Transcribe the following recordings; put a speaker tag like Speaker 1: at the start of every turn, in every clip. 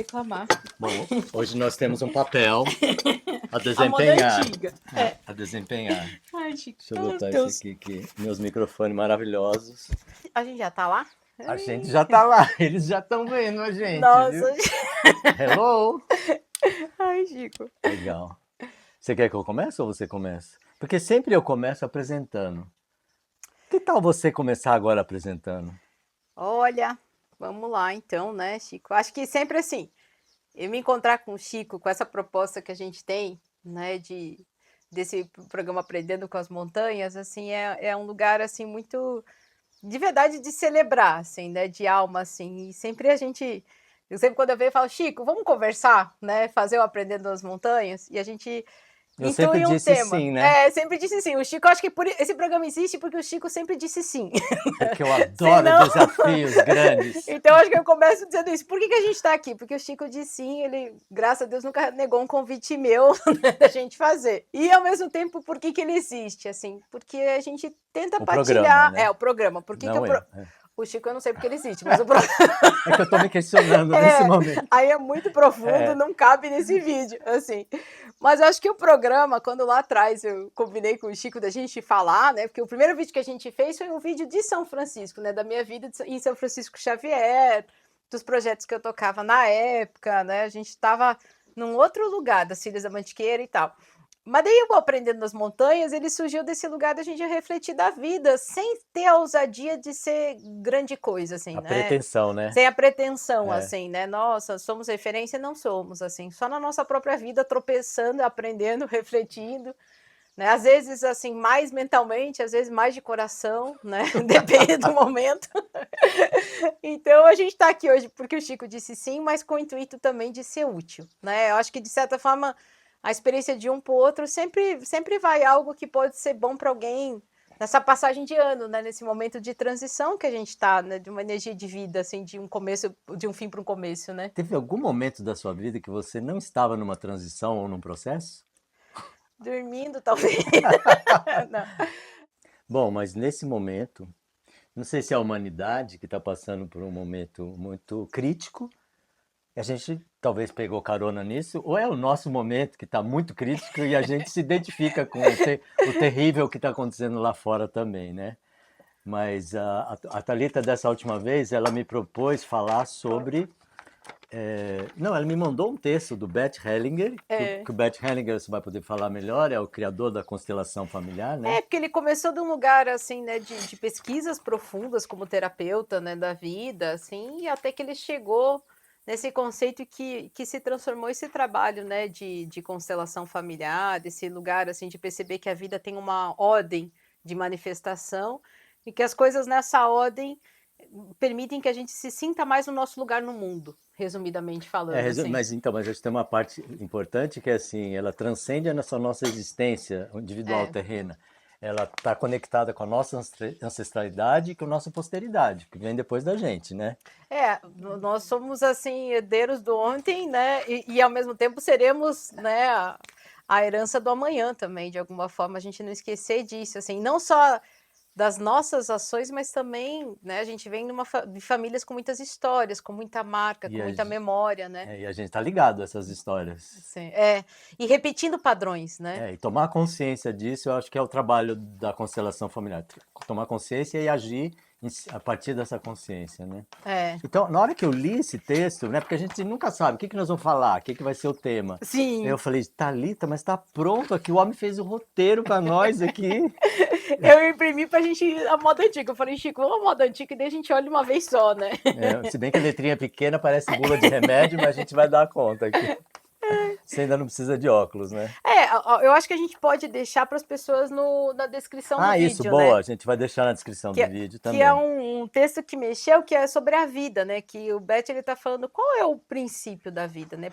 Speaker 1: declamar.
Speaker 2: Bom, hoje nós temos um papel a
Speaker 1: A moda
Speaker 2: desempenhar.
Speaker 1: antiga. É.
Speaker 2: A desempenhar.
Speaker 1: Ai, Chico,
Speaker 2: Deixa eu
Speaker 1: meu
Speaker 2: botar
Speaker 1: Deus.
Speaker 2: esse aqui, meus microfones maravilhosos.
Speaker 1: A gente já tá lá?
Speaker 2: A gente já tá lá, eles já estão vendo a gente,
Speaker 1: Nossa.
Speaker 2: viu? Hello!
Speaker 1: Ai, Chico.
Speaker 2: Legal. Você quer que eu comece ou você começa? Porque sempre eu começo apresentando. Que tal você começar agora apresentando?
Speaker 1: Olha, vamos lá então, né, Chico? Acho que sempre assim, eu me encontrar com o Chico, com essa proposta que a gente tem, né, desse programa Aprendendo com as Montanhas, assim, é um lugar, assim, muito, de verdade, de celebrar, assim, né, de alma, assim, e sempre eu sempre quando eu vejo, eu falo, Chico, vamos conversar, né, fazer o Aprendendo nas Montanhas, e a gente
Speaker 2: Eu sempre
Speaker 1: intui um
Speaker 2: disse
Speaker 1: tema.
Speaker 2: sim, né?
Speaker 1: Sempre disse sim. O Chico, acho que esse programa existe porque o Chico sempre disse sim.
Speaker 2: Porque eu adoro
Speaker 1: Senão,
Speaker 2: desafios grandes.
Speaker 1: então acho que eu começo dizendo isso. Por que a gente está aqui? Porque o Chico disse sim, ele, graças a Deus, nunca negou um convite meu, né, da gente fazer. E ao mesmo tempo, por que ele existe? Assim, porque a gente tenta
Speaker 2: O programa,
Speaker 1: partilhar.
Speaker 2: né?
Speaker 1: O programa. Por que
Speaker 2: Não eu.
Speaker 1: O Chico, eu não sei porque ele existe, mas o programa.
Speaker 2: É que eu tô me questionando nesse momento.
Speaker 1: Aí é muito profundo,
Speaker 2: É.
Speaker 1: não cabe nesse vídeo, assim. Mas eu acho que o programa, quando lá atrás eu combinei com o Chico da gente falar, né? Porque o primeiro vídeo que a gente fez foi um vídeo de São Francisco, né? Da minha vida em São Francisco Xavier, dos projetos que eu tocava na época, né? A gente estava num outro lugar, das Filhas da Mantiqueira e tal. Mas daí o Aprendendo nas Montanhas, ele surgiu desse lugar da gente refletir da vida, sem ter a ousadia de ser grande coisa, assim,
Speaker 2: A
Speaker 1: né?
Speaker 2: pretensão, né?
Speaker 1: Sem a pretensão,
Speaker 2: É.
Speaker 1: assim, né? Nossa, somos referência? Não somos, assim. Só na nossa própria vida, tropeçando, aprendendo, refletindo, né? Às vezes, assim, mais mentalmente, às vezes mais de coração, né? Depende do momento. Então, a gente está aqui hoje porque o Chico disse sim, mas com o intuito também de ser útil, né? Eu acho que, de certa forma, a experiência de um para o outro sempre vai algo que pode ser bom para alguém nessa passagem de ano, né? Nesse momento de transição que a gente está, né? De uma energia de vida, assim, de um começo, de um fim para um começo, né?
Speaker 2: Teve algum momento da sua vida que você não estava numa transição ou num processo?
Speaker 1: Dormindo, talvez. Não.
Speaker 2: Bom, mas nesse momento, não sei se é a humanidade que está passando por um momento muito crítico, e a gente talvez pegou carona nisso, ou é o nosso momento que está muito crítico e a gente se identifica com o terrível que está acontecendo lá fora também, né? Mas a Thalita, dessa última vez, ela me propôs falar sobre... não, ela me mandou um texto do Bert Hellinger, que o Bert Hellinger, você vai poder falar melhor, é o criador da constelação familiar, né?
Speaker 1: Porque ele começou de um lugar, assim, né, de pesquisas profundas como terapeuta, né, da vida, assim, e até que ele chegou nesse conceito que se transformou esse trabalho, né, de constelação familiar, desse lugar, assim, de perceber que a vida tem uma ordem de manifestação e que as coisas nessa ordem permitem que a gente se sinta mais no nosso lugar no mundo, resumidamente falando, assim.
Speaker 2: Mas acho que tem uma parte importante que é assim, ela transcende a nossa existência individual terrena. Ela está conectada com a nossa ancestralidade e com a nossa posteridade, que vem depois da gente, né?
Speaker 1: Nós somos, assim, herdeiros do ontem, né? E ao mesmo tempo seremos, né, a herança do amanhã também, de alguma forma, a gente não esquecer disso, assim, não só das nossas ações, mas também, né, a gente vem de famílias com muitas histórias, com muita marca, com muita memória, né?
Speaker 2: E a gente está ligado a essas histórias.
Speaker 1: Sim, e repetindo padrões, né?
Speaker 2: E tomar consciência disso, eu acho que é o trabalho da constelação familiar. Tomar consciência e agir a partir dessa consciência, né? Então, na hora que eu li esse texto, né, porque a gente nunca sabe o que nós vamos falar, o que vai ser o tema.
Speaker 1: Sim.
Speaker 2: Eu falei, Thalita, mas está pronto aqui, o homem fez o roteiro para nós aqui.
Speaker 1: Eu imprimi pra gente a moda antiga. Eu falei, Chico, vamos a moda antiga e daí a gente olha uma vez só, né?
Speaker 2: Se bem que a letrinha é pequena, parece bula de remédio, mas a gente vai dar conta aqui. Você ainda não precisa de óculos, né?
Speaker 1: Eu acho que a gente pode deixar para as pessoas na descrição do vídeo,
Speaker 2: isso, boa. Né? A gente vai deixar na descrição do vídeo também.
Speaker 1: Que é um texto que mexeu, que é sobre a vida, né? Que o Bert, ele tá falando qual é o princípio da vida, né?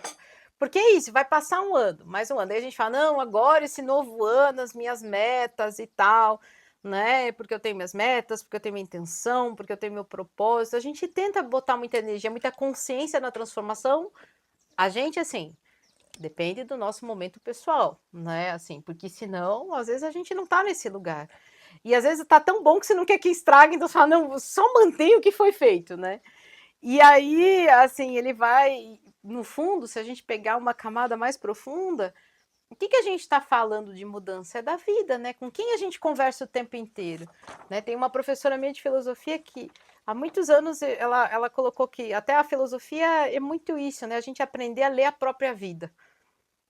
Speaker 1: Porque é isso, vai passar um ano, mais um ano. Aí a gente fala, não, agora esse novo ano, as minhas metas e tal, né? Porque eu tenho minhas metas, porque eu tenho minha intenção, porque eu tenho meu propósito. A gente tenta botar muita energia, muita consciência na transformação. A gente, assim, depende do nosso momento pessoal, né? Assim, porque senão, às vezes, a gente não tá nesse lugar. E às vezes tá tão bom que você não quer que estrague, então você fala, não, só mantém o que foi feito, né? E aí, assim, ele vai no fundo, se a gente pegar uma camada mais profunda, o que a gente está falando de mudança? É da vida, né? Com quem a gente conversa o tempo inteiro, né? Tem uma professora minha de filosofia que há muitos anos ela colocou que até a filosofia é muito isso, né? A gente aprender a ler a própria vida.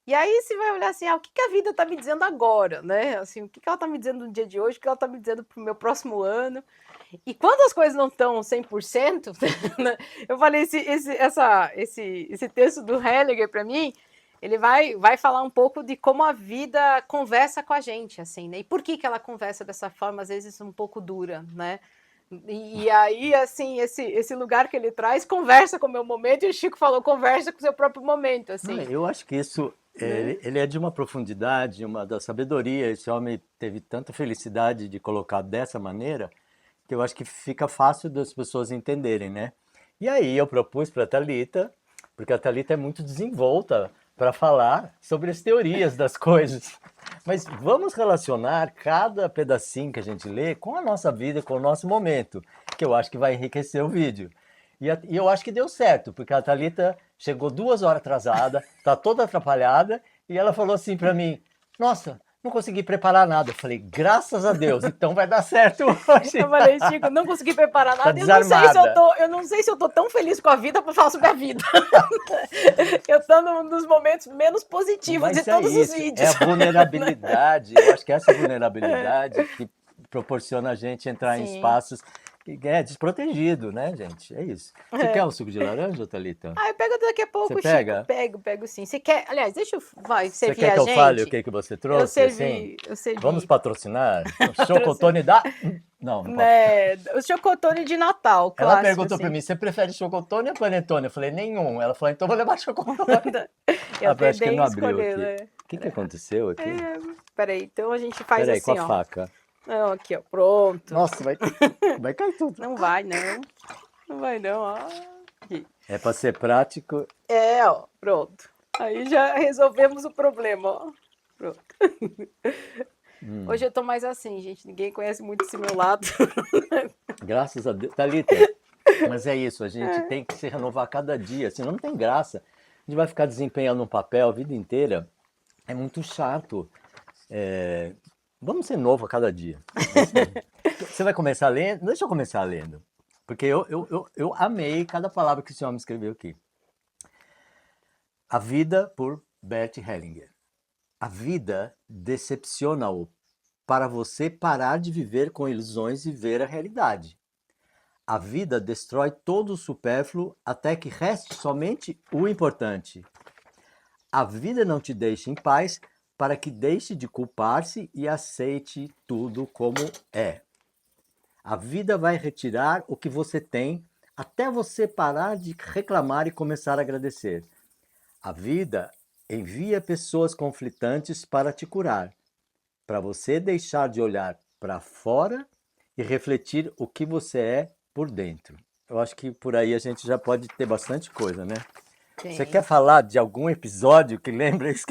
Speaker 1: E aí você vai olhar assim, o que a vida está me dizendo agora, né? Assim, o que ela está me dizendo no dia de hoje, o que ela está me dizendo para o meu próximo ano. E quando as coisas não estão 100%, né? Eu falei, esse texto do Hellinger, para mim, ele vai falar um pouco de como a vida conversa com a gente, assim, né? E por que ela conversa dessa forma, às vezes um pouco dura, né? E aí, assim, esse lugar que ele traz conversa com o meu momento, e o Chico falou, conversa com o seu próprio momento,
Speaker 2: Não,
Speaker 1: assim.
Speaker 2: eu acho que isso,
Speaker 1: Né?
Speaker 2: ele é de uma profundidade, da sabedoria. Esse homem teve tanta felicidade de colocar dessa maneira, que eu acho que fica fácil das pessoas entenderem, né? E aí eu propus para a Thalita, porque a Thalita é muito desenvolta para falar sobre as teorias das coisas. Mas vamos relacionar cada pedacinho que a gente lê com a nossa vida, com o nosso momento, que eu acho que vai enriquecer o vídeo. E eu acho que deu certo, porque a Thalita chegou 2 horas atrasada, tá toda atrapalhada, e ela falou assim para mim: Nossa, não consegui preparar nada. Eu falei: Graças a Deus, então vai dar certo hoje.
Speaker 1: Eu falei, Chico, não consegui preparar
Speaker 2: Tá
Speaker 1: nada. Eu não
Speaker 2: desarmada.
Speaker 1: sei se eu tô tão feliz com a vida para falar sobre a vida. Eu tô num dos momentos menos positivos de
Speaker 2: Mas é
Speaker 1: todos os
Speaker 2: isso, é a
Speaker 1: vídeos.
Speaker 2: vulnerabilidade. Eu acho que é essa vulnerabilidade que proporciona a gente entrar em
Speaker 1: Sim.
Speaker 2: espaços que é desprotegido, né, gente? É isso. Você quer um suco de laranja, Thalita?
Speaker 1: Eu pego daqui a
Speaker 2: Você
Speaker 1: pouco, Chico.
Speaker 2: pega?
Speaker 1: Pego sim. Você quer. Aliás, deixa eu
Speaker 2: Você
Speaker 1: servir
Speaker 2: quer
Speaker 1: a
Speaker 2: que eu fale o
Speaker 1: gente.
Speaker 2: que você
Speaker 1: Eu
Speaker 2: trouxe, assim?
Speaker 1: servi.
Speaker 2: Vamos patrocinar? O
Speaker 1: Trouxe,
Speaker 2: Chocotone dá? Não, não pode.
Speaker 1: né, o chocotone de Natal,
Speaker 2: Ela
Speaker 1: clássico,
Speaker 2: perguntou para
Speaker 1: assim.
Speaker 2: mim, você prefere chocotone ou panetone? Eu falei, nenhum. Ela falou, então vou levar chocotone.
Speaker 1: Eu
Speaker 2: Acho que não
Speaker 1: tentei
Speaker 2: abriu
Speaker 1: escolher,
Speaker 2: aqui.
Speaker 1: né?
Speaker 2: O que aconteceu aqui?
Speaker 1: Peraí, então a gente faz
Speaker 2: Peraí, com a
Speaker 1: assim, ó.
Speaker 2: faca.
Speaker 1: Não, aqui, ó. Pronto.
Speaker 2: Nossa, vai cair tudo.
Speaker 1: Não vai, não. Não vai, não. Ó. Aqui.
Speaker 2: É para ser prático.
Speaker 1: Ó. Pronto. Aí já resolvemos o problema, ó. Pronto. Hoje eu tô mais assim, gente. Ninguém conhece muito esse meu lado.
Speaker 2: Graças a Deus. Thalita, mas é isso, a gente tem que se renovar cada dia, senão não tem graça. A gente vai ficar desempenhando um papel a vida inteira. É muito chato. Vamos ser novo a cada dia. Você vai começar lendo? Deixa eu começar lendo. Porque eu amei cada palavra que esse homem escreveu aqui. A Vida, por Bert Hellinger. A vida decepciona-o para você parar de viver com ilusões e ver a realidade. A vida destrói todo o supérfluo até que reste somente o importante. A vida não te deixa em paz para que deixe de culpar-se e aceite tudo como é. A vida vai retirar o que você tem até você parar de reclamar e começar a agradecer. A vida envia pessoas conflitantes para te curar, para você deixar de olhar para fora e refletir o que você é por dentro. Eu acho que por aí a gente já pode ter bastante coisa, né?
Speaker 1: Sim.
Speaker 2: Você quer falar de algum episódio que lembra isso?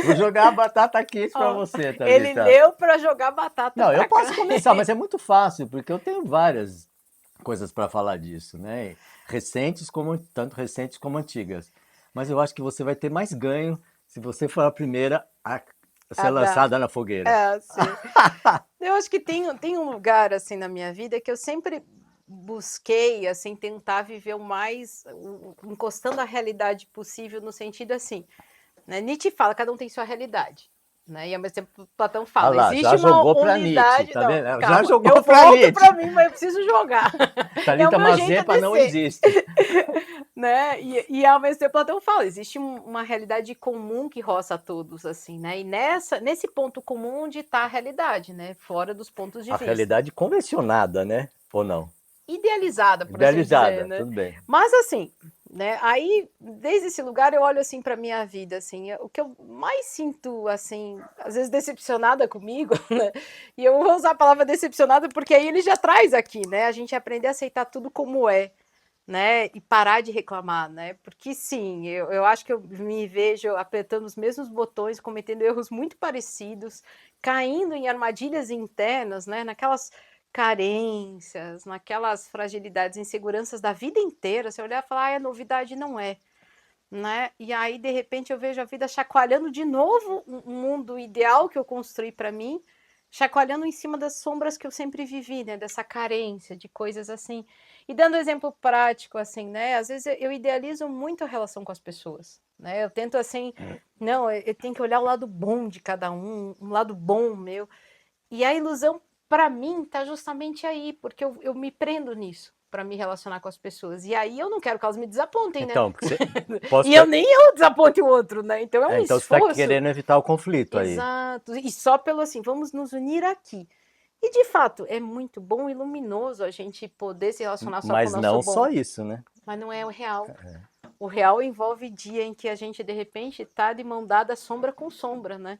Speaker 2: Vou jogar a batata quente para você, Thalita.
Speaker 1: Ele leu para jogar batata.
Speaker 2: Não, eu posso começar, mas é muito fácil, porque eu tenho várias coisas para falar disso, né? Tanto recentes como antigas. Mas eu acho que você vai ter mais ganho se você for a primeira a ser lançada na fogueira.
Speaker 1: Sim. Eu acho que tem um lugar assim na minha vida que eu sempre busquei assim tentar viver o mais encostando a realidade possível, no sentido assim, né? Nietzsche fala, cada um tem sua realidade, né? E ao mesmo tempo Platão fala,
Speaker 2: lá,
Speaker 1: existe
Speaker 2: já
Speaker 1: uma
Speaker 2: jogou pra
Speaker 1: unidade.
Speaker 2: Nietzsche, tá
Speaker 1: Não,
Speaker 2: vendo?
Speaker 1: calma,
Speaker 2: Já jogou
Speaker 1: eu
Speaker 2: pra
Speaker 1: volto
Speaker 2: Nietzsche.
Speaker 1: para mim, mas eu preciso jogar.
Speaker 2: Thalita
Speaker 1: É o meu jeito
Speaker 2: Mazepa
Speaker 1: de
Speaker 2: não
Speaker 1: ser.
Speaker 2: existe.
Speaker 1: Né? E ao mesmo tempo Platão fala, existe uma realidade comum que roça a todos, assim, né? E nesse ponto comum onde está a realidade, né? Fora dos pontos de
Speaker 2: A
Speaker 1: vista.
Speaker 2: realidade convencionada, né? Ou não?
Speaker 1: Idealizada, por assim
Speaker 2: Idealizada,
Speaker 1: dizer, né?
Speaker 2: tudo bem.
Speaker 1: Mas assim, né? Aí, desde esse lugar, eu olho assim para minha vida, assim, o que eu mais sinto, assim, às vezes decepcionada comigo, né? E eu vou usar a palavra decepcionada porque aí ele já traz aqui, né? A gente aprender a aceitar tudo como é, né? E parar de reclamar, né? Porque sim, eu acho que eu me vejo apertando os mesmos botões, cometendo erros muito parecidos, caindo em armadilhas internas, né? Naquelas carências, naquelas fragilidades, inseguranças da vida inteira, você olhar e falar, é novidade, não é, né? E aí, de repente, eu vejo a vida chacoalhando de novo um mundo ideal que eu construí para mim, chacoalhando em cima das sombras que eu sempre vivi, né? Dessa carência, de coisas assim. E dando exemplo prático, assim, né? Às vezes eu idealizo muito a relação com as pessoas, né? Eu tento, assim, não, eu tenho que olhar o lado bom de cada um lado bom meu. E a ilusão, para mim, tá justamente aí, porque eu me prendo nisso, para me relacionar com as pessoas. E aí eu não quero que elas me desapontem, né?
Speaker 2: Então, porque você posso
Speaker 1: E eu nem eu desaponte o outro, né? Então é um
Speaker 2: então você está
Speaker 1: esforço.
Speaker 2: querendo evitar o conflito aí.
Speaker 1: Exato. E só pelo assim, vamos nos unir aqui. E de fato, é muito bom e luminoso a gente poder se relacionar só com o
Speaker 2: Mas
Speaker 1: nosso
Speaker 2: não
Speaker 1: bom.
Speaker 2: só isso, né?
Speaker 1: Mas não é o real. O real envolve dia em que a gente, de repente, tá de mão dada sombra com sombra, né?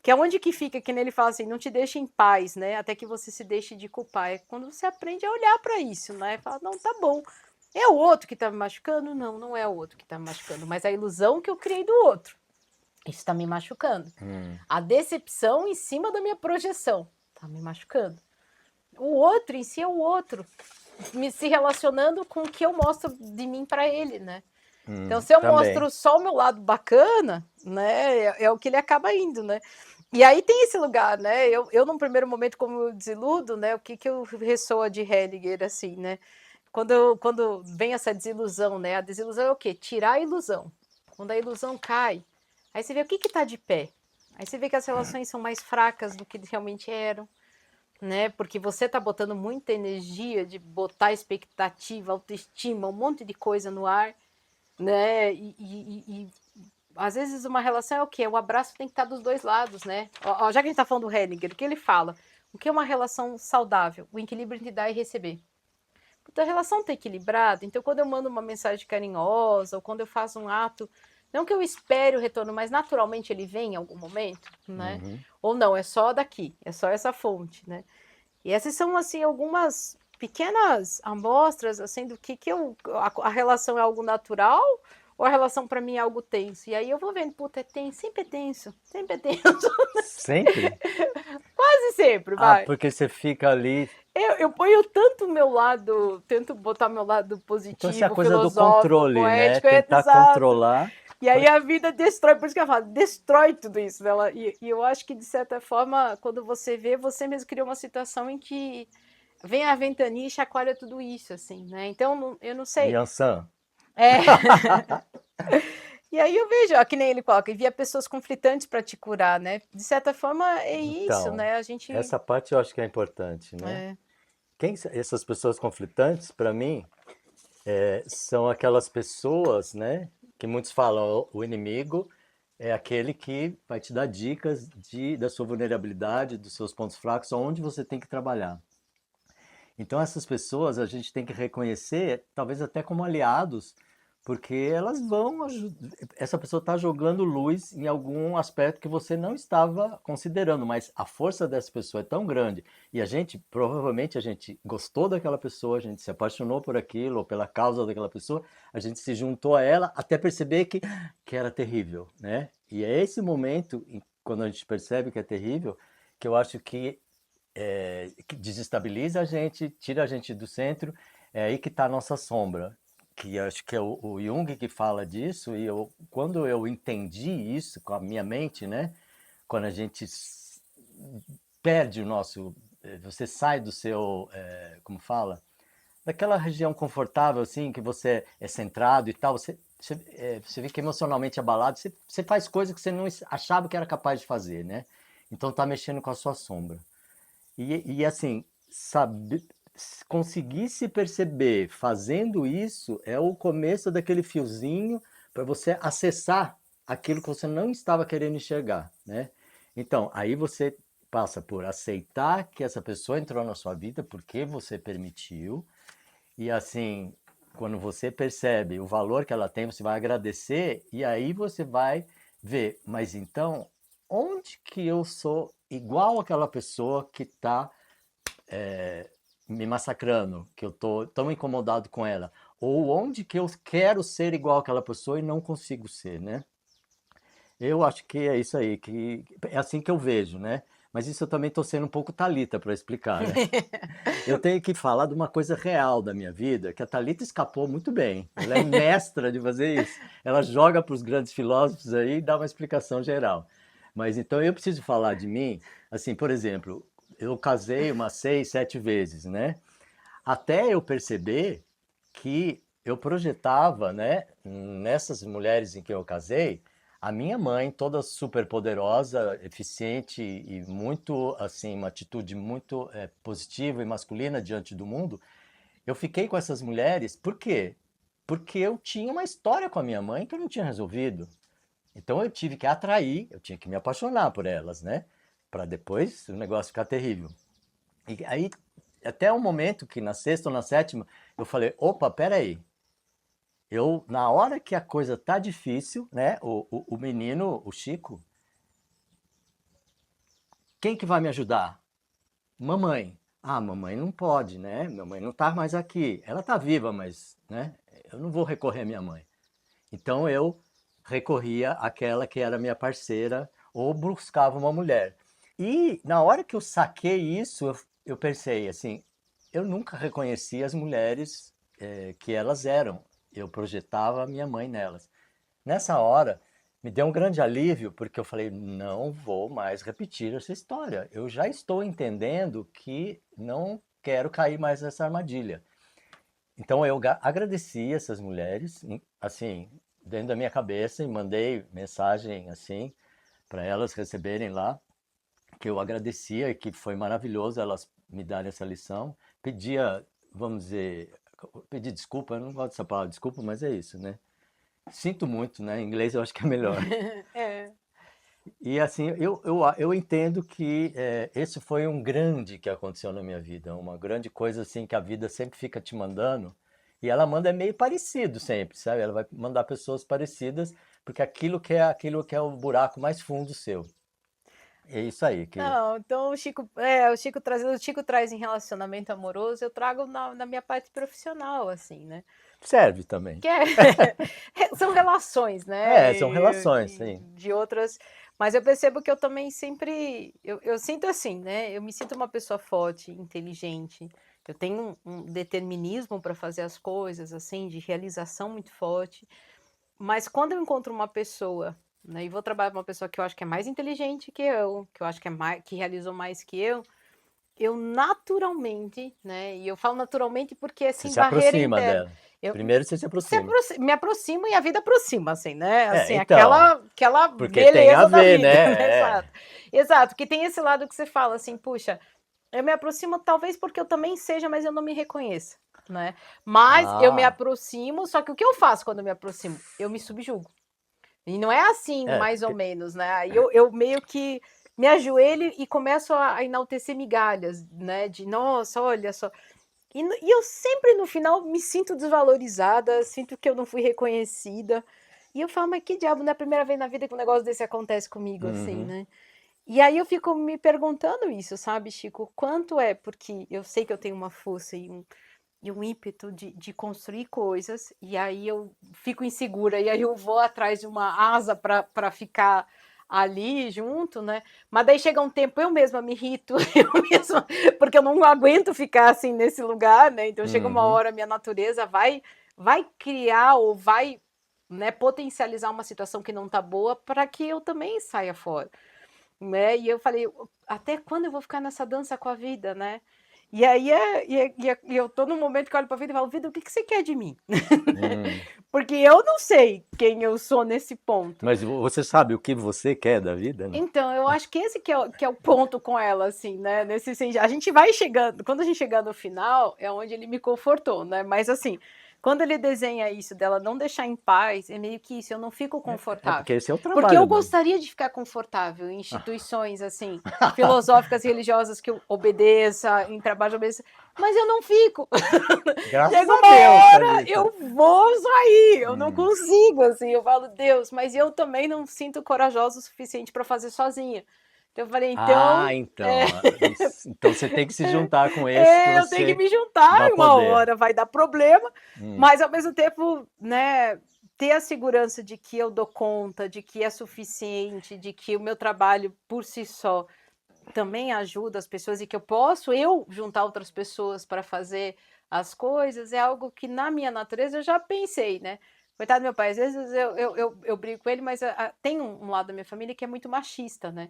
Speaker 1: Que é onde que fica, que ele fala assim, não te deixe em paz, né? Até que você se deixe de culpar. É quando você aprende a olhar para isso, né? Fala, não, tá bom. É o outro que tá me machucando? Não, não é o outro que tá me machucando, mas a ilusão que eu criei do outro. Isso está me machucando. A decepção em cima da minha projeção está me machucando. O outro em si é o outro, me se relacionando com o que eu mostro de mim para ele, né? Então, se eu
Speaker 2: Também.
Speaker 1: mostro só o meu lado bacana, né, é o que ele acaba indo, né? E aí tem esse lugar, né? Eu num primeiro momento, como eu desiludo, né? O que eu ressoa de Hellinger, assim, né? Quando vem essa desilusão, né? A desilusão é o quê? Tirar a ilusão. Quando a ilusão cai, aí você vê o que está de pé. Aí você vê que as relações são mais fracas do que realmente eram, né? Porque você está botando muita energia de botar expectativa, autoestima, um monte de coisa no ar, né? E às vezes uma relação é o quê? O abraço tem que estar dos dois lados, né? Ó, já que a gente está falando do Hellinger, o que ele fala? O que é uma relação saudável? O equilíbrio entre dar e receber. A relação está equilibrada, então quando eu mando uma mensagem carinhosa, ou quando eu faço um ato, não que eu espere o retorno, mas naturalmente ele vem em algum momento, né? Ou não, é só daqui, é só essa fonte, né? E essas são, assim, algumas pequenas amostras, assim, do que a relação é algo natural ou a relação para mim é algo tenso. E aí eu vou vendo, puta, é tenso, sempre é tenso,
Speaker 2: Sempre?
Speaker 1: quase sempre,
Speaker 2: Ah,
Speaker 1: vai.
Speaker 2: porque você fica ali.
Speaker 1: Eu ponho tanto o meu lado, tento botar meu lado
Speaker 2: Então, isso é a
Speaker 1: positivo,
Speaker 2: coisa do
Speaker 1: filosófico,
Speaker 2: controle, né?
Speaker 1: poético,
Speaker 2: Tentar
Speaker 1: exato.
Speaker 2: controlar.
Speaker 1: E aí a vida destrói, por isso que eu falo, destrói tudo isso dela. E eu acho que, de certa forma, quando você vê, você mesmo criou uma situação em que vem a ventania e chacoalha tudo isso, assim, né? Então, eu não sei.
Speaker 2: Yansan.
Speaker 1: É. E aí eu vejo, ó, que nem ele coloca, envia pessoas conflitantes para te curar, né? De certa forma, é isso,
Speaker 2: Então,
Speaker 1: né? A gente.
Speaker 2: essa parte eu acho que é importante, né?
Speaker 1: É.
Speaker 2: Essas pessoas conflitantes, para mim, são aquelas pessoas, né? Que muitos falam, o inimigo é aquele que vai te dar dicas da sua vulnerabilidade, dos seus pontos fracos, onde você tem que trabalhar. Então, essas pessoas a gente tem que reconhecer, talvez até como aliados, porque elas vão essa pessoa está jogando luz em algum aspecto que você não estava considerando, mas a força dessa pessoa é tão grande e a gente, provavelmente a gente gostou daquela pessoa, a gente se apaixonou por aquilo ou pela causa daquela pessoa, a gente se juntou a ela até perceber que era terrível, né? E é esse momento, quando a gente percebe que é terrível, que eu acho que desestabiliza a gente, tira a gente do centro, é aí que está a nossa sombra, que acho que é o Jung que fala disso, e quando eu entendi isso com a minha mente, né, quando a gente perde o nosso, você sai do seu, como fala, daquela região confortável, assim, que você é centrado e tal, você fica emocionalmente abalado, você faz coisas que você não achava que era capaz de fazer, né? Então tá mexendo com a sua sombra. E assim, saber, conseguir se perceber fazendo isso é o começo daquele fiozinho para você acessar aquilo que você não estava querendo enxergar, né? Então, aí você passa por aceitar que essa pessoa entrou na sua vida porque você permitiu, e assim, quando você percebe o valor que ela tem, você vai agradecer, e aí você vai ver, mas então, onde que eu sou igual àquela pessoa que está me massacrando, que eu tô tão incomodado com ela? Ou onde que eu quero ser igual àquela pessoa e não consigo ser, né? Eu acho que é isso aí, que é assim que eu vejo, né? Mas isso eu também estou sendo um pouco Thalita para explicar, né? Eu tenho que falar de uma coisa real da minha vida, que a Thalita escapou muito bem. Ela é mestra de fazer isso. Ela joga para os grandes filósofos aí e dá uma explicação geral. Mas então eu preciso falar de mim, assim, por exemplo, eu casei umas 6, 7 vezes, né? Até eu perceber que eu projetava, né, nessas mulheres em que eu casei, a minha mãe, toda super poderosa, eficiente e muito, assim, uma atitude muito positiva e masculina diante do mundo. Eu fiquei com essas mulheres, por quê? Porque eu tinha uma história com a minha mãe que eu não tinha resolvido. Então eu tive que atrair, eu tinha que me apaixonar por elas, né? Para depois o negócio ficar terrível. E aí, até um momento que na sexta ou na sétima, eu falei, opa, peraí. Eu, na hora que a coisa tá difícil, né? O menino, o Chico, quem que vai me ajudar? Mamãe. Ah, mamãe não pode, né? Mamãe não tá mais aqui. Ela tá viva, mas, né? Eu não vou recorrer à minha mãe. Então eu recorria àquela que era minha parceira ou buscava uma mulher. E na hora que eu saquei isso, eu pensei assim, eu nunca reconheci as mulheres que elas eram. Eu projetava a minha mãe nelas. Nessa hora, me deu um grande alívio, porque eu falei, não vou mais repetir essa história. Eu já estou entendendo que não quero cair mais nessa armadilha. Então eu agradeci essas mulheres, assim, dentro da minha cabeça, e mandei mensagem assim para elas receberem lá, que eu agradecia e que foi maravilhoso elas me darem essa lição. Pedia, vamos dizer, pedir desculpa, eu não gosto dessa palavra desculpa, mas é isso, né? Sinto muito, né? Em inglês eu acho que é melhor.
Speaker 1: É.
Speaker 2: E assim, eu entendo que esse foi um grande que aconteceu na minha vida, uma grande coisa assim que a vida sempre fica te mandando, e ela manda meio parecido sempre, sabe? Ela vai mandar pessoas parecidas, porque aquilo que é o buraco mais fundo seu. É isso aí que
Speaker 1: Não, então o Chico traz em relacionamento amoroso, eu trago na minha parte profissional, assim, né?
Speaker 2: serve também.
Speaker 1: Que é, são relações, né?
Speaker 2: É, são relações, sim.
Speaker 1: De outras, mas eu percebo que eu também sempre, eu sinto assim, né? Eu me sinto uma pessoa forte, inteligente. Eu tenho um determinismo para fazer as coisas, assim, de realização muito forte. Mas quando eu encontro uma pessoa, né, e vou trabalhar com uma pessoa que eu acho que é mais inteligente que eu acho que é mais, que realizou mais que eu naturalmente, né? E eu falo naturalmente porque é
Speaker 2: Você
Speaker 1: sem
Speaker 2: se
Speaker 1: barreira
Speaker 2: aproxima
Speaker 1: interna.
Speaker 2: dela.
Speaker 1: Eu
Speaker 2: Primeiro você se aproxima.
Speaker 1: me aproximo e a vida aproxima, assim, né? Assim,
Speaker 2: Então,
Speaker 1: aquela
Speaker 2: porque tem a
Speaker 1: beleza da
Speaker 2: ver,
Speaker 1: vida,
Speaker 2: né?
Speaker 1: né? Exato. Exato, que tem esse lado que você fala assim, puxa, eu me aproximo talvez porque eu também seja, mas eu não me reconheça, né? Mas eu me
Speaker 2: Ah,
Speaker 1: aproximo, só que o que eu faço quando eu me aproximo? Eu me subjugo. E não é assim, mais ou
Speaker 2: porque
Speaker 1: menos, né? Aí eu meio que me ajoelho e começo a enaltecer migalhas, né? De nossa, olha só. E eu sempre no final me sinto desvalorizada, sinto que eu não fui reconhecida. E eu falo, mas que diabo, não é a primeira vez na vida que um negócio desse acontece comigo, assim,
Speaker 2: uhum.
Speaker 1: né? E aí eu fico me perguntando isso, sabe, Chico? Quanto é, porque eu sei que eu tenho uma força e um ímpeto de construir coisas, e aí eu fico insegura, e aí eu vou atrás de uma asa para ficar ali junto, né? Mas daí chega um tempo, eu mesma me irrito, eu mesma, porque eu não aguento ficar assim nesse lugar, né? Então chega uma
Speaker 2: Uhum.
Speaker 1: hora, minha natureza vai criar ou vai, né, potencializar uma situação que não tá boa para que eu também saia fora, né? E eu falei, até quando eu vou ficar nessa dança com a vida, né? E aí e eu tô num momento que eu olho pra vida e falo, vida, o que, que você quer de mim?
Speaker 2: Hum.
Speaker 1: Porque eu não sei quem eu sou nesse ponto.
Speaker 2: Mas você sabe o que você quer da vida, não?
Speaker 1: Então, eu acho que esse que é o ponto com ela, assim, né? Nesse sentido. A gente vai chegando, quando a gente chegar no final, é onde ele me confortou, né? Mas assim, quando ele desenha isso dela não deixar em paz, é meio que isso, eu não fico
Speaker 2: É porque
Speaker 1: confortável.
Speaker 2: esse é o
Speaker 1: Porque eu
Speaker 2: trabalho do.
Speaker 1: gostaria de ficar confortável em instituições, assim, filosóficas e religiosas que eu obedeça, em trabalho de obedeça, mas eu não fico.
Speaker 2: Graças
Speaker 1: Chega
Speaker 2: a
Speaker 1: uma
Speaker 2: Deus,
Speaker 1: hora,
Speaker 2: Thalita.
Speaker 1: eu vou sair, eu não
Speaker 2: Hum.
Speaker 1: consigo, assim, eu falo, Deus, mas eu também não sinto corajosa o suficiente para fazer sozinha. Então eu falei,
Speaker 2: Ah,
Speaker 1: então,
Speaker 2: então. Então você tem que se juntar com esse que
Speaker 1: eu tenho que
Speaker 2: você
Speaker 1: me juntar,
Speaker 2: dá
Speaker 1: uma
Speaker 2: poder.
Speaker 1: hora vai dar problema,
Speaker 2: Hum.
Speaker 1: mas ao mesmo tempo, né, ter a segurança de que eu dou conta, de que é suficiente, de que o meu trabalho por si só também ajuda as pessoas e que eu posso juntar outras pessoas para fazer as coisas, é algo que na minha natureza eu já pensei, né. Coitado do meu pai, às vezes eu brigo com ele, mas tem um lado da minha família que é muito machista, né.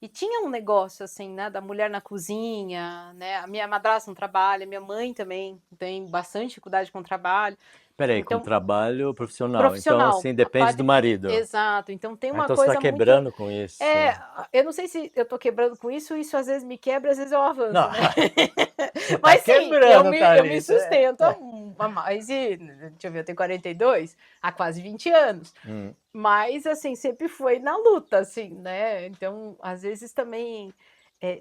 Speaker 1: E tinha um negócio, assim, né, da mulher na cozinha, né, a minha madrasta não trabalha, minha mãe também tem bastante dificuldade com o trabalho,
Speaker 2: Espera aí, com
Speaker 1: então
Speaker 2: trabalho profissional. Então,
Speaker 1: profissional,
Speaker 2: assim,
Speaker 1: a
Speaker 2: depende do
Speaker 1: parte
Speaker 2: marido.
Speaker 1: exato, então tem
Speaker 2: Ah,
Speaker 1: uma
Speaker 2: então você está
Speaker 1: coisa muito
Speaker 2: quebrando com isso.
Speaker 1: eu não sei se eu tô quebrando com isso às vezes me quebra, às vezes eu
Speaker 2: Não,
Speaker 1: avanço, né.
Speaker 2: você está
Speaker 1: Mas sim, eu
Speaker 2: quebrando,
Speaker 1: me
Speaker 2: Thalita.
Speaker 1: sustento há mais de deixa eu ver, eu tenho 42, há quase 20 anos.
Speaker 2: Hum.
Speaker 1: Mas, assim, sempre foi na luta, assim, né, então, às vezes também,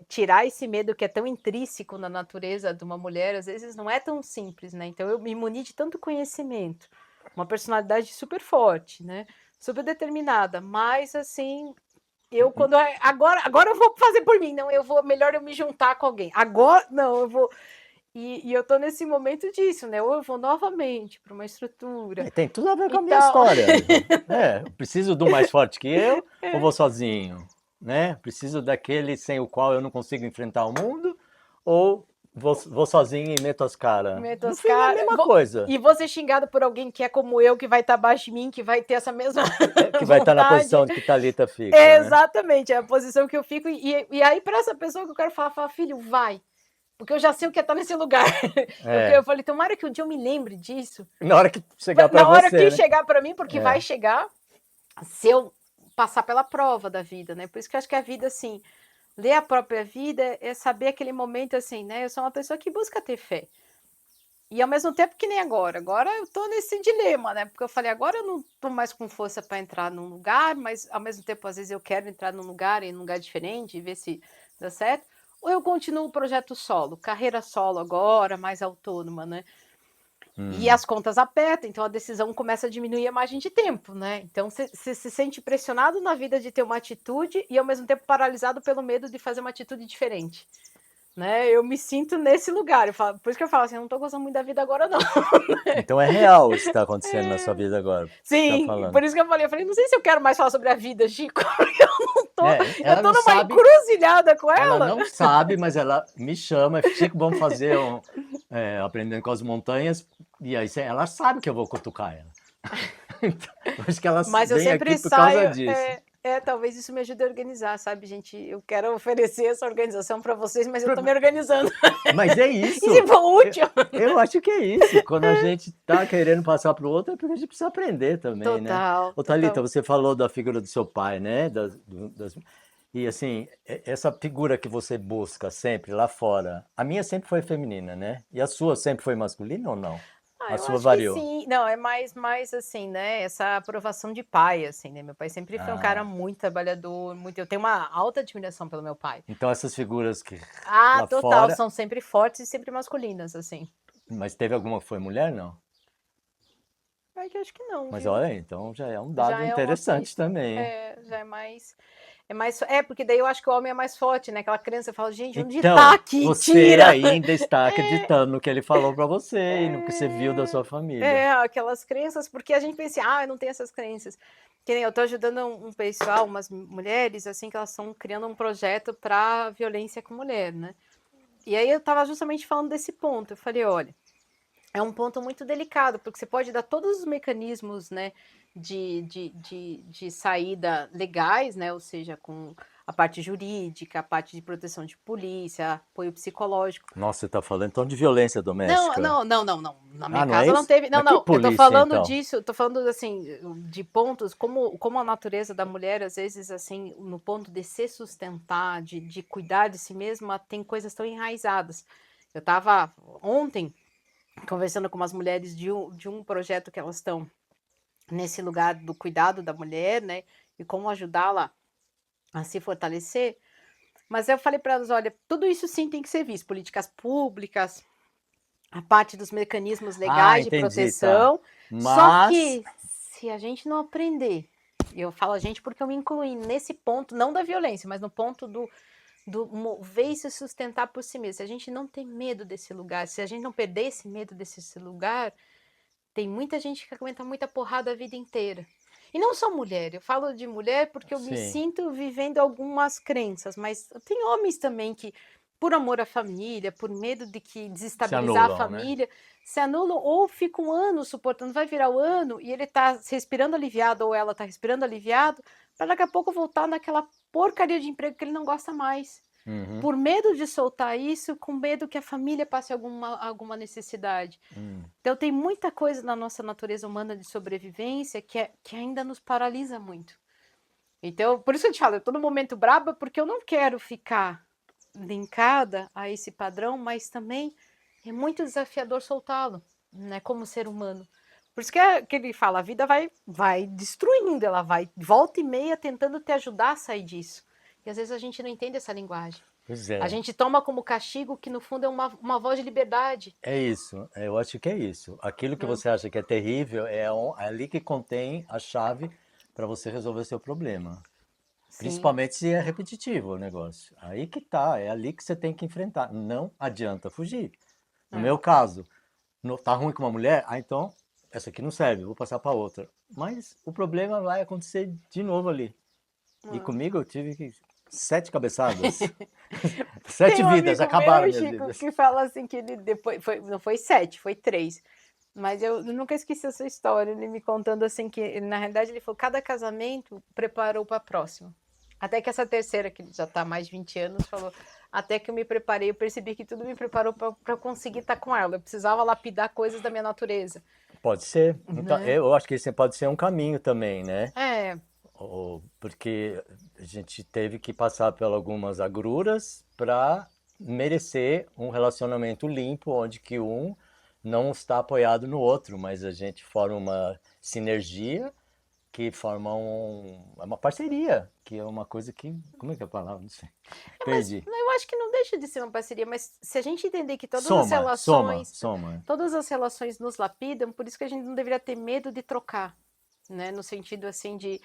Speaker 1: tirar esse medo que é tão intrínseco na natureza de uma mulher, às vezes não é tão simples, né, então eu me muni de tanto conhecimento, uma personalidade super forte, né, super determinada, mas, assim, eu quando agora eu vou fazer por mim, não, eu vou melhor eu me juntar com alguém, agora não, eu vou e eu tô nesse momento disso, né, ou eu vou novamente para uma estrutura
Speaker 2: Tem tudo a ver com
Speaker 1: e
Speaker 2: a minha
Speaker 1: tal.
Speaker 2: história. Eu preciso do mais forte que eu ou vou sozinho? Né? Preciso daquele sem o qual eu não consigo enfrentar o mundo ou vou sozinho e meto as caras?
Speaker 1: Meto
Speaker 2: No
Speaker 1: as
Speaker 2: fim é a
Speaker 1: caras.
Speaker 2: mesma coisa.
Speaker 1: E vou ser xingado por alguém que é como eu, que vai estar abaixo de mim, que vai ter essa mesma
Speaker 2: Que vai estar na
Speaker 1: vontade.
Speaker 2: posição de que Thalita fica,
Speaker 1: É,
Speaker 2: né?
Speaker 1: exatamente, é a posição que eu fico. E aí, para essa pessoa que eu quero falar, filho, vai. Porque eu já sei o que é estar nesse lugar. Eu
Speaker 2: É.
Speaker 1: falei, tomara que um dia eu me lembre disso.
Speaker 2: Na hora que chegar para
Speaker 1: Na hora
Speaker 2: você,
Speaker 1: que
Speaker 2: né?
Speaker 1: chegar para mim, porque vai
Speaker 2: É.
Speaker 1: chegar se eu passar pela prova da vida, né? Por isso que eu acho que a vida, assim, ler a própria vida é saber aquele momento, assim, né? Eu sou uma pessoa que busca ter fé. E ao mesmo tempo que nem agora eu tô nesse dilema, né, porque eu falei: "Agora eu não tô mais com força para entrar num lugar, mas ao mesmo tempo, às vezes, eu quero entrar num lugar, em um lugar diferente e ver se dá certo, ou eu continuo o projeto solo, carreira solo agora, mais autônoma, né". E
Speaker 2: Hum.
Speaker 1: as contas apertam, então a decisão começa a diminuir a margem de tempo, né. Então você se sente pressionado na vida de ter uma atitude e ao mesmo tempo paralisado pelo medo de fazer uma atitude diferente, né. Eu me sinto nesse lugar, eu falo por isso que eu falo assim: "Eu não tô gostando muito da vida agora não".
Speaker 2: Então é real isso que está acontecendo na sua vida agora, que você está
Speaker 1: Sim,
Speaker 2: falando.
Speaker 1: por isso que eu falei: "Não sei se eu quero mais falar sobre a vida, Chico, porque eu
Speaker 2: Ela
Speaker 1: tô
Speaker 2: não
Speaker 1: numa
Speaker 2: sabe,
Speaker 1: encruzilhada com
Speaker 2: ela
Speaker 1: ela".
Speaker 2: não sabe, mas ela me chama, Chico, vamos fazer aprendendo com as montanhas, e aí ela sabe que eu vou cutucar ela. Então, eu acho que ela
Speaker 1: Mas eu
Speaker 2: vem aqui
Speaker 1: sempre
Speaker 2: por causa
Speaker 1: saio
Speaker 2: disso.
Speaker 1: talvez isso me ajude a organizar, sabe, gente, eu quero oferecer essa organização para vocês, mas eu tô me organizando.
Speaker 2: Mas é
Speaker 1: E se
Speaker 2: isso.
Speaker 1: for útil?
Speaker 2: Eu acho que é isso. Quando a gente está querendo passar para o outro, é porque a gente precisa aprender também, né?
Speaker 1: Total,
Speaker 2: Ô, Thalita,
Speaker 1: total.
Speaker 2: você falou da figura do seu pai, né? E assim, essa figura que você busca sempre lá fora, a minha sempre foi feminina, né? E a sua sempre foi masculina ou não?
Speaker 1: Ah,
Speaker 2: A
Speaker 1: eu
Speaker 2: sua
Speaker 1: acho que
Speaker 2: variou.
Speaker 1: sim. Não, é mais assim, né, essa aprovação de pai, assim, né, meu pai sempre foi um cara
Speaker 2: Ah,
Speaker 1: muito trabalhador, muito eu tenho uma alta admiração pelo meu pai.
Speaker 2: então essas figuras que
Speaker 1: Ah,
Speaker 2: lá
Speaker 1: total,
Speaker 2: fora,
Speaker 1: são sempre fortes e sempre masculinas, assim.
Speaker 2: mas teve alguma que foi mulher, não?
Speaker 1: Ai, que acho que não,
Speaker 2: Mas
Speaker 1: viu.
Speaker 2: olha, então já é um dado
Speaker 1: Já é uma
Speaker 2: interessante
Speaker 1: pista.
Speaker 2: também, hein?
Speaker 1: Já é mais porque daí eu acho que o homem é mais forte, né, aquela criança fala: "Gente, onde tá
Speaker 2: Então,
Speaker 1: aqui?
Speaker 2: você
Speaker 1: Tira".
Speaker 2: ainda está
Speaker 1: É,
Speaker 2: acreditando no que ele falou para você e no que você viu da
Speaker 1: é,
Speaker 2: sua família.
Speaker 1: aquelas crenças, porque a gente pensa assim: "Ah, eu não tenho essas crenças". Que nem eu tô ajudando um pessoal, umas mulheres, assim, que elas estão criando um projeto pra violência com mulher, né. E aí eu estava justamente falando desse ponto, eu falei: "Olha, é um ponto muito delicado, porque você pode dar todos os mecanismos, né, de saída legais, né, ou seja, com a parte jurídica, a parte de proteção de polícia, apoio psicológico.
Speaker 2: Nossa, você está falando então de violência
Speaker 1: Não,
Speaker 2: doméstica.
Speaker 1: não, não, não, não. Na minha
Speaker 2: Ah, não é
Speaker 1: casa não
Speaker 2: isso?
Speaker 1: teve. Não,
Speaker 2: Mas que
Speaker 1: não. Eu tô
Speaker 2: polícia,
Speaker 1: falando
Speaker 2: então?
Speaker 1: disso, eu tô falando assim, de pontos, como a natureza da mulher, às vezes, assim, no ponto de se sustentar, de cuidar de si mesma, tem coisas tão enraizadas. Eu estava ontem conversando com umas mulheres de um projeto que elas estão nesse lugar do cuidado da mulher, né, e como ajudá-la a se fortalecer, mas eu falei para elas: "Olha, tudo isso sim tem que ser visto, políticas públicas, a parte dos mecanismos
Speaker 2: Ah,
Speaker 1: legais de
Speaker 2: entendi, tá.
Speaker 1: proteção, só
Speaker 2: Mas,
Speaker 1: que se a gente não aprender", e eu falo a gente porque eu me incluí nesse ponto, não da violência, mas no ponto do mover e se sustentar por si mesmo, se a gente não tem medo desse lugar, se a gente não perder esse medo desse lugar, tem muita gente que aguenta muita porrada a vida inteira. E não só mulher, eu falo de mulher porque eu me
Speaker 2: Sim,
Speaker 1: sinto vivendo algumas crenças, mas tem homens também que, por amor à família, por medo de que
Speaker 2: se
Speaker 1: desestabilizar a
Speaker 2: anulam, né?
Speaker 1: família, se anulam ou ficam um ano suportando, vai virar o ano e ele tá respirando aliviado ou ela tá respirando aliviado, para daqui a pouco voltar naquela porcaria de emprego que ele não gosta mais.
Speaker 2: Uhum.
Speaker 1: Por medo de soltar isso, com medo que a família passe alguma necessidade.
Speaker 2: Hum.
Speaker 1: Então tem muita coisa na nossa natureza humana de sobrevivência que ainda nos paralisa muito. Então, por isso eu te falo, eu tô no momento braba porque eu não quero ficar linkada a esse padrão, mas também é muito desafiador soltá-lo, né, como ser humano. Por isso que ele fala, a vida vai destruindo, ela vai volta e meia tentando te ajudar a sair disso. E às vezes a gente não entende essa linguagem.
Speaker 2: Pois
Speaker 1: A
Speaker 2: é.
Speaker 1: gente toma como castigo que no fundo é uma voz de liberdade.
Speaker 2: É isso, eu acho que é isso. Aquilo que
Speaker 1: Né?
Speaker 2: você acha que é terrível é ali que contém a chave para você resolver o seu problema.
Speaker 1: Sim.
Speaker 2: Principalmente se é repetitivo o negócio. Aí que tá, é ali que você tem que enfrentar. Não adianta fugir. No
Speaker 1: É.
Speaker 2: meu caso, tá ruim com uma mulher, então essa aqui não serve, vou passar para outra. Mas o problema vai acontecer de novo ali. E
Speaker 1: É.
Speaker 2: comigo eu tive 7 cabeçadas. Sete
Speaker 1: Tem um
Speaker 2: vidas,
Speaker 1: amigo
Speaker 2: acabaram
Speaker 1: meu,
Speaker 2: minhas
Speaker 1: Chico,
Speaker 2: vidas.
Speaker 1: que fala assim que ele depois não foi 7, foi 3. Mas eu nunca esqueci essa história, ele me contando assim que na realidade ele falou cada casamento preparou para a próxima. Até que essa terceira, que já está há mais de 20 anos, falou: até que eu me preparei, eu percebi que tudo me preparou para eu conseguir estar com ela. Eu precisava lapidar coisas da minha natureza,
Speaker 2: Pode ser. Então,
Speaker 1: né?
Speaker 2: eu acho que esse pode ser um caminho também, né?
Speaker 1: É,
Speaker 2: Porque a gente teve que passar por algumas agruras para merecer um relacionamento limpo, onde que um não está apoiado no outro, mas a gente forma uma sinergia que forma uma parceria, que é uma coisa que, como é que é a palavra? Não sei.
Speaker 1: mas
Speaker 2: Perdi.
Speaker 1: eu acho que não deixa de ser uma parceria, mas se a gente entender que
Speaker 2: Soma, soma, soma.
Speaker 1: todas as relações nos lapidam, por isso que a gente não deveria ter medo de trocar, né? No sentido assim de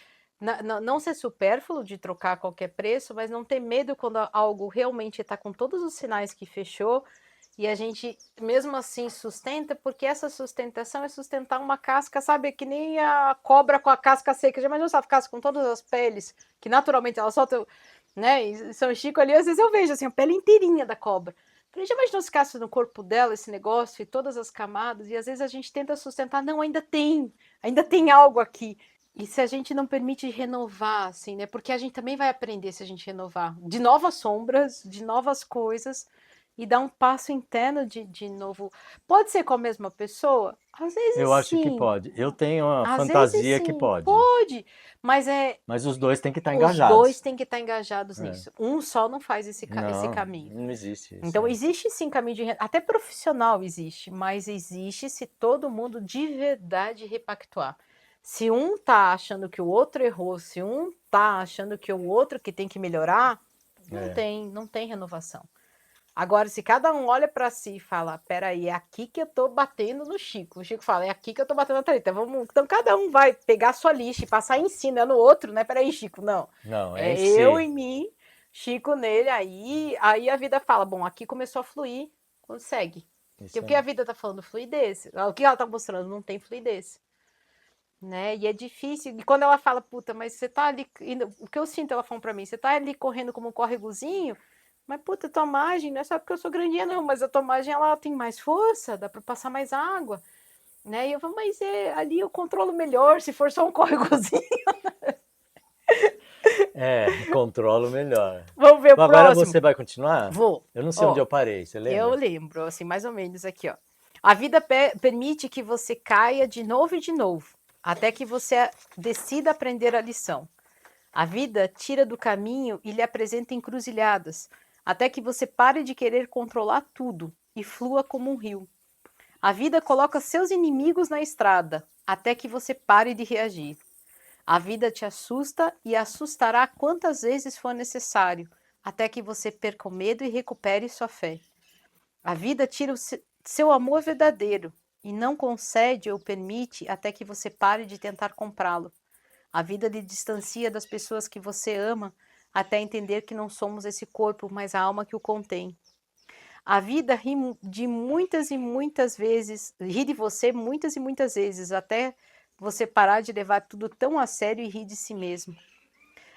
Speaker 1: não ser supérfluo de trocar a qualquer preço, mas não ter medo quando algo realmente está com todos os sinais que fechou e a gente mesmo assim sustenta, porque essa sustentação é sustentar uma casca, sabe? Que nem a cobra com a casca seca. Já imaginou essa casca com todas as peles, que naturalmente ela solta, né? Em São Chico ali, às vezes eu vejo assim, a pele inteirinha da cobra. Falei, já imaginou se ficasse no corpo dela esse negócio e todas as camadas? E às vezes a gente tenta sustentar, não, ainda tem algo aqui. E se a gente não permite renovar, assim, né? Porque a gente também vai aprender se a gente renovar de novas sombras, de novas coisas, e dar um passo interno de novo. Pode ser com a mesma pessoa? Às vezes
Speaker 2: Eu acho que
Speaker 1: sim.
Speaker 2: pode. Eu tenho uma
Speaker 1: Às vezes
Speaker 2: fantasia que
Speaker 1: sim,
Speaker 2: pode,
Speaker 1: pode, mas
Speaker 2: mas os dois têm que estar
Speaker 1: os dois
Speaker 2: engajados.
Speaker 1: têm que estar engajados
Speaker 2: É.
Speaker 1: nisso. Um só não faz esse
Speaker 2: Não,
Speaker 1: caminho.
Speaker 2: não existe isso.
Speaker 1: Então, existe sim caminho até profissional existe, mas existe se todo mundo de verdade repactuar. Se um tá achando que o outro errou, se um tá achando que o outro que tem que melhorar,
Speaker 2: É.
Speaker 1: não tem renovação. Agora, se cada um olha para si e fala, peraí, é aqui que eu tô batendo no Chico. O Chico fala, é aqui que eu tô batendo na Thalita. Então, cada um vai pegar a sua lixa e passar em si, não é no outro, né? Peraí, Chico, não.
Speaker 2: Não, é em
Speaker 1: É eu
Speaker 2: si.
Speaker 1: em mim, Chico nele, aí a vida fala, bom, aqui começou a fluir, consegue. Porque o
Speaker 2: Isso
Speaker 1: que a
Speaker 2: aí.
Speaker 1: vida tá falando? Fluidez. O que ela tá mostrando? Não tem fluidez. Né? E é difícil. E quando ela fala, puta, mas você tá ali. O que eu sinto ela falando pra mim, você tá ali correndo como um córregozinho, mas puta, tua margem não é só porque eu sou grandinha, não, mas a tua margem ela tem mais força, dá pra passar mais água. Né? E eu falo, mas ali eu controlo melhor, se for só um córregozinho.
Speaker 2: É, controlo melhor.
Speaker 1: Vamos ver o
Speaker 2: Bom, agora
Speaker 1: próximo?
Speaker 2: você vai continuar?
Speaker 1: Vou.
Speaker 2: Eu não sei onde
Speaker 1: Ó,
Speaker 2: eu parei, você
Speaker 1: eu
Speaker 2: lembra?
Speaker 1: lembro, assim, mais ou menos aqui, ó. A vida permite que você caia de novo e de novo, até que você decida aprender a lição. A vida tira do caminho e lhe apresenta encruzilhadas, até que você pare de querer controlar tudo e flua como um rio. A vida coloca seus inimigos na estrada, até que você pare de reagir. A vida te assusta e assustará quantas vezes for necessário, até que você perca o medo e recupere sua fé. A vida tira o seu amor verdadeiro e não concede ou permite até que você pare de tentar comprá-lo. A vida lhe distancia das pessoas que você ama até entender que não somos esse corpo, mas a alma que o contém. A vida ri de muitas e muitas vezes, ri de você muitas e muitas vezes, até você parar de levar tudo tão a sério e rir de si mesmo.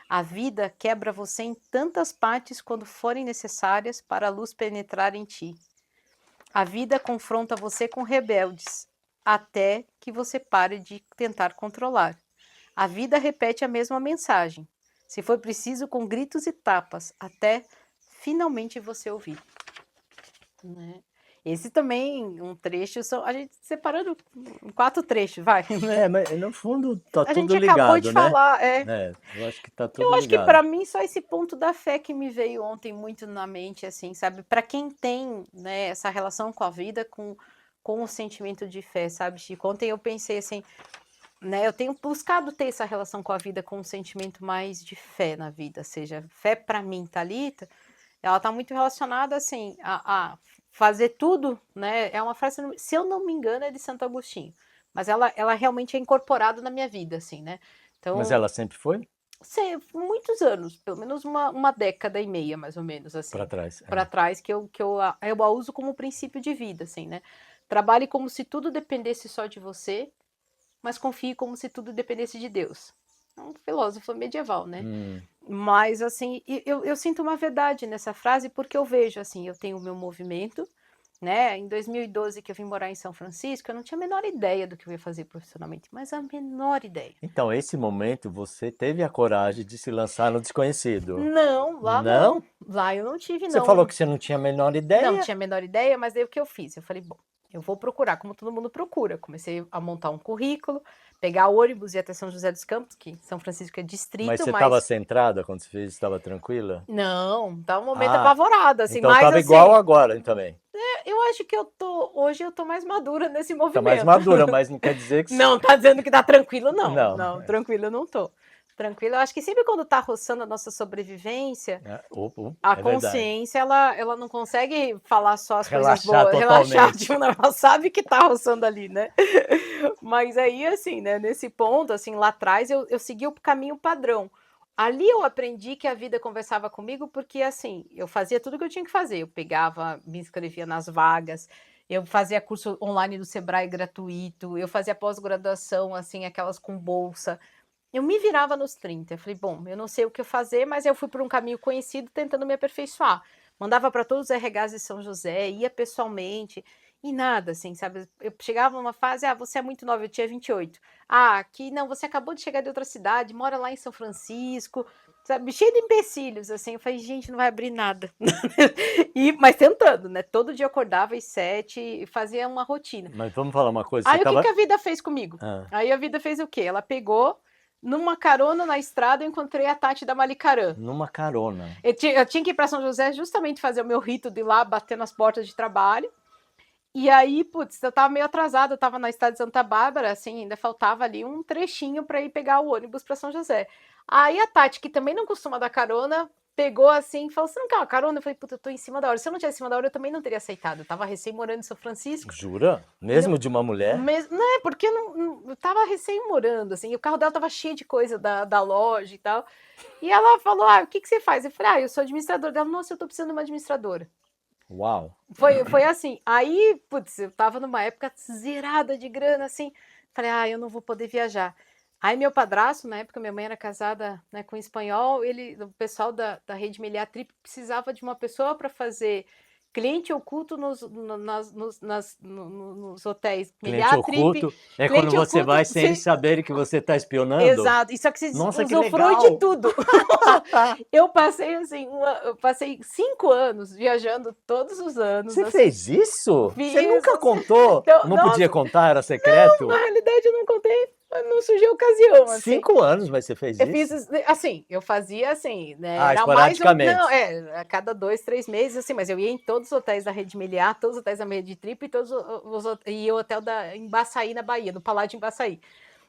Speaker 1: A vida quebra você em tantas partes quando forem necessárias para a luz penetrar em ti. A vida confronta você com rebeldes, até que você pare de tentar controlar. A vida repete a mesma mensagem, se for preciso com gritos e tapas, até finalmente você ouvir. Né? Esse também, um trecho, a gente separando em 4 trechos, vai. Né?
Speaker 2: Mas no fundo tá
Speaker 1: A
Speaker 2: tudo
Speaker 1: gente acabou de
Speaker 2: ligado, né?
Speaker 1: falar,
Speaker 2: Eu acho que tá tudo
Speaker 1: eu acho que
Speaker 2: ligado.
Speaker 1: para mim só esse ponto da fé que me veio ontem muito na mente, assim, sabe? Para quem tem, né, essa relação com a vida, com o sentimento de fé, sabe, Chico? Ontem eu pensei assim, né? Eu tenho buscado ter essa relação com a vida com um sentimento mais de fé na vida, seja, fé para mim, Thalita, ela tá muito relacionada, assim, a fazer tudo, né? É uma frase, se eu não me engano, é de Santo Agostinho, mas ela realmente é incorporada na minha vida, assim, né?
Speaker 2: Mas
Speaker 1: Então,
Speaker 2: ela sempre foi
Speaker 1: sei, muitos anos, pelo menos uma década e meia, mais ou menos,
Speaker 2: para
Speaker 1: assim,
Speaker 2: trás.
Speaker 1: para trás, eu a uso como princípio de vida, assim, né? Trabalhe como se tudo dependesse só de você, mas confie como se tudo dependesse de Deus. É um filósofo medieval, né? Mas, assim, eu sinto uma verdade nessa frase porque eu vejo, assim, eu tenho o meu movimento, né? Em 2012 que eu vim morar em São Francisco, eu não tinha a menor ideia do que eu ia fazer profissionalmente, mas a menor ideia.
Speaker 2: Então, esse momento você teve a coragem de se lançar no desconhecido.
Speaker 1: Não, lá
Speaker 2: Não?
Speaker 1: não. Lá eu não tive,
Speaker 2: Você falou
Speaker 1: não.
Speaker 2: que você não tinha a menor
Speaker 1: Não
Speaker 2: ideia?
Speaker 1: tinha a menor ideia, mas daí o que eu fiz? Eu falei, bom, eu vou procurar como todo mundo procura. Comecei a montar um currículo, pegar ônibus e ir até São José dos Campos, que São Francisco é
Speaker 2: Mas
Speaker 1: distrito,
Speaker 2: você estava
Speaker 1: mas
Speaker 2: centrada quando você fez? Estava tranquila?
Speaker 1: não, tá um momento
Speaker 2: Ah,
Speaker 1: apavorada, assim,
Speaker 2: então
Speaker 1: mas
Speaker 2: estava igual
Speaker 1: assim,
Speaker 2: agora também.
Speaker 1: eu acho que hoje eu tô mais madura nesse
Speaker 2: Está mais
Speaker 1: movimento.
Speaker 2: madura, mas não quer dizer que...
Speaker 1: Não, tá dizendo que tá tranquilo, não.
Speaker 2: Não.
Speaker 1: Não, tranquilo eu não tô. Tranquilo, eu acho que sempre quando tá roçando a nossa sobrevivência, a
Speaker 2: É verdade.
Speaker 1: consciência, ela não consegue falar só as coisas
Speaker 2: Relaxar
Speaker 1: boas, relaxar,
Speaker 2: totalmente.
Speaker 1: tipo, ela sabe que tá roçando ali, né? Mas aí, assim, né, nesse ponto, assim, lá atrás, eu segui o caminho padrão. Ali eu aprendi que a vida conversava comigo, porque, assim, eu fazia tudo o que eu tinha que fazer. Eu pegava, me inscrevia nas vagas, eu fazia curso online do Sebrae gratuito, eu fazia pós-graduação, assim, aquelas com bolsa. Eu me virava nos 30. Eu falei, bom, eu não sei o que eu fazer, mas eu fui por um caminho conhecido tentando me aperfeiçoar. Mandava para todos os RHs de São José, ia pessoalmente, e nada, assim, sabe? Eu chegava numa fase, você é muito nova, eu tinha 28. Aqui não, você acabou de chegar de outra cidade, mora lá em São Francisco, sabe? Cheio de empecilhos, assim. Eu falei, gente, não vai abrir nada. Mas tentando, né? Todo dia eu acordava às 7 e fazia uma rotina.
Speaker 2: Mas vamos falar uma coisa.
Speaker 1: Aí o que a vida fez comigo?
Speaker 2: Ah.
Speaker 1: Aí a vida fez o quê? Ela pegou, numa carona na estrada, eu encontrei a Tati da Malicarã.
Speaker 2: Numa carona.
Speaker 1: Eu tinha que ir para São José justamente fazer o meu rito de ir lá bater nas portas de trabalho. E aí, putz, eu tava meio atrasada, eu tava na estrada de Santa Bárbara, assim, ainda faltava ali um trechinho para ir pegar o ônibus para São José. Aí a Tati, que também não costuma dar carona, pegou assim e falou: você não quer uma carona? Eu falei, puta, eu tô em cima da hora. Se eu não tivesse em cima da hora, eu também não teria aceitado. Eu tava recém morando em São Francisco.
Speaker 2: Jura? Mesmo de uma mulher?
Speaker 1: Não, porque eu tava recém morando, assim, e o carro dela tava cheio de coisa da loja e tal. E ela falou: o que você faz? Eu falei, eu sou administradora. Ela, nossa, eu tô precisando de uma administradora.
Speaker 2: Uau.
Speaker 1: Foi assim. Aí, putz, eu tava numa época zerada de grana, assim. Falei, eu não vou poder viajar. Aí meu padrasto, na época, minha mãe era casada, né, com um espanhol, o pessoal da Rede Meliá Trip precisava de uma pessoa para fazer cliente oculto nos hotéis.
Speaker 2: Cliente
Speaker 1: Meliá Trip,
Speaker 2: oculto é quando
Speaker 1: cliente
Speaker 2: você
Speaker 1: oculto.
Speaker 2: vai sem eles saberem que você está espionando?
Speaker 1: Exato. Isso é que você
Speaker 2: Nossa, que
Speaker 1: usufrui
Speaker 2: legal.
Speaker 1: de tudo. Eu passei assim, eu passei 5 anos viajando todos os anos.
Speaker 2: Você
Speaker 1: assim.
Speaker 2: fez isso?
Speaker 1: Fiz,
Speaker 2: Você nunca contou?
Speaker 1: Então,
Speaker 2: não
Speaker 1: nossa,
Speaker 2: podia contar? Era secreto?
Speaker 1: Não, na realidade eu não contei, não surgiu ocasião. Assim.
Speaker 2: 5 anos, mas você fez
Speaker 1: Eu
Speaker 2: isso?
Speaker 1: fiz assim, eu fazia assim, né? Era
Speaker 2: esporadicamente.
Speaker 1: Não, a cada 2, 3 meses, assim, mas eu ia em todos os hotéis da Rede Meliá, todos os hotéis da Rede Trip e e o hotel em Baçaí, na Bahia, no Palácio em Baçaí.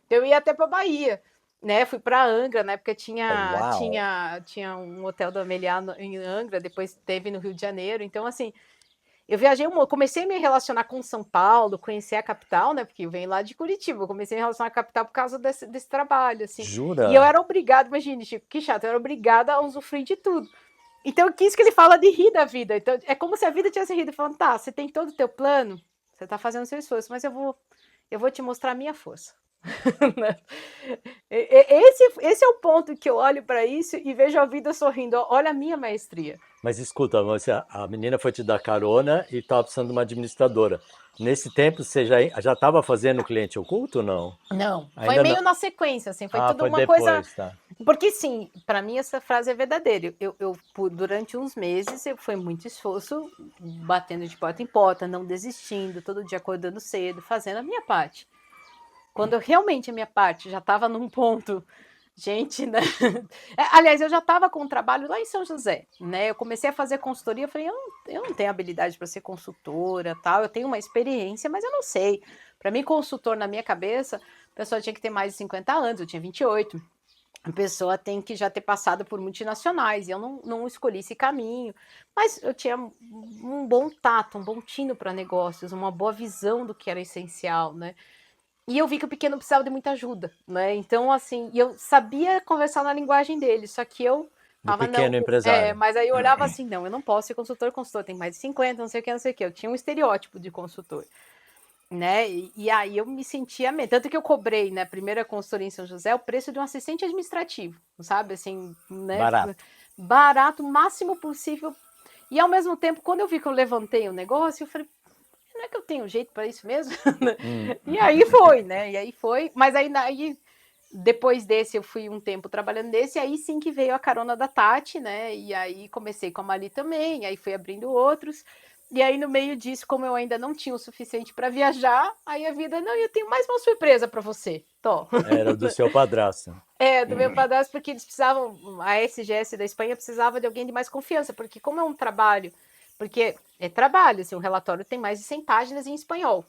Speaker 1: Eu ia até para Bahia, né? Fui para Angra, na época tinha um hotel da Meliá em Angra, depois teve no Rio de Janeiro, então assim. Eu viajei, comecei a me relacionar com São Paulo, conhecer a capital, né? Porque eu venho lá de Curitiba, eu comecei a me relacionar com a capital por causa desse trabalho, assim.
Speaker 2: Jura?
Speaker 1: E eu era obrigada, imagine, Chico, que chato, eu era obrigada a usufruir de tudo. Então, eu quis que ele fala de rir da vida. Então, é como se a vida tivesse rido, falando, tá, você tem todo o teu plano, você tá fazendo o seu esforço, mas eu vou te mostrar a minha força. Né? Esse é o ponto que eu olho para isso e vejo a vida sorrindo. Olha a minha maestria.
Speaker 2: Mas escuta, a menina foi te dar carona e estava precisando de uma administradora. Nesse tempo você já estava fazendo cliente oculto ou não?
Speaker 1: Não, foi
Speaker 2: Ainda não.
Speaker 1: meio na sequência, assim, foi
Speaker 2: Ah,
Speaker 1: tudo
Speaker 2: foi
Speaker 1: uma coisa.
Speaker 2: depois, tá.
Speaker 1: Porque, sim, para mim essa frase é verdadeira. Durante uns meses, foi muito esforço, batendo de porta em porta, não desistindo, todo dia acordando cedo, fazendo a minha parte. Quando realmente a minha parte já estava num ponto, gente, né? Aliás, eu já estava com um trabalho lá em São José, né? Eu comecei a fazer consultoria, eu falei, eu não tenho habilidade para ser consultora, tal. Eu tenho uma experiência, mas eu não sei. Para mim, consultor na minha cabeça, a pessoa tinha que ter mais de 50 anos, eu tinha 28. A pessoa tem que já ter passado por multinacionais, e eu não escolhi esse caminho, mas eu tinha um bom tato, um bom tino para negócios, uma boa visão do que era essencial, né? E eu vi que o pequeno precisava de muita ajuda, né? Então, assim, eu sabia conversar na linguagem dele, só que eu
Speaker 2: Do
Speaker 1: falava, não,
Speaker 2: pequeno empresário.
Speaker 1: mas aí eu olhava assim, não, eu não posso ser consultor tem mais de 50, não sei o que, não sei o que. Eu tinha um estereótipo de consultor, né? E aí eu me sentia meio. Tanto que eu cobrei, né, primeira consultoria em São José, o preço de um assistente administrativo, sabe? Assim, né?
Speaker 2: Barato.
Speaker 1: Barato, o máximo possível. E ao mesmo tempo, quando eu vi que eu levantei o negócio, eu falei, não é que eu tenho jeito para isso mesmo? E aí foi, né? E aí foi. Mas aí depois desse, eu fui um tempo trabalhando nesse, e aí sim que veio a carona da Tati, né? E aí comecei com a Mali também, aí fui abrindo outros. E aí, no meio disso, como eu ainda não tinha o suficiente para viajar, aí a vida, não, eu tenho mais uma surpresa para você. Tô.
Speaker 2: Era do seu padrasto.
Speaker 1: Do meu padrasto, porque eles precisavam, a SGS da Espanha precisava de alguém de mais confiança, porque como é um trabalho, porque é trabalho, assim, o relatório tem mais de 100 páginas em espanhol.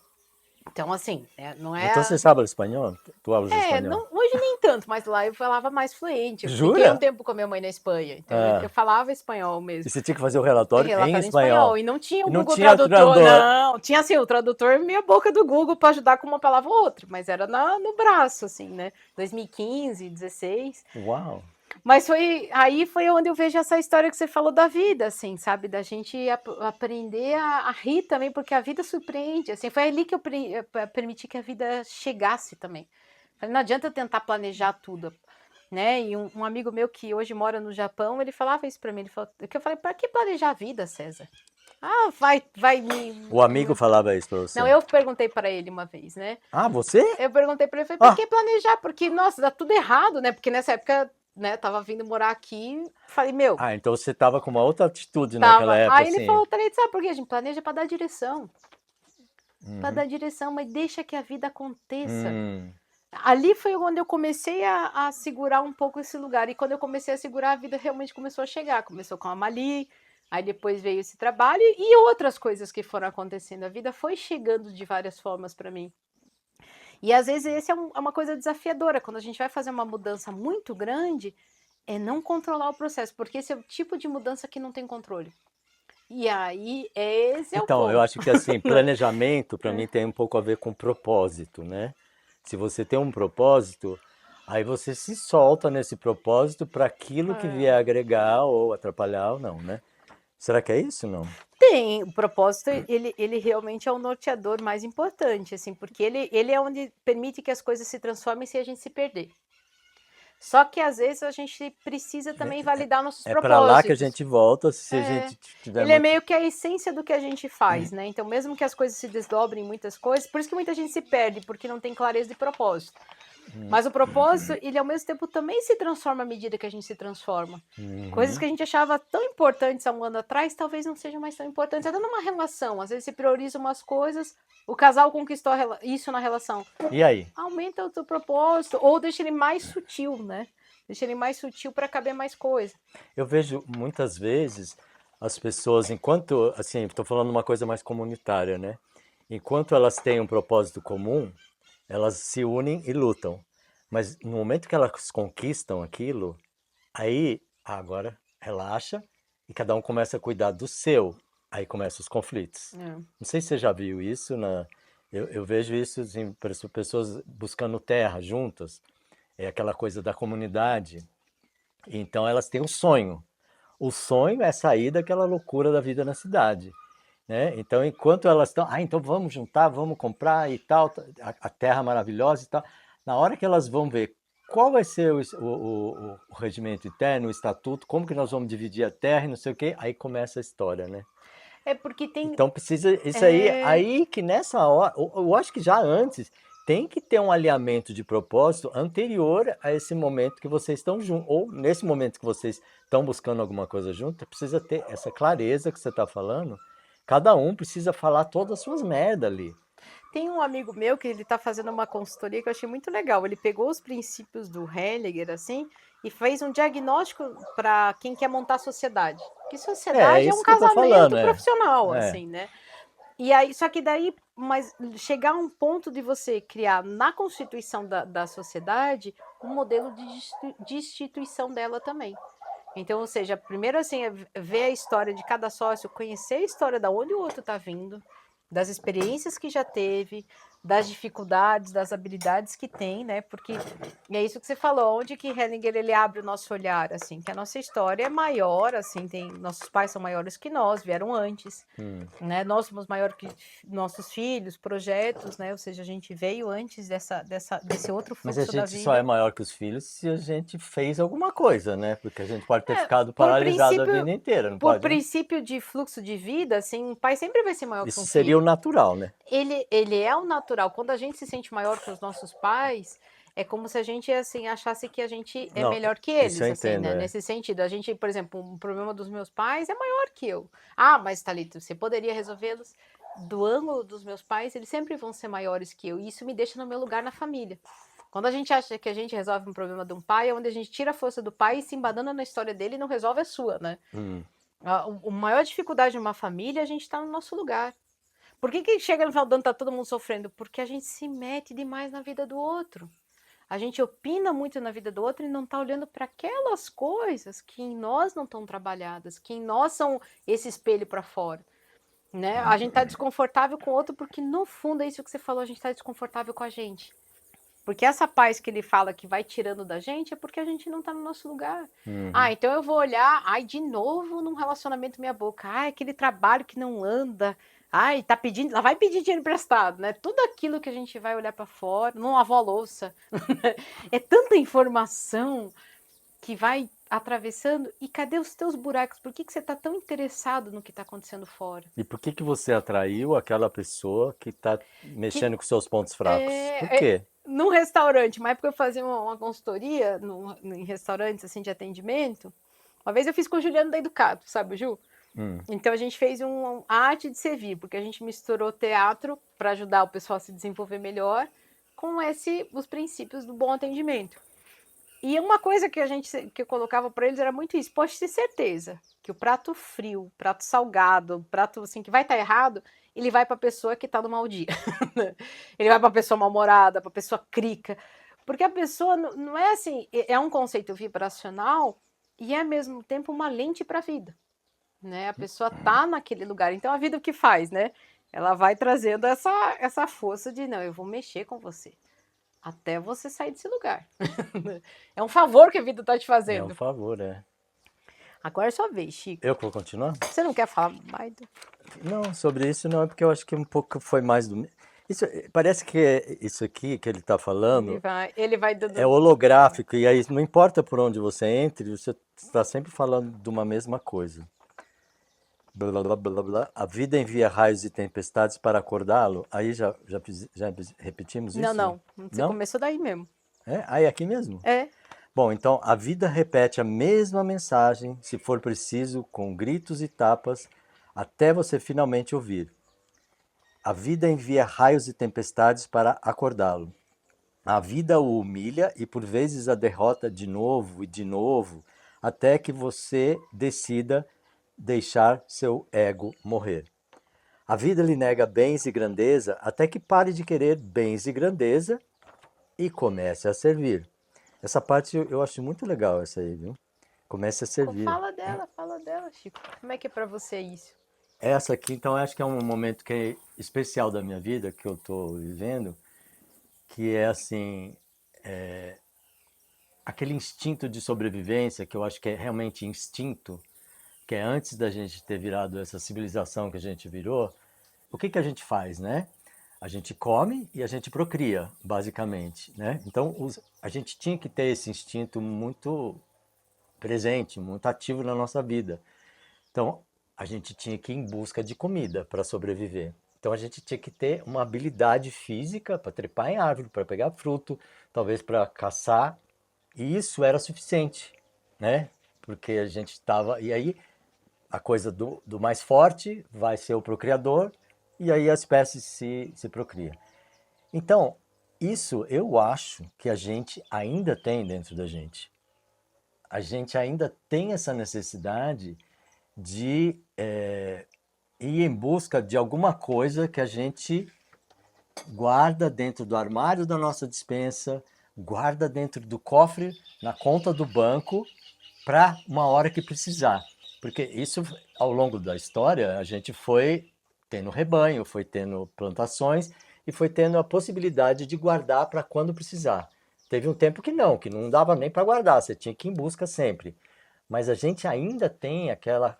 Speaker 1: Então, assim, não
Speaker 2: Então você
Speaker 1: é.
Speaker 2: sabe espanhol? Tu hablas espanhol?
Speaker 1: Não, hoje nem tanto, mas lá eu falava mais fluente. Eu fiquei um
Speaker 2: Jura?
Speaker 1: tempo com a minha mãe na Espanha, então eu
Speaker 2: Ah.
Speaker 1: falava espanhol
Speaker 2: E
Speaker 1: mesmo.
Speaker 2: você tinha que fazer o relatório em
Speaker 1: Relatório em espanhol.
Speaker 2: espanhol.
Speaker 1: E não tinha
Speaker 2: E
Speaker 1: o
Speaker 2: não
Speaker 1: Google
Speaker 2: tinha
Speaker 1: Tradutor,
Speaker 2: tradutor.
Speaker 1: não. Tinha, assim, o tradutor meia boca do Google para ajudar com uma palavra ou outra, mas era no braço, assim, né? 2015, 16.
Speaker 2: Uau.
Speaker 1: Mas aí foi onde eu vejo essa história que você falou da vida, assim, sabe? Da gente aprender a rir também, porque a vida surpreende, assim. Foi ali que eu permiti que a vida chegasse também. Falei, não adianta eu tentar planejar tudo, né? E um amigo meu que hoje mora no Japão, ele falava isso para mim, ele falou, que eu falei, para que planejar a vida, César? Ah, vai me...
Speaker 2: O amigo falava isso pra
Speaker 1: Não,
Speaker 2: você.
Speaker 1: eu perguntei para ele uma vez, né?
Speaker 2: Ah, você?
Speaker 1: Eu perguntei para ele, falei, para
Speaker 2: Ah,
Speaker 1: que planejar? Porque, nossa, dá tudo errado, né? Porque nessa época, né, tava vindo morar aqui, falei, meu,
Speaker 2: então você tava com uma outra atitude naquela
Speaker 1: tava.
Speaker 2: época,
Speaker 1: Aí ele
Speaker 2: assim.
Speaker 1: falou, Thalita, sabe por quê? A gente planeja para dar direção. Para
Speaker 2: Uhum.
Speaker 1: dar direção, mas deixa que a vida aconteça.
Speaker 2: Hum.
Speaker 1: Ali foi onde eu comecei a segurar um pouco esse lugar. E quando eu comecei a segurar, a vida realmente começou a chegar. Começou com a Mali, aí depois veio esse trabalho e outras coisas que foram acontecendo. A vida foi chegando de várias formas para mim. E às vezes esse é uma coisa desafiadora. Quando a gente vai fazer uma mudança muito grande, é não controlar o processo, porque esse é o tipo de mudança que não tem controle. E aí, esse é o
Speaker 2: Então, eu
Speaker 1: ponto.
Speaker 2: acho que assim, planejamento para mim tem um pouco a ver com propósito, né? Se você tem um propósito, aí você se solta nesse propósito para aquilo que vier agregar ou atrapalhar ou não, né? Será que é isso, não?
Speaker 1: Tem, o propósito, ele realmente é o norteador mais importante, assim, porque ele é onde permite que as coisas se transformem sem a gente se perder. Só que às vezes a gente precisa também validar nossos
Speaker 2: É para lá que a
Speaker 1: propósitos.
Speaker 2: gente volta se a
Speaker 1: É,
Speaker 2: gente tiver
Speaker 1: ele é
Speaker 2: muito.
Speaker 1: meio que a essência do que a gente faz, né? Então, mesmo que as coisas se desdobrem em muitas coisas, por isso que muita gente se perde, porque não tem clareza de propósito. Mas o propósito, ele ao mesmo tempo também se transforma à medida que a gente se transforma. Coisas que a gente achava tão importantes há um ano atrás, talvez não sejam mais tão importantes. Até numa relação, às vezes se prioriza umas coisas, o casal conquistou isso na relação.
Speaker 2: E aí?
Speaker 1: Aumenta o teu propósito, ou deixa ele mais sutil, né? Deixa ele mais sutil para caber mais coisa.
Speaker 2: Eu vejo muitas vezes as pessoas, enquanto, assim, estou falando uma coisa mais comunitária, né? Enquanto elas têm um propósito comum, elas se unem e lutam. Mas no momento que elas conquistam aquilo, aí agora relaxa e cada um começa a cuidar do seu. Aí começam os conflitos. Não sei se você já viu isso, eu vejo isso assim, pessoas buscando terra juntas, é aquela coisa da comunidade. Então elas têm um sonho. O sonho é sair daquela loucura da vida na cidade, né? Então enquanto elas estão, então vamos juntar, vamos comprar e tal, a terra maravilhosa e tal. Na hora que elas vão ver qual vai ser o regimento interno, o estatuto, como que nós vamos dividir a terra e não sei o quê, aí começa a história, né?
Speaker 1: É porque tem.
Speaker 2: Então precisa, isso
Speaker 1: É,
Speaker 2: aí que nessa hora, eu acho que já antes, tem que ter um alinhamento de propósito anterior a esse momento que vocês estão juntos, ou nesse momento que vocês estão buscando alguma coisa junto, precisa ter essa clareza que você está falando. Cada um precisa falar todas as suas merdas ali.
Speaker 1: Tem um amigo meu que ele está fazendo uma consultoria que eu achei muito legal. Ele pegou os princípios do Hellinger, assim, e fez um diagnóstico para quem quer montar sociedade. Que
Speaker 2: É
Speaker 1: sociedade é um
Speaker 2: isso que eu tô falando,
Speaker 1: casamento profissional,
Speaker 2: é.
Speaker 1: assim, né? E aí, só que daí, mas chegar a um ponto de você criar na constituição da sociedade um modelo de instituição dela também. Então, ou seja, primeiro assim, é ver a história de cada sócio, conhecer a história da onde o outro está vindo, das experiências que já teve, das dificuldades, das habilidades que tem, né? Porque é isso que você falou, onde que Hellinger ele abre o nosso olhar, assim, que a nossa história é maior, assim, tem nossos pais são maiores que nós, vieram antes, né? Nós somos maior que nossos filhos, projetos, né? Ou seja, a gente veio antes desse outro
Speaker 2: Mas a
Speaker 1: fluxo da
Speaker 2: gente só é
Speaker 1: vida.
Speaker 2: maior que os filhos se a gente fez alguma coisa, né? Porque a gente pode ter
Speaker 1: É,
Speaker 2: ficado
Speaker 1: por
Speaker 2: paralisado a
Speaker 1: princípio,
Speaker 2: vida inteira, não
Speaker 1: por
Speaker 2: pode, não?
Speaker 1: princípio de fluxo de vida, assim, um pai sempre vai ser maior que
Speaker 2: Isso
Speaker 1: um
Speaker 2: seria o
Speaker 1: filho.
Speaker 2: natural, né?
Speaker 1: Ele é o natural. Quando a gente se sente maior que os nossos pais, é como se a gente assim achasse que a gente é
Speaker 2: Não,
Speaker 1: melhor que
Speaker 2: isso eu
Speaker 1: eles, assim,
Speaker 2: entendo,
Speaker 1: né?
Speaker 2: é.
Speaker 1: Nesse sentido, a gente, por exemplo, um problema dos meus pais é maior que eu. Ah, mas Thalita, você poderia resolvê-los do ângulo dos meus pais, eles sempre vão ser maiores que eu. E isso me deixa no meu lugar na família. Quando a gente acha que a gente resolve um problema de um pai, é onde a gente tira a força do pai e se embanana na história dele e não resolve a sua, né? A maior dificuldade de uma família é a gente estar no nosso lugar. Por que chega no final do ano tá todo mundo sofrendo? Porque a gente se mete demais na vida do outro. A gente opina muito na vida do outro e não tá olhando para aquelas coisas que em nós não estão trabalhadas, que em nós são esse espelho para fora. Né? A gente tá desconfortável com o outro porque, no fundo, é isso que você falou, a gente tá desconfortável com a gente. Porque essa paz que ele fala que vai tirando da gente é porque a gente não tá no nosso lugar. Ah, então eu vou olhar, ai, de novo num relacionamento meia boca. Ai, aquele trabalho que não anda. Ai, tá pedindo, ela vai pedir dinheiro emprestado, né? Tudo aquilo que a gente vai olhar para fora, não lavou a louça. É tanta informação que vai atravessando. E cadê os teus buracos? Por que você tá tão interessado no que tá acontecendo fora?
Speaker 2: E por que que você atraiu aquela pessoa que está
Speaker 1: Que
Speaker 2: mexendo com seus pontos fracos? Por
Speaker 1: é,
Speaker 2: quê?
Speaker 1: num restaurante, uma época eu fazia uma consultoria em restaurantes assim de atendimento. Uma vez eu fiz com o Juliano da Educato, sabe, Ju? Então a gente fez a arte de servir, porque a gente misturou teatro para ajudar o pessoal a se desenvolver melhor com os princípios do bom atendimento. E uma coisa que eu colocava para eles era muito isso, pode ter certeza que o prato frio, o prato salgado, o prato assim que vai estar errado, ele vai para a pessoa que está no mau dia. Ele vai para a pessoa mal-humorada, para a pessoa crica, porque a pessoa não é assim, é um conceito vibracional e é ao mesmo tempo uma lente para a vida, né? A pessoa tá naquele lugar, então a vida o que faz, né? Ela vai trazendo essa força de não, eu vou mexer com você até você sair desse lugar. É um favor que a vida tá te
Speaker 2: É um
Speaker 1: fazendo.
Speaker 2: favor, é.
Speaker 1: Agora é sua vez, Chico.
Speaker 2: Eu que vou continuar?
Speaker 1: Você não quer falar mais?
Speaker 2: Não, sobre isso não, é porque eu acho que um pouco foi mais do... Isso, parece que isso aqui que ele está falando
Speaker 1: Ele vai
Speaker 2: é
Speaker 1: dando.
Speaker 2: holográfico, e aí não importa por onde você entre, você está sempre falando de uma mesma coisa. Blá, blá, blá, blá. A vida envia raios e tempestades para acordá-lo. Aí já repetimos
Speaker 1: Não,
Speaker 2: isso?
Speaker 1: não. Você
Speaker 2: Não?
Speaker 1: começou daí mesmo.
Speaker 2: É? Aí é aqui mesmo?
Speaker 1: É.
Speaker 2: Bom, então a vida repete a mesma mensagem, se for preciso, com gritos e tapas, até você finalmente ouvir. A vida envia raios e tempestades para acordá-lo. A vida o humilha e por vezes a derrota de novo e de novo, até que você decida deixar seu ego morrer. A vida lhe nega bens e grandeza até que pare de querer bens e grandeza e comece a servir. Essa parte eu acho muito legal, essa aí, viu? Comece a servir.
Speaker 1: Fala dela, Chico. Como é que é pra você isso?
Speaker 2: Essa aqui, então, eu acho que é um momento que é especial da minha vida, que eu estou vivendo, que é assim, aquele instinto de sobrevivência, que eu acho que é realmente instinto, que é antes da gente ter virado essa civilização que a gente virou. O que que a gente faz, né? A gente come e a gente procria, basicamente, né? Então, a gente tinha que ter esse instinto muito presente, muito ativo na nossa vida. Então, a gente tinha que ir em busca de comida para sobreviver. Então, a gente tinha que ter uma habilidade física para trepar em árvore, para pegar fruto, talvez para caçar, e isso era suficiente, né? Porque a gente estava. E aí, a coisa do mais forte vai ser o procriador, e aí a espécie se procria. Então, isso eu acho que a gente ainda tem dentro da gente. A gente ainda tem essa necessidade de ir em busca de alguma coisa que a gente guarda dentro do armário da nossa despensa, guarda dentro do cofre, na conta do banco, para uma hora que precisar. Porque isso, ao longo da história, a gente foi tendo rebanho, foi tendo plantações e foi tendo a possibilidade de guardar para quando precisar. Teve um tempo que não dava nem para guardar, você tinha que ir em busca sempre. Mas a gente ainda tem aquela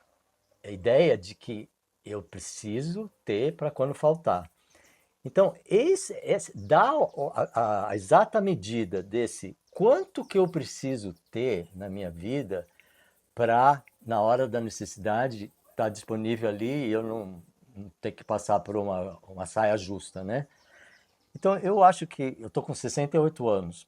Speaker 2: ideia de que eu preciso ter para quando faltar. Então, esse dá a exata medida desse quanto que eu preciso ter na minha vida para, na hora da necessidade, estar disponível ali e eu não ter que passar por uma saia justa, né? Então, eu acho que eu estou com 68 anos.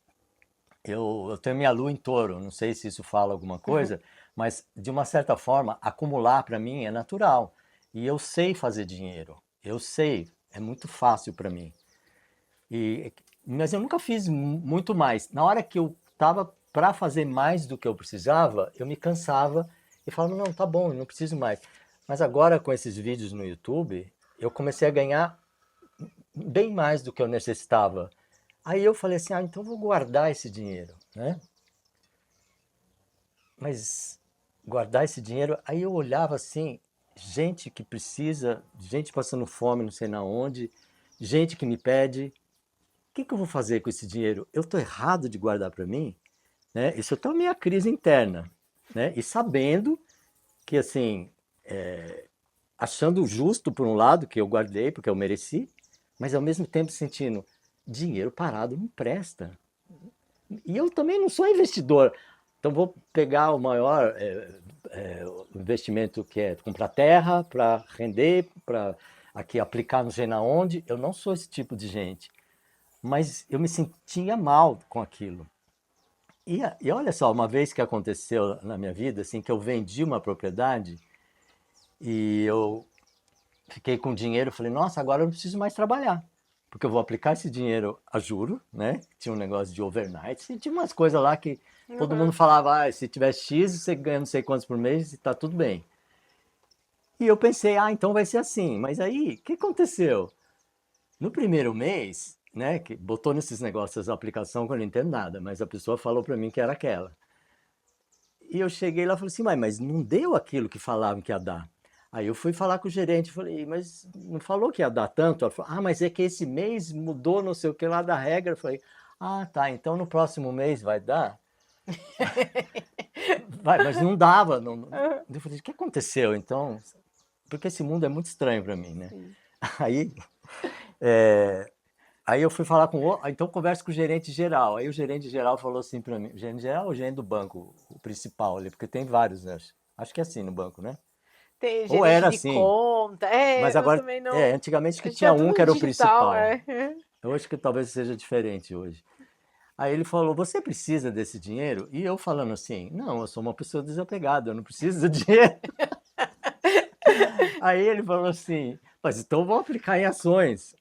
Speaker 2: Eu tenho minha lua em touro, não sei se isso fala alguma coisa, mas de uma certa forma, acumular para mim é natural. E eu sei fazer dinheiro, eu sei, é muito fácil para mim. E, mas eu nunca fiz muito mais. Na hora que eu estava para fazer mais do que eu precisava, eu me cansava e falava, não, tá bom, eu não preciso mais. Mas agora com esses vídeos no YouTube, eu comecei a ganhar bem mais do que eu necessitava. Aí eu falei assim, então eu vou guardar esse dinheiro, né? Mas guardar esse dinheiro, aí eu olhava assim, gente que precisa, gente passando fome, não sei na onde, gente que me pede, o que eu vou fazer com esse dinheiro? Eu estou errado de guardar para mim? Né? Isso é a minha crise interna, né? E sabendo que, assim, achando justo por um lado que eu guardei porque eu mereci, mas ao mesmo tempo sentindo dinheiro parado não presta. E eu também não sou investidor, então vou pegar o maior investimento que é comprar terra para render, para aqui aplicar não sei na onde. Eu não sou esse tipo de gente, mas eu me sentia mal com aquilo. E olha só, uma vez que aconteceu na minha vida, assim, que eu vendi uma propriedade e eu fiquei com dinheiro, falei, nossa, agora eu não preciso mais trabalhar, porque eu vou aplicar esse dinheiro a juro, né? Tinha um negócio de overnight, tinha umas coisas lá que todo mundo falava, se tiver X, você ganha não sei quantos por mês e tá tudo bem. E eu pensei, então vai ser assim. Mas aí, o que aconteceu? No primeiro mês, né, que botou nesses negócios a aplicação que eu não entendo nada, mas a pessoa falou para mim que era aquela. E eu cheguei lá e falei assim, mas não deu aquilo que falavam que ia dar. Aí eu fui falar com o gerente, falei, mas não falou que ia dar tanto? Ela falou, mas é que esse mês mudou não sei o que lá da regra. Eu falei, tá, então no próximo mês vai dar? Vai, mas não dava. Não. Eu falei, o que aconteceu? Então, porque esse mundo é muito estranho para mim, né? Aí, aí eu fui falar com o então converso com o gerente geral. Aí o gerente geral falou assim para mim, o gerente geral ou o gerente do banco, o principal ali, porque tem vários, né? Acho que é assim no banco, né?
Speaker 1: Tem
Speaker 2: Ou
Speaker 1: gerente
Speaker 2: era
Speaker 1: de
Speaker 2: assim,
Speaker 1: conta,
Speaker 2: mas
Speaker 1: eu
Speaker 2: agora,
Speaker 1: também não.
Speaker 2: antigamente que tinha
Speaker 1: Tinha
Speaker 2: um
Speaker 1: tudo
Speaker 2: que era o
Speaker 1: digital,
Speaker 2: principal. Eu acho que talvez seja diferente hoje. Aí ele falou, você precisa desse dinheiro? E eu falando assim, não, eu sou uma pessoa desapegada, eu não preciso do dinheiro. Aí ele falou assim, mas então eu vou aplicar em ações.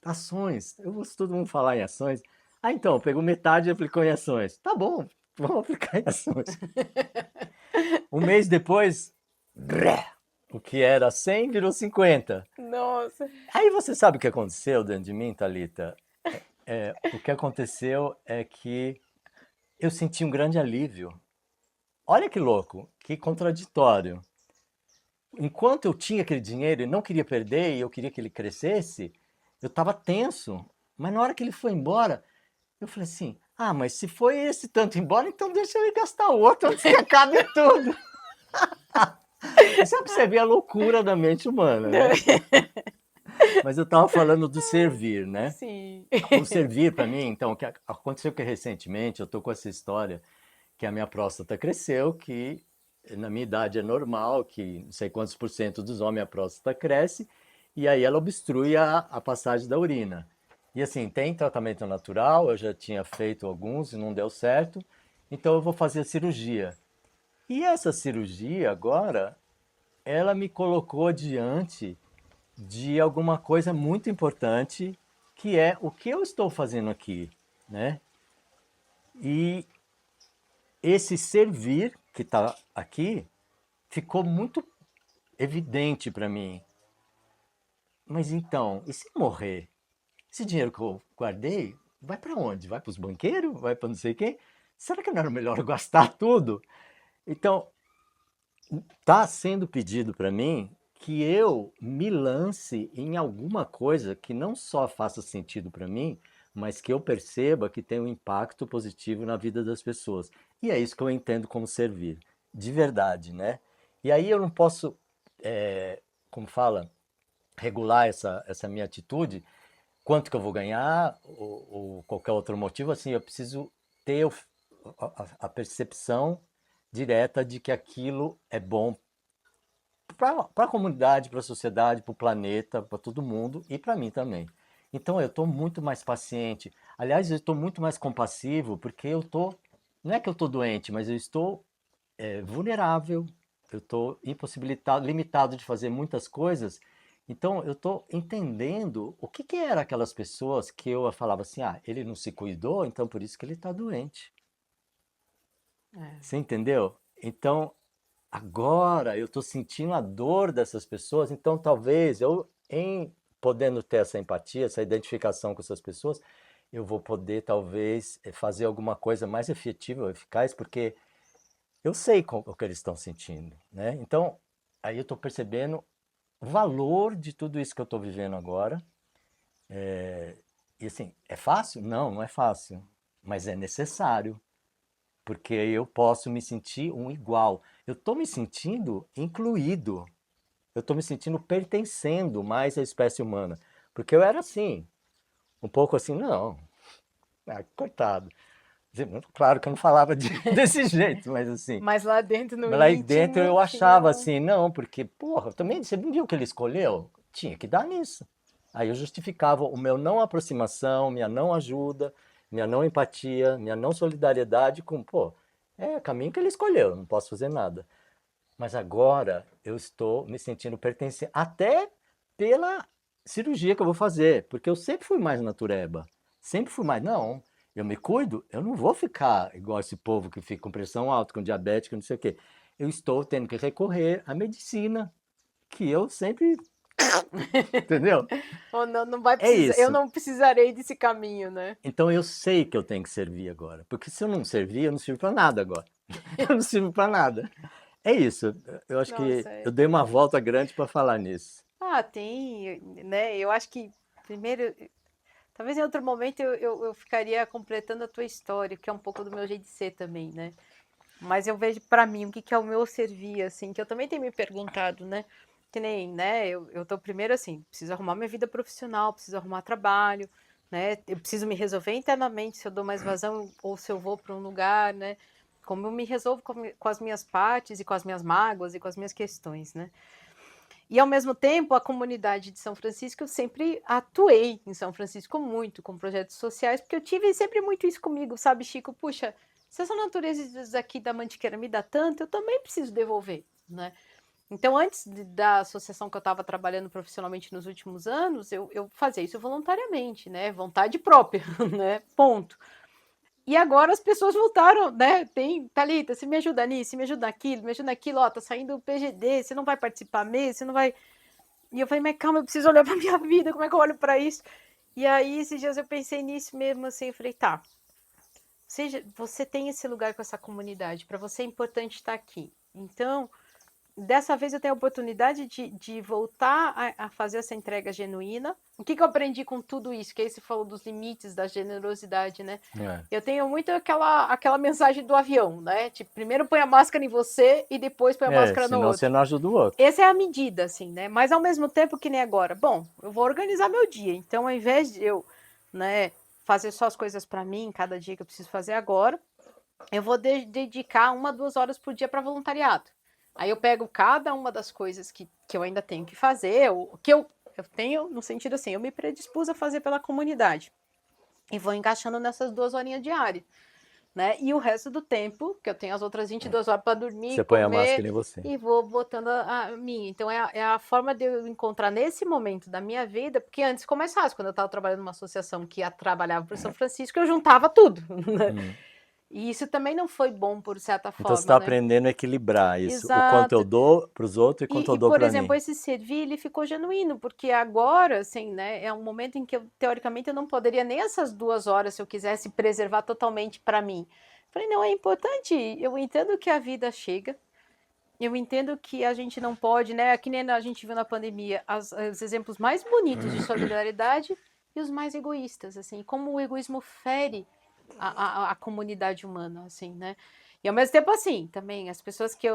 Speaker 2: Ações, eu ouço todo mundo falar em ações. Então, pegou metade e aplicou em ações. Tá bom, vamos aplicar em ações. Um mês depois, o que era 100 virou 50.
Speaker 1: Nossa.
Speaker 2: Aí você sabe o que aconteceu dentro de mim, Thalita? O que aconteceu é que eu senti um grande alívio. Olha que louco, que contraditório. Enquanto eu tinha aquele dinheiro e não queria perder e eu queria que ele crescesse, eu estava tenso. Mas na hora que ele foi embora, eu falei assim, mas se foi esse tanto embora, então deixa eu ir gastar outro antes que acabe tudo. É só pra você ver a loucura da mente humana, né? Mas eu estava falando do servir, né?
Speaker 1: Sim.
Speaker 2: O servir para mim, então, o que aconteceu que recentemente eu tô com essa história que a minha próstata cresceu, que na minha idade é normal, que não sei quantos por cento dos homens a próstata cresce, e aí ela obstrui a passagem da urina. E assim, tem tratamento natural, eu já tinha feito alguns e não deu certo, então eu vou fazer a cirurgia. E essa cirurgia agora, ela me colocou diante de alguma coisa muito importante, que é o que eu estou fazendo aqui, né? E esse servir que está aqui ficou muito evidente para mim. Mas então, e se morrer? Esse dinheiro que eu guardei vai para onde? Vai para os banqueiros? Vai para não sei quem? Será que não era melhor eu gastar tudo? Então, está sendo pedido para mim que eu me lance em alguma coisa que não só faça sentido para mim, mas que eu perceba que tem um impacto positivo na vida das pessoas. E é isso que eu entendo como servir, de verdade, né? E aí eu não posso, como fala, regular essa minha atitude, quanto que eu vou ganhar ou qualquer outro motivo, assim, eu preciso ter a percepção direta de que aquilo é bom para a comunidade, para a sociedade, para o planeta, para todo mundo e para mim também. Então eu estou muito mais paciente. Aliás, eu estou muito mais compassivo porque eu estou, não é que eu estou doente, mas eu estou vulnerável, eu estou impossibilitado, limitado de fazer muitas coisas. Então eu estou entendendo o que eram aquelas pessoas que eu falava assim, ah, ele não se cuidou, então por isso que ele está doente.
Speaker 1: É.
Speaker 2: Você entendeu? Então agora eu estou sentindo a dor dessas pessoas, então talvez eu, em podendo ter essa empatia, essa identificação com essas pessoas, eu vou poder talvez fazer alguma coisa mais efetiva, eficaz, porque eu sei o que eles estão sentindo, né? Então, aí eu estou percebendo o valor de tudo isso que eu estou vivendo agora. E assim, é fácil? Não, não é fácil, mas é necessário porque eu posso me sentir um igual. Eu estou me sentindo incluído, eu estou me sentindo pertencendo mais à espécie humana. Porque eu era assim, um pouco assim, não, coitado. Claro que eu não falava desse jeito, mas assim,
Speaker 1: Mas lá dentro, no
Speaker 2: lá dentro
Speaker 1: íntimo,
Speaker 2: eu
Speaker 1: tinha
Speaker 2: achava
Speaker 1: um.
Speaker 2: assim, não, porque, porra, também você não viu o que ele escolheu? Tinha que dar nisso. Aí eu justificava o meu não aproximação, minha não ajuda, minha não empatia, minha não solidariedade com, pô, é o caminho que ele escolheu, não posso fazer nada. Mas agora eu estou me sentindo pertencente, até pela cirurgia que eu vou fazer, porque eu sempre fui mais natureba. Sempre fui mais, não, eu me cuido, eu não vou ficar igual esse povo que fica com pressão alta, com diabetes, não sei o quê. Eu estou tendo que recorrer à medicina, que eu sempre, entendeu?
Speaker 1: Ou não, não vai
Speaker 2: É
Speaker 1: precisar, eu
Speaker 2: isso.
Speaker 1: não precisarei desse caminho, né?
Speaker 2: Então eu sei que eu tenho que servir agora, porque se eu não servir, eu não sirvo para nada agora. Eu não sirvo para nada. É isso. Eu acho que
Speaker 1: Nossa,
Speaker 2: eu dei uma volta grande para falar nisso.
Speaker 1: tem, né? Eu acho que primeiro, talvez em outro momento eu ficaria completando a tua história, que é um pouco do meu jeito de ser também, né? Mas eu vejo pra mim o que que é o meu servir, assim, que eu também tenho me perguntado, né? Que nem, né? Eu tô primeiro assim, preciso arrumar minha vida profissional, preciso arrumar trabalho, né? Eu preciso me resolver internamente se eu dou mais vazão ou se eu vou para um lugar, né? Como eu me resolvo com as minhas partes e com as minhas mágoas e com as minhas questões, né? E ao mesmo tempo, a comunidade de São Francisco, eu sempre atuei em São Francisco muito, com projetos sociais, porque eu tive sempre muito isso comigo, sabe, Chico? Puxa, se essa natureza aqui da Mantiqueira me dá tanto, eu também preciso devolver, né? Então, antes da associação que eu estava trabalhando profissionalmente nos últimos anos, eu fazia isso voluntariamente, né? Vontade própria, né? Ponto. E agora as pessoas voltaram, né? Tem, Thalita, você me ajuda nisso, me ajuda naquilo, me ajuda naquilo, ó, tá saindo o PGD, você não vai participar mesmo, você não vai. E eu falei, mas calma, eu preciso olhar pra minha vida, como é que eu olho pra isso? E aí, esses dias eu pensei nisso mesmo, assim, eu falei, tá, você tem esse lugar com essa comunidade, pra você é importante estar aqui. Então, dessa vez eu tenho a oportunidade de voltar a fazer essa entrega genuína. O que eu aprendi com tudo isso? Que aí você falou dos limites, da generosidade, né?
Speaker 2: É.
Speaker 1: Eu tenho muito aquela mensagem do avião, né? Tipo, primeiro põe a máscara em você e depois põe a máscara no
Speaker 2: Senão
Speaker 1: outro.
Speaker 2: você não ajuda o outro.
Speaker 1: Essa é a medida, assim, né? Mas ao mesmo tempo que nem agora. Bom, eu vou organizar meu dia. Então, ao invés de eu, né, fazer só as coisas para mim, cada dia que eu preciso fazer agora, eu vou dedicar 1, 2 horas por dia para voluntariado. Aí eu pego cada uma das coisas que eu ainda tenho que fazer, o que eu tenho, no sentido assim, eu me predispus a fazer pela comunidade. E vou encaixando nessas 2 horinhas diárias. Né? E o resto do tempo, que eu tenho as outras 22 horas para dormir,
Speaker 2: Você põe a
Speaker 1: comer,
Speaker 2: máscara em você.
Speaker 1: e vou botando a minha. Então é a forma de eu encontrar nesse momento da minha vida, porque antes ficou mais fácil, quando eu estava trabalhando numa associação que trabalhava para o São Francisco, eu juntava tudo. Né? E isso também não foi bom, por certa
Speaker 2: Então você
Speaker 1: forma,
Speaker 2: está
Speaker 1: né?
Speaker 2: aprendendo a equilibrar isso. O quanto eu
Speaker 1: Exato.
Speaker 2: dou para os outros e quanto eu dou
Speaker 1: Por
Speaker 2: para
Speaker 1: exemplo,
Speaker 2: mim.
Speaker 1: esse servir, ele ficou genuíno, porque agora, assim, né, é um momento em que, teoricamente, eu não poderia nem essas 2 horas, se eu quisesse preservar totalmente para mim. Falei, não, é importante, eu entendo que a vida chega, eu entendo que a gente não pode, né, que nem a gente viu na pandemia, os exemplos mais bonitos de solidariedade e os mais egoístas, assim, como o egoísmo fere a comunidade humana, assim, né? E ao mesmo tempo, assim, também, as pessoas que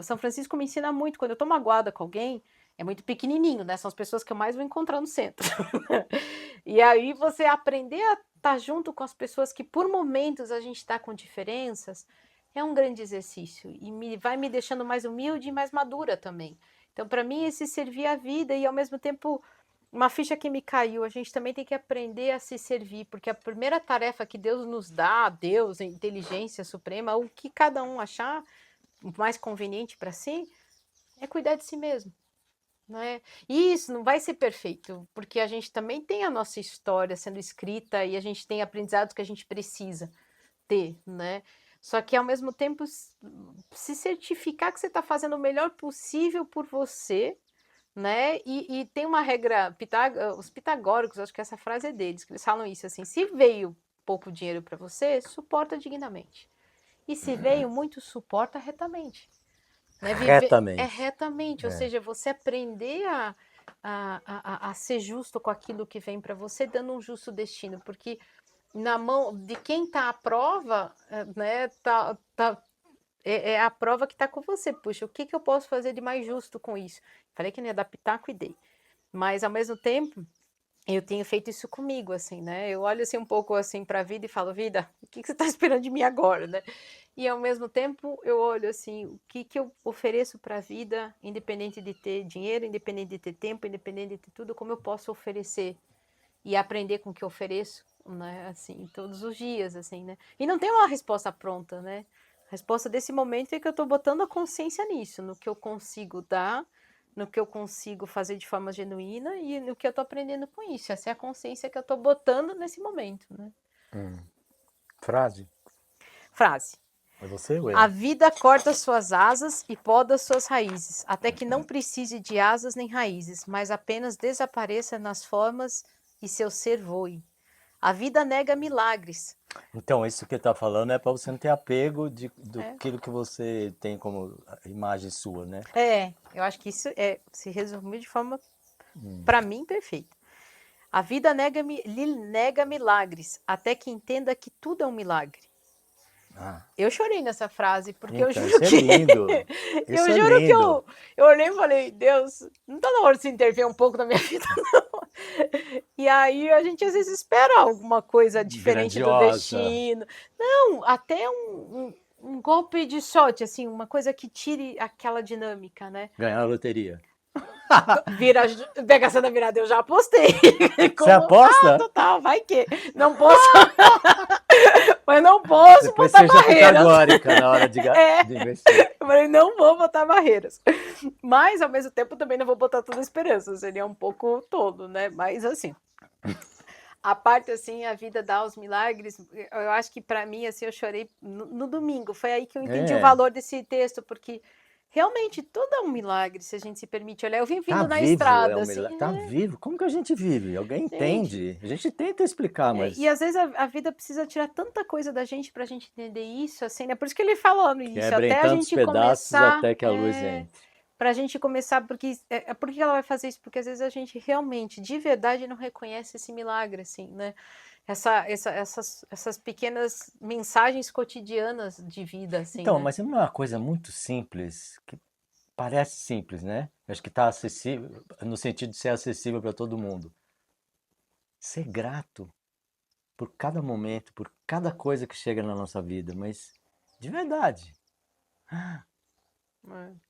Speaker 1: São Francisco me ensina muito, quando eu tô magoada com alguém, é muito pequenininho, né? São as pessoas que eu mais vou encontrar no centro. E aí você aprender a estar junto com as pessoas que por momentos a gente está com diferenças, é um grande exercício e vai me deixando mais humilde e mais madura também. Então, para mim, esse servir a vida e ao mesmo tempo uma ficha que me caiu, a gente também tem que aprender a se servir, porque a primeira tarefa que Deus nos dá, Deus, a inteligência suprema, o que cada um achar mais conveniente para si, é cuidar de si mesmo. Né? E isso não vai ser perfeito, porque a gente também tem a nossa história sendo escrita e a gente tem aprendizados que a gente precisa ter, né? Só que ao mesmo tempo se certificar que você está fazendo o melhor possível por você, né? E tem uma regra, os pitagóricos, acho que essa frase é deles, que eles falam isso assim: se veio pouco dinheiro para você, suporta dignamente. E se veio muito, suporta retamente. Né?
Speaker 2: Retamente.
Speaker 1: Retamente, ou seja, você aprender a ser justo com aquilo que vem para você, dando um justo destino, porque na mão de quem está à prova, né, é a prova que está com você. Puxa, o que eu posso fazer de mais justo com isso? Falei que não ia dar pitaco e dei. Mas, ao mesmo tempo, eu tenho feito isso comigo, assim, né? Eu olho assim um pouco assim para a vida e falo, vida, o que você está esperando de mim agora, né? E ao mesmo tempo eu olho assim, o que eu ofereço para a vida, independente de ter dinheiro, independente de ter tempo, independente de ter tudo, como eu posso oferecer e aprender com o que eu ofereço, né? Assim, todos os dias, assim, né? E não tem uma resposta pronta, né? A resposta desse momento é que eu estou botando a consciência nisso, no que eu consigo dar, no que eu consigo fazer de forma genuína e no que eu estou aprendendo com isso. Essa é a consciência que eu estou botando nesse momento, né?
Speaker 2: Frase.
Speaker 1: Frase.
Speaker 2: É você ou
Speaker 1: A vida corta suas asas e poda suas raízes, até que não precise de asas nem raízes, mas apenas desapareça nas formas e seu ser voe. A vida nega milagres.
Speaker 2: Então, isso que ele está falando é para você não ter apego daquilo que você tem como imagem sua, né?
Speaker 1: Eu acho que isso se resumiu de forma, para mim, perfeita. A vida lhe nega milagres, até que entenda que tudo é um milagre. Eu chorei nessa frase, porque
Speaker 2: então,
Speaker 1: eu juro
Speaker 2: isso
Speaker 1: que...
Speaker 2: é lindo.
Speaker 1: eu
Speaker 2: Isso
Speaker 1: juro
Speaker 2: é
Speaker 1: que
Speaker 2: lindo.
Speaker 1: eu olhei e falei, Deus, não tá na hora de se intervir um pouco na minha vida, não. E aí a gente às vezes espera alguma coisa diferente do destino. Não, até um golpe de sorte, assim, uma coisa que tire aquela dinâmica, né?
Speaker 2: Ganhar a loteria.
Speaker 1: Pegação da virada, eu já apostei.
Speaker 2: Você aposta?
Speaker 1: Total, vai que. Não posso. Mas não posso
Speaker 2: Depois
Speaker 1: botar
Speaker 2: seja
Speaker 1: barreiras.
Speaker 2: pitagórica na hora de investir.
Speaker 1: Eu falei, não vou botar barreiras. Mas, ao mesmo tempo, também não vou botar toda a esperança. Seria um pouco tolo, né? Mas, assim, a parte, assim, a vida dá os milagres. Eu acho que, para mim, assim, eu chorei no domingo. Foi aí que eu entendi o valor desse texto, porque realmente tudo é um milagre, se a gente se permite olhar. Eu vim vindo na estrada, assim.
Speaker 2: Tá vivo. Como que a gente vive? Alguém entende? A gente tenta explicar, mas...
Speaker 1: E às vezes a vida precisa tirar tanta coisa da gente pra gente entender isso, assim, né? Por isso que ele falou no início,
Speaker 2: Quebra em
Speaker 1: até a
Speaker 2: tantos
Speaker 1: gente
Speaker 2: pedaços
Speaker 1: começar...
Speaker 2: até que a luz entre.
Speaker 1: para a gente começar, porque por que ela vai fazer isso? Porque às vezes a gente realmente, de verdade, não reconhece esse milagre, assim, né? Essas pequenas mensagens cotidianas de vida, assim,
Speaker 2: Então,
Speaker 1: né?
Speaker 2: mas é uma coisa muito simples, que parece simples, né? Acho que está acessível, no sentido de ser acessível para todo mundo. Ser grato por cada momento, por cada coisa que chega na nossa vida, mas de verdade.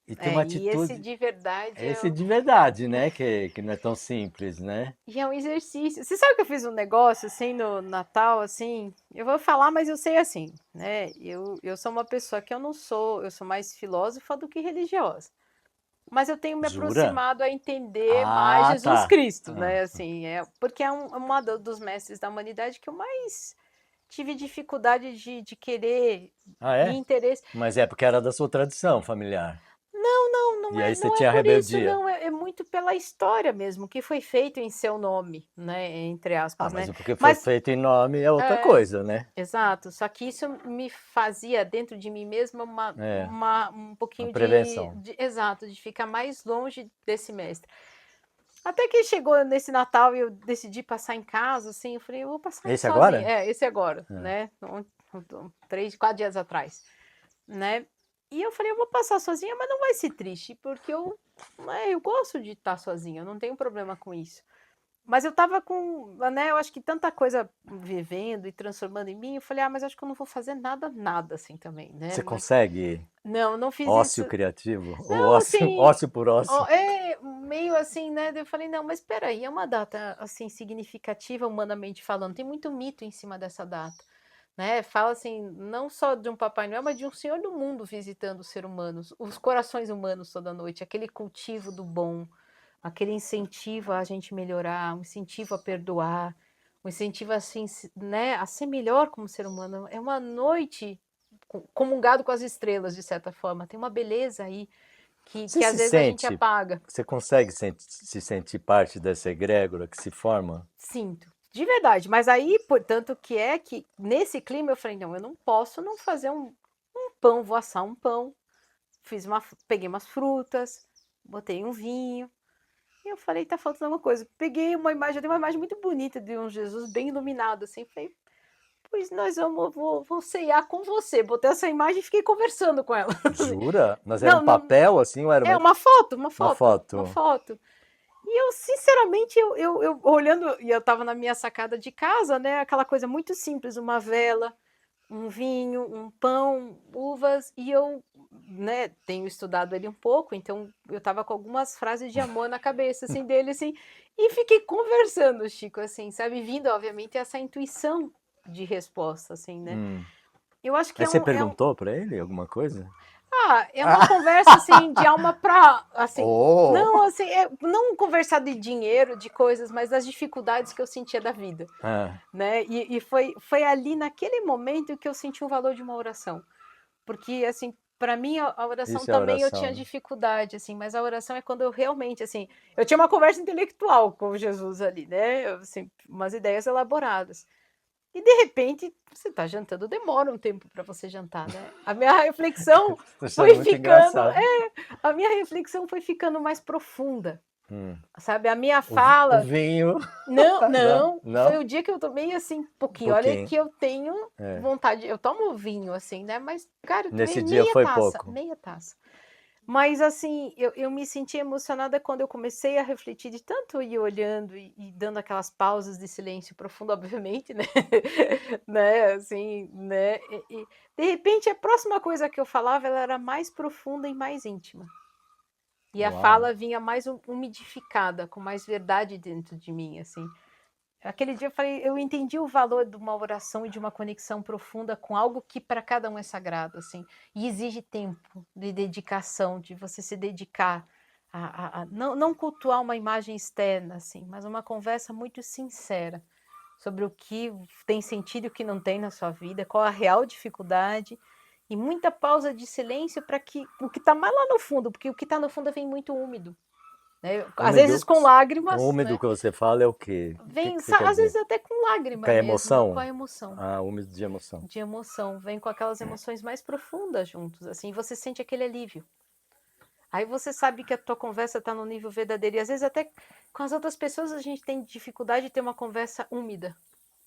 Speaker 2: E ter uma
Speaker 1: E esse
Speaker 2: atitude,
Speaker 1: de verdade
Speaker 2: esse de verdade, né? Que não é tão simples, né?
Speaker 1: e é um exercício. Você sabe que eu fiz um negócio assim no Natal, assim? Eu vou falar, mas eu sei assim, né? Eu sou uma pessoa que eu sou mais filósofa do que religiosa. Mas eu tenho me
Speaker 2: Jura?
Speaker 1: aproximado a entender mais
Speaker 2: Ah,
Speaker 1: Jesus
Speaker 2: tá.
Speaker 1: Cristo,
Speaker 2: Ah,
Speaker 1: né? Assim, porque é uma dos mestres da humanidade que eu mais tive dificuldade de querer
Speaker 2: ah,
Speaker 1: e
Speaker 2: é?
Speaker 1: interesse.
Speaker 2: Mas é porque era da sua tradição familiar.
Speaker 1: Não
Speaker 2: E aí
Speaker 1: é,
Speaker 2: você
Speaker 1: não é
Speaker 2: tinha
Speaker 1: por isso,
Speaker 2: rebeldia.
Speaker 1: não. É muito pela história mesmo, que foi feito em seu nome, né? Entre
Speaker 2: Ah,
Speaker 1: aspas,
Speaker 2: mas
Speaker 1: né?
Speaker 2: o porque foi
Speaker 1: Mas,
Speaker 2: feito em nome é outra
Speaker 1: é,
Speaker 2: coisa, né?
Speaker 1: exato. Só que isso me fazia dentro de mim mesma
Speaker 2: É,
Speaker 1: um
Speaker 2: a
Speaker 1: pouquinho
Speaker 2: prevenção.
Speaker 1: exato, de ficar mais longe desse mestre. Até que chegou nesse Natal e eu decidi passar em casa, assim, eu falei, eu vou passar
Speaker 2: Esse
Speaker 1: sozinha.
Speaker 2: agora?
Speaker 1: É, esse agora,
Speaker 2: É.
Speaker 1: né? 3, 4 dias atrás, né? E eu falei, eu vou passar sozinha, mas não vai ser triste, porque eu gosto de estar sozinha, eu não tenho problema com isso. Mas eu tava com, né, eu acho que tanta coisa vivendo e transformando em mim, eu falei, mas acho que eu não vou fazer nada assim também, né?
Speaker 2: Você
Speaker 1: Mas,
Speaker 2: consegue
Speaker 1: não, não fiz
Speaker 2: ócio
Speaker 1: isso.
Speaker 2: criativo? Ou
Speaker 1: Não,
Speaker 2: ócio,
Speaker 1: assim,
Speaker 2: ócio por ócio?
Speaker 1: meio assim, né? Eu falei, não, mas espera aí, é uma data assim significativa humanamente falando. Tem muito mito em cima dessa data, né? Fala assim, não só de um Papai Noel, mas de um Senhor do Mundo visitando os seres humanos, os corações humanos toda noite, aquele cultivo do bom, aquele incentivo a gente melhorar, um incentivo a perdoar, um incentivo assim, né, a ser melhor como ser humano. É uma noite comungado com as estrelas, de certa forma. Tem uma beleza aí
Speaker 2: Você
Speaker 1: que às
Speaker 2: se
Speaker 1: vezes a gente
Speaker 2: sente,
Speaker 1: apaga.
Speaker 2: você consegue se sentir parte dessa egrégora que se forma?
Speaker 1: Sinto. De verdade. Mas aí, portanto, que é que nesse clima eu falei, não, eu não posso não fazer um pão, vou assar um pão. Peguei umas frutas, botei um vinho. E eu falei, tá faltando uma coisa. Peguei uma imagem, eu dei uma imagem muito bonita de um Jesus bem iluminado, assim. Falei, pois vou ceiar com você. Botei essa imagem e fiquei conversando com ela.
Speaker 2: Jura? Mas era
Speaker 1: Não,
Speaker 2: um
Speaker 1: não,
Speaker 2: papel assim ou era
Speaker 1: é uma foto, uma
Speaker 2: uma
Speaker 1: foto, uma
Speaker 2: foto?
Speaker 1: foto. E eu, sinceramente, eu olhando, e eu tava na minha sacada de casa, né? Aquela coisa muito simples, uma vela, um vinho, um pão, uvas, e eu, né, tenho estudado ele um pouco, então eu tava com algumas frases de amor na cabeça, assim, dele, assim, e fiquei conversando, Chico, assim, sabe? Vindo, obviamente, essa intuição de resposta, assim, né?
Speaker 2: Hum.
Speaker 1: Eu acho que
Speaker 2: Aí você perguntou pra ele alguma coisa?
Speaker 1: é uma conversa assim de alma para assim,
Speaker 2: Oh!
Speaker 1: não assim, não conversar de dinheiro, de coisas, mas das dificuldades que eu sentia da vida,
Speaker 2: Ah,
Speaker 1: né? E foi ali naquele momento que eu senti o valor de uma oração, porque assim, para mim a oração
Speaker 2: isso é
Speaker 1: também eu
Speaker 2: oração,
Speaker 1: tinha
Speaker 2: né?
Speaker 1: dificuldade, assim, mas a oração é quando eu realmente assim, eu tinha uma conversa intelectual com Jesus ali, né? Assim, umas ideias elaboradas. E de repente, você está jantando, demora um tempo para você jantar, né? A minha reflexão
Speaker 2: Tô achando
Speaker 1: foi
Speaker 2: muito
Speaker 1: ficando,
Speaker 2: engraçado.
Speaker 1: a minha reflexão foi ficando mais profunda,
Speaker 2: Hum.
Speaker 1: sabe? A minha
Speaker 2: O
Speaker 1: fala,
Speaker 2: vinho.
Speaker 1: não,
Speaker 2: Não,
Speaker 1: não, foi
Speaker 2: não?
Speaker 1: o dia que eu tomei assim um
Speaker 2: Um
Speaker 1: pouquinho. Olha
Speaker 2: pouquinho.
Speaker 1: que eu tenho
Speaker 2: É.
Speaker 1: vontade, eu tomo vinho assim, né? Mas cara, eu tomei
Speaker 2: Nesse dia
Speaker 1: meia
Speaker 2: foi
Speaker 1: taça,
Speaker 2: pouco.
Speaker 1: meia taça. Mas assim, eu me senti emocionada quando eu comecei a refletir de tanto ir olhando e dando aquelas pausas de silêncio profundo, obviamente, né? Né, assim, né? De repente a próxima coisa que eu falava ela era mais profunda e mais íntima. E a
Speaker 2: Uau.
Speaker 1: fala vinha mais umidificada, com mais verdade dentro de mim, assim. Aquele dia eu falei, eu entendi o valor de uma oração e de uma conexão profunda com algo que para cada um é sagrado, assim, e exige tempo de dedicação, de você se dedicar a não cultuar uma imagem externa, assim, mas uma conversa muito sincera sobre o que tem sentido e o que não tem na sua vida, qual a real dificuldade, e muita pausa de silêncio para que o que está mais lá no fundo, porque o que está no fundo vem muito úmido, né? Às vezes
Speaker 2: Úmido.
Speaker 1: com
Speaker 2: O
Speaker 1: lágrimas,
Speaker 2: úmido
Speaker 1: né?
Speaker 2: que você fala é o quê? O que
Speaker 1: Vem,
Speaker 2: que você quer
Speaker 1: às vezes
Speaker 2: dizer?
Speaker 1: até com
Speaker 2: Com
Speaker 1: lágrima
Speaker 2: a
Speaker 1: mesmo, com
Speaker 2: emoção?
Speaker 1: a emoção,
Speaker 2: Ah, úmido de emoção.
Speaker 1: de emoção. Vem com aquelas emoções mais profundas juntos, assim, e você sente aquele alívio. Aí você sabe que a tua conversa está no nível verdadeiro. E às vezes até com as outras pessoas a gente tem dificuldade de ter uma conversa úmida,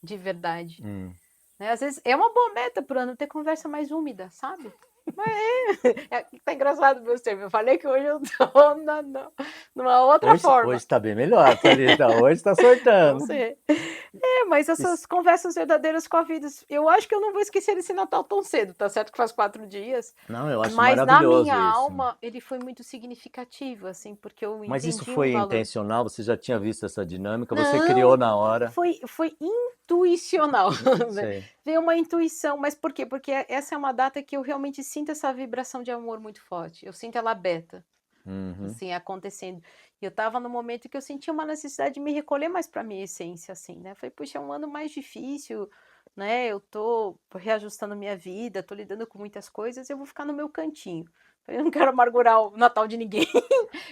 Speaker 1: de verdade.
Speaker 2: Hum.
Speaker 1: Né? Às vezes é uma boa meta pro ano ter conversa mais úmida, sabe? Tá engraçado meus termos. Eu falei que hoje eu tô numa outra forma.
Speaker 2: Hoje tá bem melhor, Thalita. Hoje tá
Speaker 1: Não
Speaker 2: sortando.
Speaker 1: sei. Mas
Speaker 2: Isso-
Speaker 1: essas conversas verdadeiras com a vida, eu acho que eu não vou esquecer esse Natal tão cedo, tá certo que faz 4 dias,
Speaker 2: Não, eu acho
Speaker 1: mas na minha
Speaker 2: maravilhoso isso.
Speaker 1: alma ele foi muito significativo, assim, porque eu
Speaker 2: Mas isso
Speaker 1: entendi um
Speaker 2: foi
Speaker 1: valor.
Speaker 2: intencional? Você já tinha visto essa dinâmica? Você criou
Speaker 1: Não,
Speaker 2: na hora?
Speaker 1: foi intuicional, né?
Speaker 2: Sei.
Speaker 1: Veio uma intuição, mas por quê? Porque essa é uma data que eu realmente sinto essa vibração de amor muito forte, eu sinto ela aberta.
Speaker 2: Uhum.
Speaker 1: Assim, acontecendo. E eu estava no momento que eu sentia uma necessidade de me recolher mais para minha essência, assim, né? Falei, puxa, é um ano mais difícil, né? Eu tô reajustando minha vida, tô lidando com muitas coisas, eu vou ficar no meu cantinho. Eu não quero amargurar o Natal de ninguém,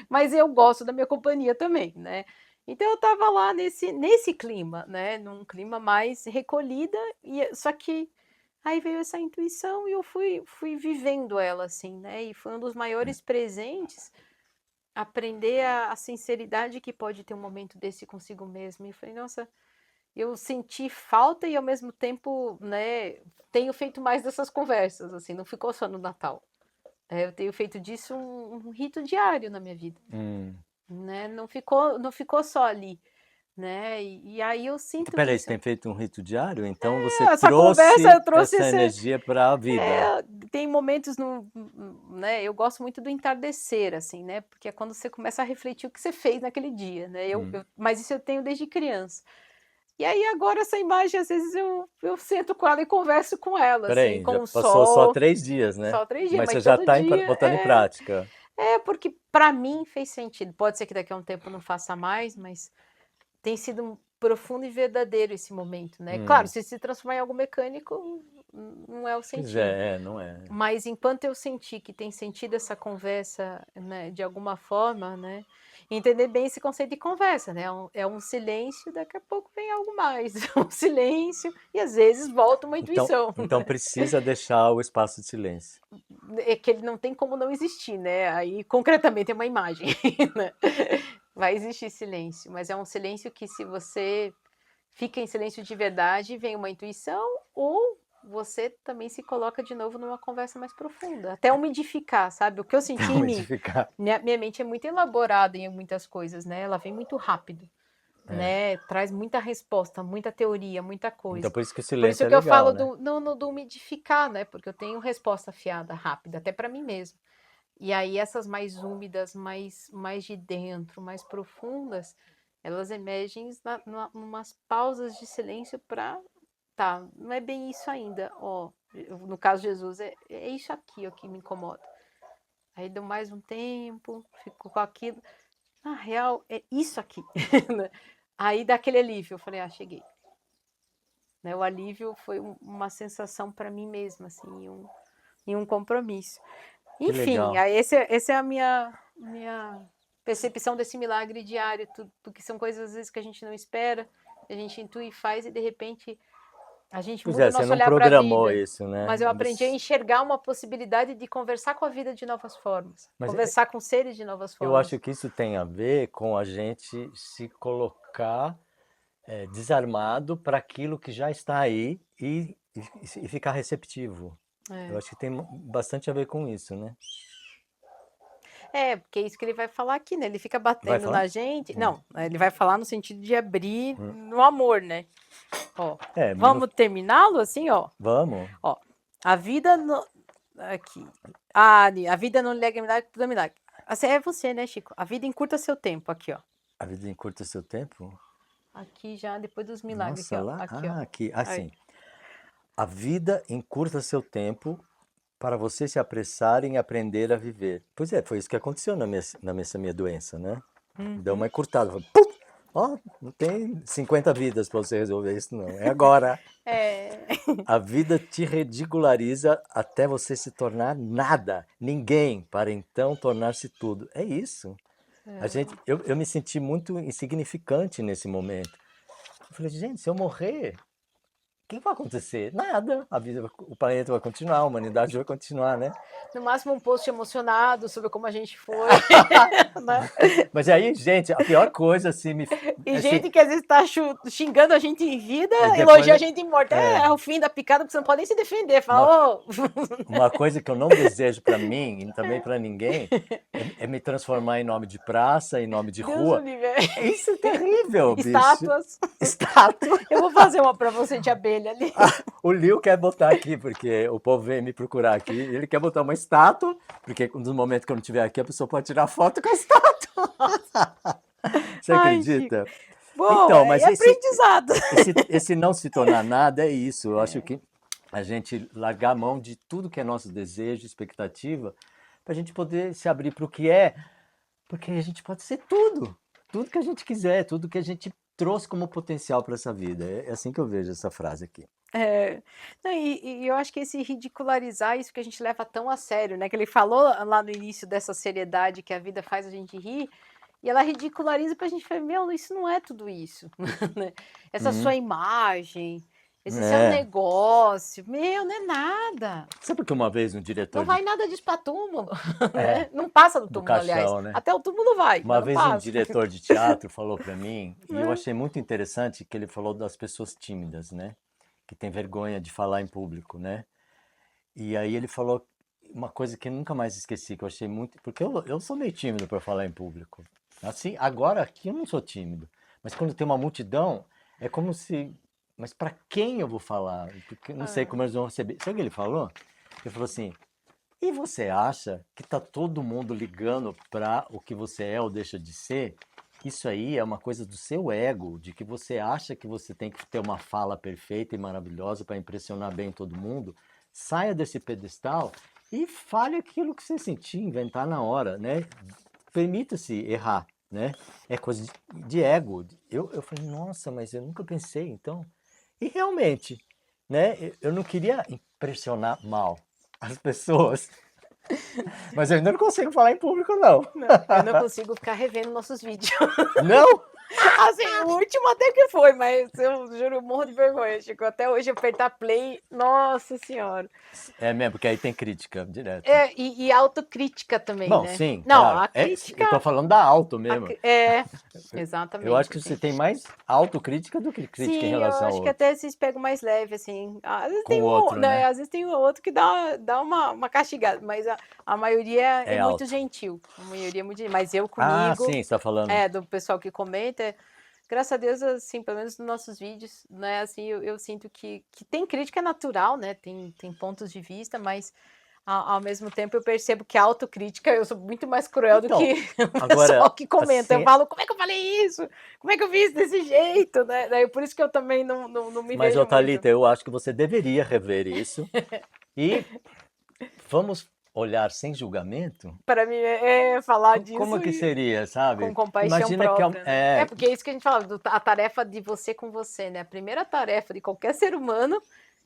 Speaker 1: mas eu gosto da minha companhia também, né? Então eu estava lá nesse clima, né? Num clima mais recolhida, só que aí veio essa intuição e eu fui vivendo ela, assim, né? E foi um dos maiores presentes aprender a sinceridade que pode ter um momento desse consigo mesmo. E eu falei, nossa, eu senti falta e ao mesmo tempo, né, tenho feito mais dessas conversas, assim, não ficou só no Natal. Eu tenho feito disso um rito diário na minha vida,
Speaker 2: Hum.
Speaker 1: né? Não ficou só ali, né? E aí eu sinto
Speaker 2: Peraí, você
Speaker 1: isso.
Speaker 2: tem feito um rito diário? Então você
Speaker 1: Essa conversa
Speaker 2: trouxe
Speaker 1: eu trouxe
Speaker 2: essa
Speaker 1: esse,
Speaker 2: energia para a vida.
Speaker 1: tem momentos no, né? Eu gosto muito do entardecer, assim, né? Porque é quando você começa a refletir o que você fez naquele dia, né? Mas isso eu tenho desde criança. E aí agora essa imagem, às vezes eu sento com ela e converso com ela, assim,
Speaker 2: Peraí, já
Speaker 1: com o
Speaker 2: passou só
Speaker 1: sol,
Speaker 2: 3 dias, né?
Speaker 1: só 3 dias,
Speaker 2: Mas você
Speaker 1: mas
Speaker 2: já
Speaker 1: todo
Speaker 2: está
Speaker 1: dia
Speaker 2: botando em prática.
Speaker 1: porque para mim fez sentido. Pode ser que daqui a um tempo não faça mais, mas tem sido profundo e verdadeiro esse momento, né? Claro, se transformar em algo mecânico, não é o
Speaker 2: Pois
Speaker 1: sentido.
Speaker 2: é, não é.
Speaker 1: Mas enquanto eu senti que tem sentido essa conversa, né, de alguma forma, né, entender bem esse conceito de conversa, né, é um silêncio, daqui a pouco vem algo mais, um silêncio, e às vezes volta uma
Speaker 2: Então,
Speaker 1: intuição,
Speaker 2: então precisa deixar o espaço de silêncio.
Speaker 1: é que ele não tem como não existir, né, aí concretamente é uma imagem, né, vai existir silêncio, mas é um silêncio que se você fica em silêncio de verdade, vem uma intuição, ou você também se coloca de novo numa conversa mais profunda, até umidificar, sabe? O que eu senti
Speaker 2: Então,
Speaker 1: em mim,
Speaker 2: modificar.
Speaker 1: minha mente é muito elaborada em muitas coisas, né? Ela vem muito rápido,
Speaker 2: É.
Speaker 1: né? Traz muita resposta, muita teoria, muita
Speaker 2: Então,
Speaker 1: coisa.
Speaker 2: por isso que o
Speaker 1: Por
Speaker 2: silêncio
Speaker 1: isso
Speaker 2: é
Speaker 1: que eu
Speaker 2: legal,
Speaker 1: falo
Speaker 2: né?
Speaker 1: do umidificar, né? Porque eu tenho resposta afiada, rápida, até para mim mesmo. E aí essas mais úmidas, mais de dentro, mais profundas, elas emergem numas pausas de silêncio para, tá, não é bem isso ainda, ó, no caso de Jesus, é isso aqui ó, que me incomoda. Aí deu mais um tempo, fico com aquilo, na real é isso aqui. Né? Aí dá aquele alívio, eu falei, cheguei. Né, o alívio foi uma sensação para mim mesma, assim, em um compromisso.
Speaker 2: Que
Speaker 1: Enfim,
Speaker 2: legal.
Speaker 1: aí essa é a minha percepção desse milagre diário, que são coisas às vezes que a gente não espera, a gente intui e faz e de repente a gente
Speaker 2: Pois
Speaker 1: muda
Speaker 2: é,
Speaker 1: o
Speaker 2: você
Speaker 1: nosso
Speaker 2: não
Speaker 1: olhar para a
Speaker 2: programou
Speaker 1: vida.
Speaker 2: isso, né?
Speaker 1: Mas eu aprendi a enxergar uma possibilidade de conversar com a vida de novas formas,
Speaker 2: Mas
Speaker 1: conversar com seres de novas
Speaker 2: eu acho
Speaker 1: formas.
Speaker 2: que isso tem a ver com a gente se colocar desarmado para aquilo que já está aí e ficar receptivo. Eu
Speaker 1: É.
Speaker 2: acho que tem bastante a ver com isso, né?
Speaker 1: Porque é isso que ele vai falar aqui, né? Ele fica
Speaker 2: Vai
Speaker 1: batendo
Speaker 2: falar?
Speaker 1: na gente.
Speaker 2: Hum,
Speaker 1: Não, ele vai falar no sentido de abrir
Speaker 2: hum.
Speaker 1: no amor, né? Ó,
Speaker 2: É,
Speaker 1: vamos terminá-lo assim, ó.
Speaker 2: vamos.
Speaker 1: Ó, a vida no, aqui. A vida não nega milagre, tudo é milagre. Assim, é você, né, Chico? A vida encurta seu tempo, aqui, ó.
Speaker 2: A vida encurta seu tempo?
Speaker 1: Aqui já, depois dos milagres, aqui,
Speaker 2: Nossa,
Speaker 1: ó.
Speaker 2: lá.
Speaker 1: Aqui, ó.
Speaker 2: Ah, aqui.
Speaker 1: Aí.
Speaker 2: Assim. A vida encurta seu tempo para você se apressar em aprender a viver. Pois é, foi isso que aconteceu nessa minha doença, né? Deu uma
Speaker 1: Uhum.
Speaker 2: encurtada. Pum! Ó, não tem 50 vidas para você resolver isso, não. É agora.
Speaker 1: É.
Speaker 2: A vida te ridiculariza até você se tornar nada, ninguém, para então tornar-se tudo. É isso. Eu me senti muito insignificante nesse momento. Eu falei, gente, se eu morrer, que vai acontecer? Nada. A vida, o planeta vai continuar, a humanidade vai continuar, né?
Speaker 1: No máximo um post emocionado sobre como a gente foi, né?
Speaker 2: Mas aí, gente, a pior coisa, assim,
Speaker 1: E
Speaker 2: assim,
Speaker 1: gente que às vezes tá xingando a gente em vida,
Speaker 2: e depois,
Speaker 1: elogia a gente em morte. É o fim da picada, porque você não pode nem se defender. Fala,
Speaker 2: uma coisa que eu não desejo para mim e também para ninguém é me transformar em nome de praça, em nome de
Speaker 1: Deus
Speaker 2: rua.
Speaker 1: o livre.
Speaker 2: Isso é terrível, bicho.
Speaker 1: Estátuas.
Speaker 2: Estátua.
Speaker 1: Eu vou fazer uma pra você de abelha ali.
Speaker 2: O Liu quer botar aqui, porque o povo vem me procurar aqui. Ele quer botar uma estátua, porque nos momentos que eu não estiver aqui, a pessoa pode tirar foto com a estátua. Você
Speaker 1: Ai,
Speaker 2: acredita?
Speaker 1: Chico. Bom,
Speaker 2: Então, mas
Speaker 1: aprendizado.
Speaker 2: esse não se tornar nada é isso. Eu acho que a gente largar a mão de tudo que é nosso desejo, expectativa, para a gente poder se abrir para o que é, porque a gente pode ser tudo. Tudo que a gente quiser, tudo que a gente trouxe como potencial para essa vida. É assim que eu vejo essa frase aqui.
Speaker 1: Não, e eu acho que esse ridicularizar isso que a gente leva tão a sério, né? Que ele falou lá no início dessa seriedade que a vida faz a gente rir, e ela ridiculariza pra gente falar, meu, isso não é tudo isso. né? Essa sua imagem, esse seu negócio, meu, não é nada.
Speaker 2: Sabe porque uma vez um
Speaker 1: Não
Speaker 2: diretor
Speaker 1: vai nada disso pra túmulo. né? Não passa do
Speaker 2: do
Speaker 1: túmulo, aliás.
Speaker 2: caixão, né?
Speaker 1: Até o túmulo vai,
Speaker 2: Uma
Speaker 1: mas não
Speaker 2: vez um
Speaker 1: passa.
Speaker 2: diretor de teatro falou para mim, e eu achei muito interessante que ele falou das pessoas tímidas, né? Que tem vergonha de falar em público, né? E aí ele falou uma coisa que eu nunca mais esqueci, que eu achei muito... Porque eu sou meio tímido para falar em público. Assim, agora aqui eu não sou tímido. Mas quando tem uma multidão, é como se... Mas para quem eu vou falar? Porque eu não sei como eles vão receber. Sabe o que ele falou? Ele falou assim, e você acha que tá todo mundo ligando para o que você é ou deixa de ser? Isso aí é uma coisa do seu ego, de que você acha que você tem que ter uma fala perfeita e maravilhosa para impressionar bem todo mundo. Saia desse pedestal e fale aquilo que você sentir, inventar na hora, né? Permita-se errar, né? É coisa de ego. Eu falei, nossa, mas eu nunca pensei, então. E realmente, né? Eu não queria impressionar mal as pessoas. Mas eu ainda não consigo falar em público, não.
Speaker 1: Eu não consigo ficar revendo nossos vídeos.
Speaker 2: Não?
Speaker 1: Assim, o último até que foi, mas eu juro, eu morro de vergonha, Chico. Até hoje apertar play, nossa senhora.
Speaker 2: É mesmo, porque aí tem crítica direto.
Speaker 1: E autocrítica também,
Speaker 2: Bom,
Speaker 1: né?
Speaker 2: sim,
Speaker 1: Não,
Speaker 2: claro.
Speaker 1: a crítica...
Speaker 2: Eu tô falando da auto mesmo.
Speaker 1: Exatamente.
Speaker 2: Eu acho que você
Speaker 1: assim.
Speaker 2: tem mais autocrítica do que crítica em
Speaker 1: Sim, eu
Speaker 2: relação ao
Speaker 1: acho que
Speaker 2: outro.
Speaker 1: até vocês pegam mais leve, assim. Às vezes
Speaker 2: Com
Speaker 1: tem
Speaker 2: o outro, né?
Speaker 1: Às vezes tem um outro que dá uma castigada, mas a maioria é muito
Speaker 2: alto.
Speaker 1: gentil. A maioria é muito gentil. Mas eu
Speaker 2: Ah,
Speaker 1: comigo,
Speaker 2: sim, você tá falando.
Speaker 1: do pessoal que comenta, graças a Deus, assim, pelo menos nos nossos vídeos, né, assim, eu sinto que tem crítica natural, né, tem pontos de vista, mas ao mesmo tempo eu percebo que a autocrítica eu sou muito mais cruel do
Speaker 2: Então,
Speaker 1: que o
Speaker 2: agora,
Speaker 1: pessoal que comenta.
Speaker 2: assim,
Speaker 1: Eu falo, como é que eu falei isso? Como é que eu fiz desse jeito? Né? Daí, por isso que eu também não me
Speaker 2: mas,
Speaker 1: vejo
Speaker 2: ô
Speaker 1: muito.
Speaker 2: Thalita, eu acho que você deveria rever isso. E vamos olhar sem julgamento?
Speaker 1: Para mim é falar disso
Speaker 2: Como que seria, sabe?
Speaker 1: com compaixão
Speaker 2: Imagina
Speaker 1: própria.
Speaker 2: que
Speaker 1: Né? Porque é isso que a gente fala, a tarefa de você com você, né? A primeira tarefa de qualquer ser humano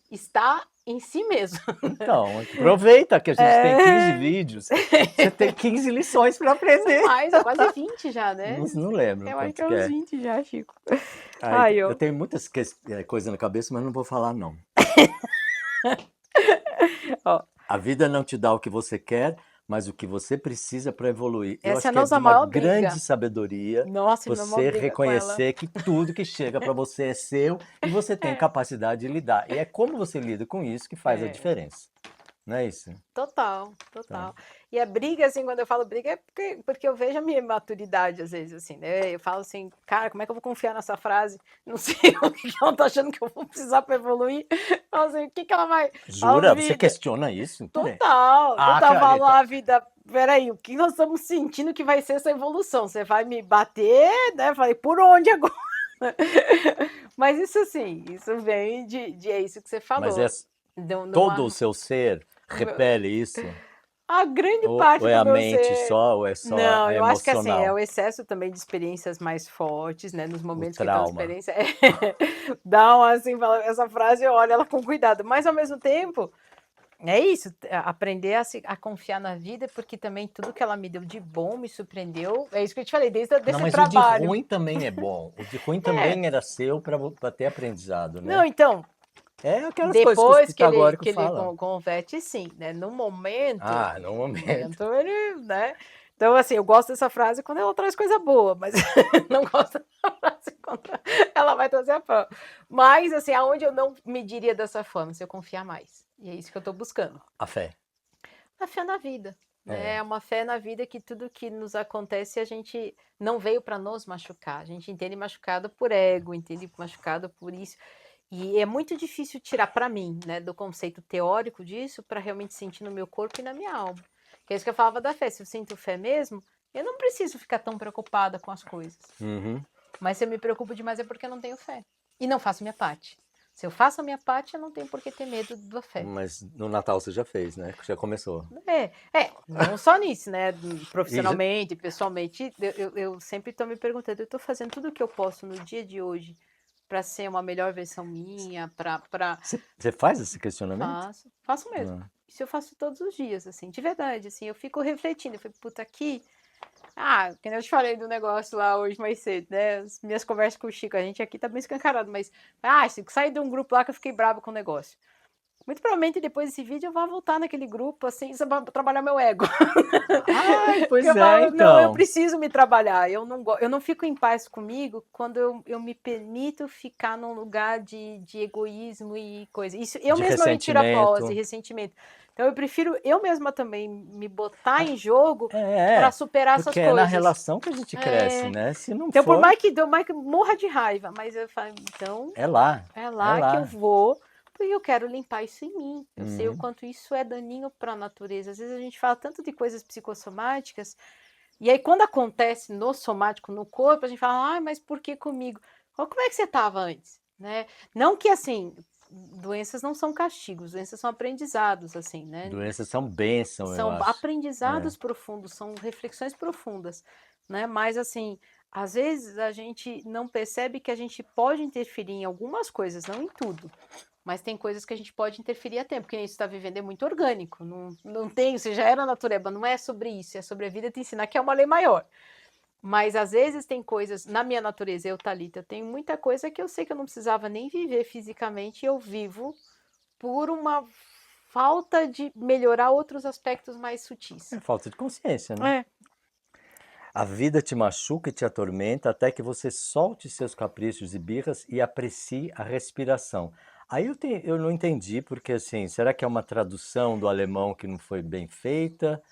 Speaker 1: está em si mesmo.
Speaker 2: Então, aproveita que a gente tem 15 vídeos, você tem 15 lições para aprender.
Speaker 1: Mais, é quase 20 já, né?
Speaker 2: Não lembro
Speaker 1: Eu acho que
Speaker 2: quanto
Speaker 1: é
Speaker 2: que
Speaker 1: uns
Speaker 2: é.
Speaker 1: 20 já, Chico.
Speaker 2: Eu tenho muitas coisas na cabeça, mas não vou falar, não. A vida não te dá o que você quer, mas o que você precisa para evoluir. Eu
Speaker 1: Essa
Speaker 2: acho
Speaker 1: é a
Speaker 2: que é
Speaker 1: nossa
Speaker 2: de uma
Speaker 1: maior
Speaker 2: grande
Speaker 1: briga.
Speaker 2: sabedoria
Speaker 1: Nossa, minha maior
Speaker 2: você
Speaker 1: briga com ela.
Speaker 2: reconhecer que tudo que chega para você é seu e você tem capacidade de lidar. E é como você lida com isso que faz a diferença. Não é isso?
Speaker 1: Total. E a briga, assim, quando eu falo briga, é porque eu vejo a minha maturidade, às vezes, assim, né? Eu falo assim, cara, como é que eu vou confiar nessa frase? Não sei o que ela tá achando que eu vou precisar para evoluir. Falo assim, o que ela vai...
Speaker 2: Jura? Você questiona isso?
Speaker 1: Total.
Speaker 2: Carita.
Speaker 1: Falo, a vida... Peraí, o que nós estamos sentindo que vai ser essa evolução? Você vai me bater, né? Falei, por onde agora? Mas isso, assim, isso vem de é isso que você falou.
Speaker 2: Mas todo o seu ser repele isso?
Speaker 1: A grande parte
Speaker 2: ou é
Speaker 1: do
Speaker 2: a
Speaker 1: meu
Speaker 2: mente
Speaker 1: ser...
Speaker 2: só, ou é só
Speaker 1: Não,
Speaker 2: a
Speaker 1: eu acho que assim,
Speaker 2: emocional?
Speaker 1: é o excesso também de experiências mais fortes, né? Nos momentos que a
Speaker 2: trauma.
Speaker 1: experiência dá uma, assim, essa frase, eu olho ela com cuidado. Mas ao mesmo tempo, é isso, aprender a confiar na vida, porque também tudo que ela me deu de bom me surpreendeu. É isso que eu te falei, desde
Speaker 2: Não, mas
Speaker 1: trabalho.
Speaker 2: o de ruim também é bom. O de ruim também era seu para ter aprendizado, né?
Speaker 1: Não, então,
Speaker 2: É aquelas coisas que os
Speaker 1: Depois
Speaker 2: pitagóricos
Speaker 1: que ele
Speaker 2: falam.
Speaker 1: converte, sim, né? No momento,
Speaker 2: Ah, no momento.
Speaker 1: ele, né? Então, assim, eu gosto dessa frase quando ela traz coisa boa, mas não gosto da frase quando ela vai trazer a prova. Mas, assim, aonde eu não mediria dessa forma, se eu confiar mais. E é isso que eu tô buscando.
Speaker 2: A fé.
Speaker 1: A fé na vida, né?
Speaker 2: É.
Speaker 1: É uma fé na vida que tudo que nos acontece a gente não veio para nos machucar. A gente entende machucado por ego, entende machucado por isso. E é muito difícil tirar para mim, né, do conceito teórico disso, para realmente sentir no meu corpo e na minha alma. Que é isso que eu falava da fé. Se eu sinto fé mesmo, eu não preciso ficar tão preocupada com as coisas.
Speaker 2: Uhum.
Speaker 1: Mas se eu me preocupo demais é porque eu não tenho fé. E não faço minha parte. Se eu faço a minha parte, eu não tenho por que ter medo da fé.
Speaker 2: Mas no Natal você já fez, né? Já começou.
Speaker 1: Não só nisso, né?
Speaker 2: E já-
Speaker 1: Profissionalmente, pessoalmente, eu sempre estou me perguntando, eu estou fazendo tudo o que eu posso no dia de hoje para ser uma melhor versão minha, para
Speaker 2: Você faz esse questionamento?
Speaker 1: faço mesmo.
Speaker 2: Ah.
Speaker 1: Isso eu faço todos os dias, assim, de verdade, assim, eu fico refletindo, eu fico, puta, aqui, que nem eu te falei do negócio lá hoje mais cedo, né? As minhas conversas com o Chico, a gente aqui tá bem escancarado, mas, Chico, saí de um grupo lá que eu fiquei bravo com o negócio. Muito provavelmente depois desse vídeo eu vou voltar naquele grupo, assim, só pra trabalhar meu ego.
Speaker 2: Ai,
Speaker 1: Porque
Speaker 2: pois
Speaker 1: eu
Speaker 2: é,
Speaker 1: falo, não, eu
Speaker 2: então.
Speaker 1: preciso me trabalhar. Eu não fico em paz comigo quando eu me permito ficar num lugar de egoísmo e coisa. Isso, eu
Speaker 2: De
Speaker 1: mesma me tiro a pose,
Speaker 2: ressentimento.
Speaker 1: ressentimento. Então eu prefiro eu mesma também me botar em jogo para
Speaker 2: É,
Speaker 1: superar essas
Speaker 2: porque é na
Speaker 1: coisas.
Speaker 2: relação que a gente cresce,
Speaker 1: É,
Speaker 2: né? Se não
Speaker 1: então, por
Speaker 2: for,
Speaker 1: mais que eu morra de raiva, mas eu falo, então
Speaker 2: é lá.
Speaker 1: é
Speaker 2: É
Speaker 1: lá que eu
Speaker 2: lá.
Speaker 1: vou, porque eu quero limpar isso em mim. Eu sei o
Speaker 2: Uhum.
Speaker 1: quanto isso é daninho para a natureza. Às vezes a gente fala tanto de coisas psicossomáticas, e aí quando acontece no somático, no corpo, a gente fala, mas por que comigo? Ou como é que você estava antes? Né? Não que assim, doenças não são castigos, doenças são aprendizados, assim, né?
Speaker 2: Doenças são bênção, eu
Speaker 1: São
Speaker 2: acho. É.
Speaker 1: aprendizados profundos, são reflexões profundas, né? Mas assim, às vezes a gente não percebe que a gente pode interferir em algumas coisas, não em tudo. Mas tem coisas que a gente pode interferir a tempo, porque isso está vivendo é muito orgânico. Não tem, você já era natureba, não é sobre isso, é sobre a vida te ensinar, que é uma lei maior. Mas às vezes tem coisas, na minha natureza, eu, Thalita, eu tenho muita coisa que eu sei que eu não precisava nem viver fisicamente, e eu vivo por uma falta de melhorar outros aspectos mais sutis.
Speaker 2: É falta de consciência, né?
Speaker 1: É.
Speaker 2: A vida te machuca e te atormenta até que você solte seus caprichos e birras e aprecie a respiração. Aí eu não entendi, porque assim, será que é uma tradução do alemão que não foi bem feita?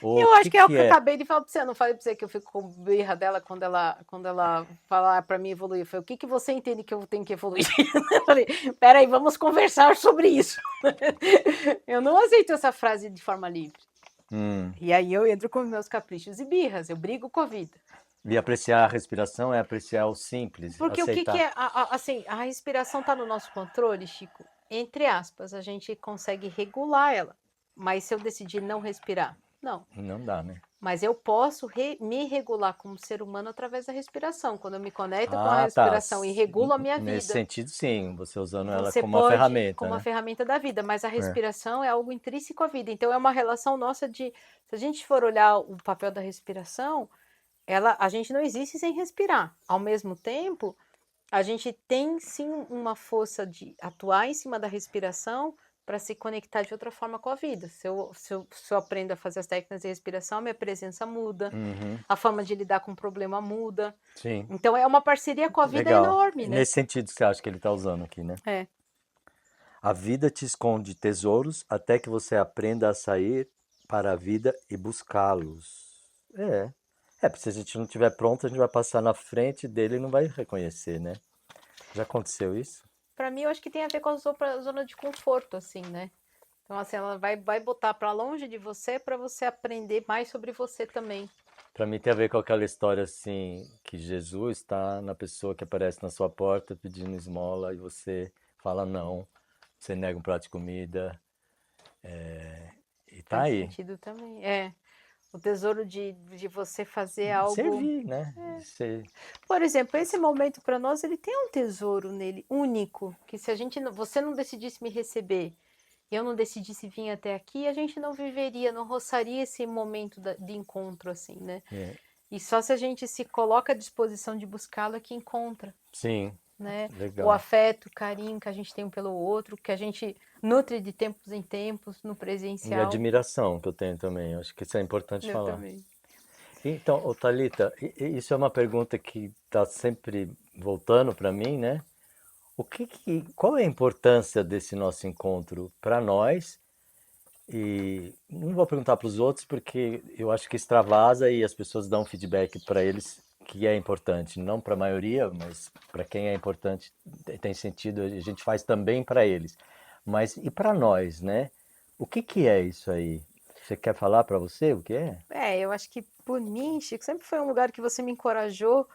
Speaker 2: Ou o
Speaker 1: Eu acho
Speaker 2: que
Speaker 1: que é o
Speaker 2: que
Speaker 1: que eu
Speaker 2: é?
Speaker 1: acabei de falar pra você. Eu não falei pra você que eu fico com birra dela quando ela falar pra mim evoluir. Foi o que você entende que eu tenho que evoluir? Eu falei, peraí, vamos conversar sobre isso. Eu não aceito essa frase de forma livre.
Speaker 2: Hum.
Speaker 1: E aí eu entro com meus caprichos e birras, eu brigo com a vida.
Speaker 2: E apreciar a respiração é apreciar o simples,
Speaker 1: Porque o que
Speaker 2: aceitar.
Speaker 1: é, assim, a respiração tá no nosso controle, Chico? Entre aspas, a gente consegue regular ela. Mas se eu decidir não respirar? Não.
Speaker 2: Não dá, né?
Speaker 1: Mas eu posso me regular como ser humano através da respiração. Quando eu me conecto com a
Speaker 2: Ah, tá.
Speaker 1: respiração e regulo a minha
Speaker 2: Nesse
Speaker 1: vida,
Speaker 2: sentido, sim, você usando ela
Speaker 1: você
Speaker 2: como uma
Speaker 1: pode,
Speaker 2: ferramenta,
Speaker 1: como uma
Speaker 2: né?
Speaker 1: ferramenta da vida, mas a
Speaker 2: É.
Speaker 1: respiração é algo intrínseco à vida. Então é uma relação nossa de, se a gente for olhar o papel da respiração, a gente não existe sem respirar. Ao mesmo tempo, a gente tem sim uma força de atuar em cima da respiração para se conectar de outra forma com a vida. Se eu aprendo a fazer as técnicas de respiração, minha presença muda,
Speaker 2: Uhum.
Speaker 1: a forma de lidar com o problema muda.
Speaker 2: Sim.
Speaker 1: Então é uma parceria com a vida
Speaker 2: Legal.
Speaker 1: enorme,
Speaker 2: É
Speaker 1: né?
Speaker 2: nesse sentido que você acha que ele está usando aqui, né?
Speaker 1: É.
Speaker 2: A vida te esconde tesouros até que você aprenda a sair para a vida e buscá-los. É. É, porque se a gente não estiver pronto, a gente vai passar na frente dele e não vai reconhecer, né? Já aconteceu isso?
Speaker 1: Para mim, eu acho que tem a ver com a zona de conforto, assim, né? Então, assim, ela vai botar para longe de você para você aprender mais sobre você também.
Speaker 2: Para mim tem a ver com aquela história assim, que Jesus está na pessoa que aparece na sua porta pedindo esmola e você fala não, você nega um prato de comida, e tá
Speaker 1: Faz
Speaker 2: aí.
Speaker 1: sentido também. É. O tesouro de você fazer algo.
Speaker 2: Servir, né? De ser.
Speaker 1: Por exemplo, esse momento para nós, ele tem um tesouro nele único, que se a gente você não decidisse me receber, eu não decidisse vir até aqui, a gente não viveria, não roçaria esse momento de encontro assim, né?
Speaker 2: É,
Speaker 1: E só se a gente se coloca à disposição de buscá-lo é que encontra,
Speaker 2: sim,
Speaker 1: né? O
Speaker 2: Legal.
Speaker 1: afeto, o carinho que a gente tem um pelo outro, que a gente nutre de tempos em tempos, no
Speaker 2: E
Speaker 1: presencial.
Speaker 2: admiração que eu tenho também. Eu acho que isso é importante
Speaker 1: Eu
Speaker 2: falar.
Speaker 1: também.
Speaker 2: Então, ô Thalita, isso é uma pergunta que está sempre voltando para mim, né? Qual é a importância desse nosso encontro para nós? E não vou perguntar para os outros porque eu acho que extravasa e as pessoas dão feedback para eles que é importante, não para a maioria, mas para quem é importante tem sentido, a gente faz também para eles. Mas e para nós, né? O que é isso aí? Você quer falar para você o que é?
Speaker 1: Eu acho que por mim, Chico, sempre foi um lugar que você me encorajou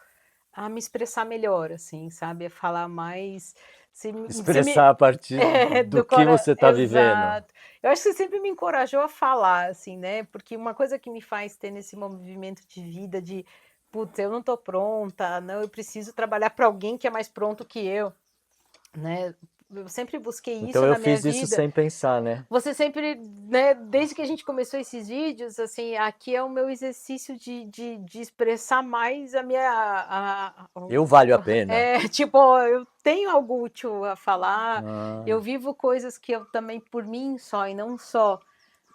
Speaker 1: a me expressar melhor, assim, sabe? A falar mais. Você me,
Speaker 2: Expressar a partir do
Speaker 1: do
Speaker 2: que
Speaker 1: cora...
Speaker 2: você está vivendo.
Speaker 1: Exato. Eu acho que você sempre me encorajou a falar, assim, né? Porque uma coisa que me faz ter nesse movimento de vida de, putz, eu não tô pronta, não, eu preciso trabalhar para alguém que é mais pronto que eu, né? Eu sempre busquei
Speaker 2: Então
Speaker 1: isso
Speaker 2: eu
Speaker 1: na minha
Speaker 2: fiz isso
Speaker 1: vida.
Speaker 2: sem pensar, né?
Speaker 1: Você sempre, né, desde que a gente começou esses vídeos, assim, aqui é o meu exercício de expressar mais a minha.
Speaker 2: Eu valho a pena.
Speaker 1: Tipo, eu tenho algo útil a falar, eu
Speaker 2: Ah,
Speaker 1: vivo coisas que eu também, por mim só, e não só,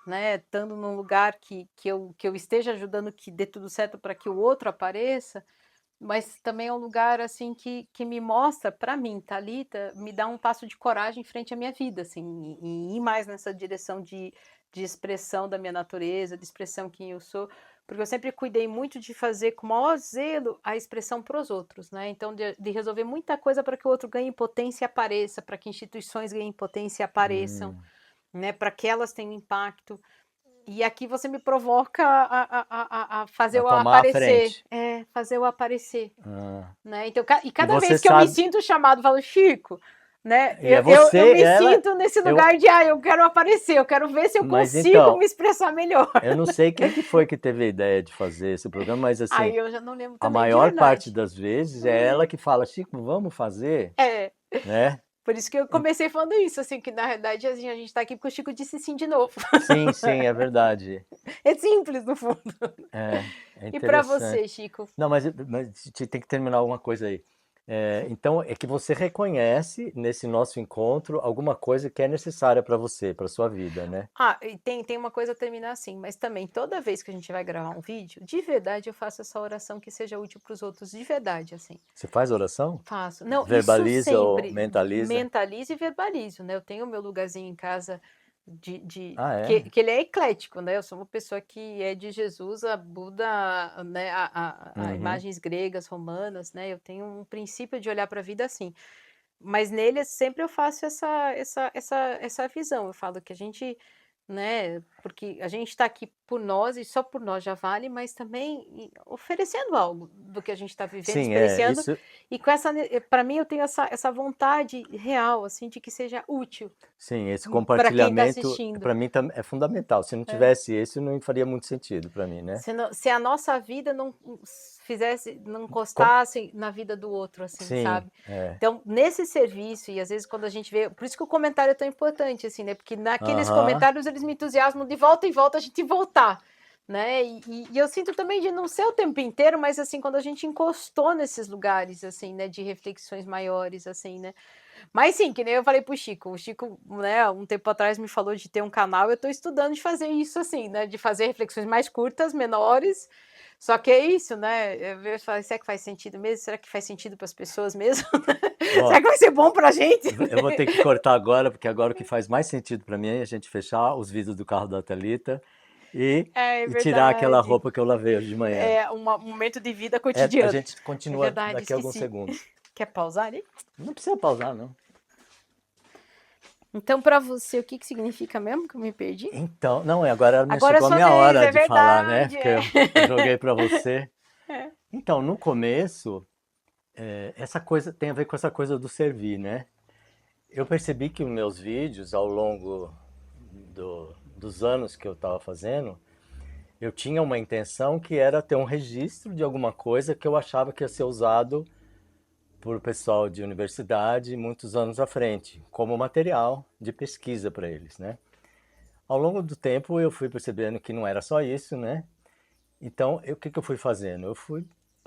Speaker 1: né, estando num lugar que eu esteja ajudando que dê tudo certo para que o outro apareça, mas também é um lugar, assim, que me mostra, para mim, Thalita, me dá um passo de coragem frente à minha vida, assim, e ir mais nessa direção de expressão da minha natureza, de expressão quem eu sou, porque eu sempre cuidei muito de fazer com o maior zelo a expressão para os outros, né? Então, de resolver muita coisa para que o outro ganhe potência e apareça, para que instituições ganhem potência e apareçam,
Speaker 2: hum,
Speaker 1: né? Para que elas tenham impacto. E aqui você me provoca a fazer
Speaker 2: a
Speaker 1: eu
Speaker 2: tomar a
Speaker 1: aparecer,
Speaker 2: frente.
Speaker 1: fazer eu aparecer,
Speaker 2: Ah.
Speaker 1: né? Então, e
Speaker 2: E
Speaker 1: cada
Speaker 2: você
Speaker 1: vez que eu me
Speaker 2: sabe,
Speaker 1: sinto chamado, eu falo, Chico, né?
Speaker 2: e é
Speaker 1: Eu
Speaker 2: você,
Speaker 1: me
Speaker 2: ela,
Speaker 1: sinto nesse
Speaker 2: eu,
Speaker 1: lugar de, eu quero aparecer, eu quero ver se eu
Speaker 2: mas
Speaker 1: consigo
Speaker 2: então,
Speaker 1: me expressar melhor.
Speaker 2: eu não sei quem que foi que teve a ideia de fazer esse programa, mas
Speaker 1: Aí
Speaker 2: assim,
Speaker 1: eu já não lembro
Speaker 2: a
Speaker 1: também, de
Speaker 2: maior parte
Speaker 1: verdade.
Speaker 2: das vezes é ela que fala, Chico, vamos fazer,
Speaker 1: É,
Speaker 2: né?
Speaker 1: por isso que eu comecei falando isso, assim, que na verdade assim, a gente tá aqui porque o Chico disse sim de novo.
Speaker 2: Sim, sim, é verdade.
Speaker 1: É simples, no fundo.
Speaker 2: É
Speaker 1: E para
Speaker 2: interessante.
Speaker 1: você, Chico?
Speaker 2: Não, mas tem que terminar alguma coisa aí. Então, é que você reconhece nesse nosso encontro alguma coisa que é necessária para você, para sua vida, né?
Speaker 1: E tem uma coisa a terminar assim, mas também toda vez que a gente vai gravar um vídeo, de verdade eu faço essa oração que seja útil para os outros, de verdade, assim.
Speaker 2: Você faz oração?
Speaker 1: Faço. Não, isso
Speaker 2: Verbaliza ou
Speaker 1: sempre.
Speaker 2: mentaliza?
Speaker 1: Mentalizo e verbalizo, né? Eu tenho o meu lugarzinho em casa
Speaker 2: Ah, é?
Speaker 1: que ele é eclético, né? Eu sou uma pessoa que é de Jesus, a Buda, né? A
Speaker 2: Uhum.
Speaker 1: imagens gregas, romanas, né? Eu tenho um princípio de olhar para a vida assim. Mas nele sempre eu faço essa visão. Eu falo que a gente, né, porque a gente está aqui por nós e só por nós já vale, mas também oferecendo algo do que a gente está vivendo,
Speaker 2: Sim,
Speaker 1: experienciando,
Speaker 2: isso,
Speaker 1: e com para mim eu tenho essa vontade real, assim, de que seja útil
Speaker 2: sim, esse
Speaker 1: para quem está
Speaker 2: compartilhamento
Speaker 1: assistindo.
Speaker 2: para mim é fundamental. Se não
Speaker 1: É.
Speaker 2: tivesse esse, não faria muito sentido para mim, né?
Speaker 1: Se a nossa vida não fizesse, não
Speaker 2: Com-
Speaker 1: encostasse na vida do outro, assim,
Speaker 2: Sim,
Speaker 1: sabe?
Speaker 2: é.
Speaker 1: Então, nesse serviço, e às vezes quando a gente vê, por isso que o comentário é tão importante, assim, né? Porque naqueles
Speaker 2: Aham.
Speaker 1: comentários eles me entusiasmam de volta em volta a gente voltar, né? E eu sinto também de não ser o tempo inteiro, mas assim, quando a gente encostou nesses lugares, assim, né? De reflexões maiores, assim, né? Mas sim, que nem eu falei pro Chico. O Chico, né, um tempo atrás me falou de ter um canal. Eu tô estudando de fazer isso assim, né? De fazer reflexões mais curtas, menores. Só que é isso, né? Eu falei, será que faz sentido mesmo? Será que faz sentido para as pessoas mesmo?
Speaker 2: Ó,
Speaker 1: Será que vai ser bom pra gente?
Speaker 2: eu vou ter que cortar agora, porque agora o que faz mais sentido para mim é a gente fechar os vidros do carro da Thalita e,
Speaker 1: É
Speaker 2: e tirar aquela
Speaker 1: verdade.
Speaker 2: roupa que eu lavei hoje de manhã.
Speaker 1: É um momento de vida
Speaker 2: A
Speaker 1: cotidiano.
Speaker 2: gente
Speaker 1: É
Speaker 2: continua
Speaker 1: verdade,
Speaker 2: daqui a alguns
Speaker 1: esqueci.
Speaker 2: segundos.
Speaker 1: Quer pausar ali?
Speaker 2: Não precisa pausar, não.
Speaker 1: Então, para você, o que que significa mesmo que eu me perdi?
Speaker 2: Então, não, agora
Speaker 1: Agora é
Speaker 2: chegou a
Speaker 1: sua
Speaker 2: minha
Speaker 1: vez,
Speaker 2: hora
Speaker 1: é
Speaker 2: de falar, né?
Speaker 1: verdade.
Speaker 2: Porque eu joguei para você. Então, no começo, essa coisa tem a ver com essa coisa do servir, né? Eu percebi que os meus vídeos, ao longo dos anos que eu estava fazendo, eu tinha uma intenção que era ter um registro de alguma coisa que eu achava que ia ser usado por pessoal de universidade muitos anos à frente, como material de pesquisa para eles, né? Ao longo do tempo eu fui percebendo que não era só isso, né? Então, o que que eu fui fazendo? Eu fui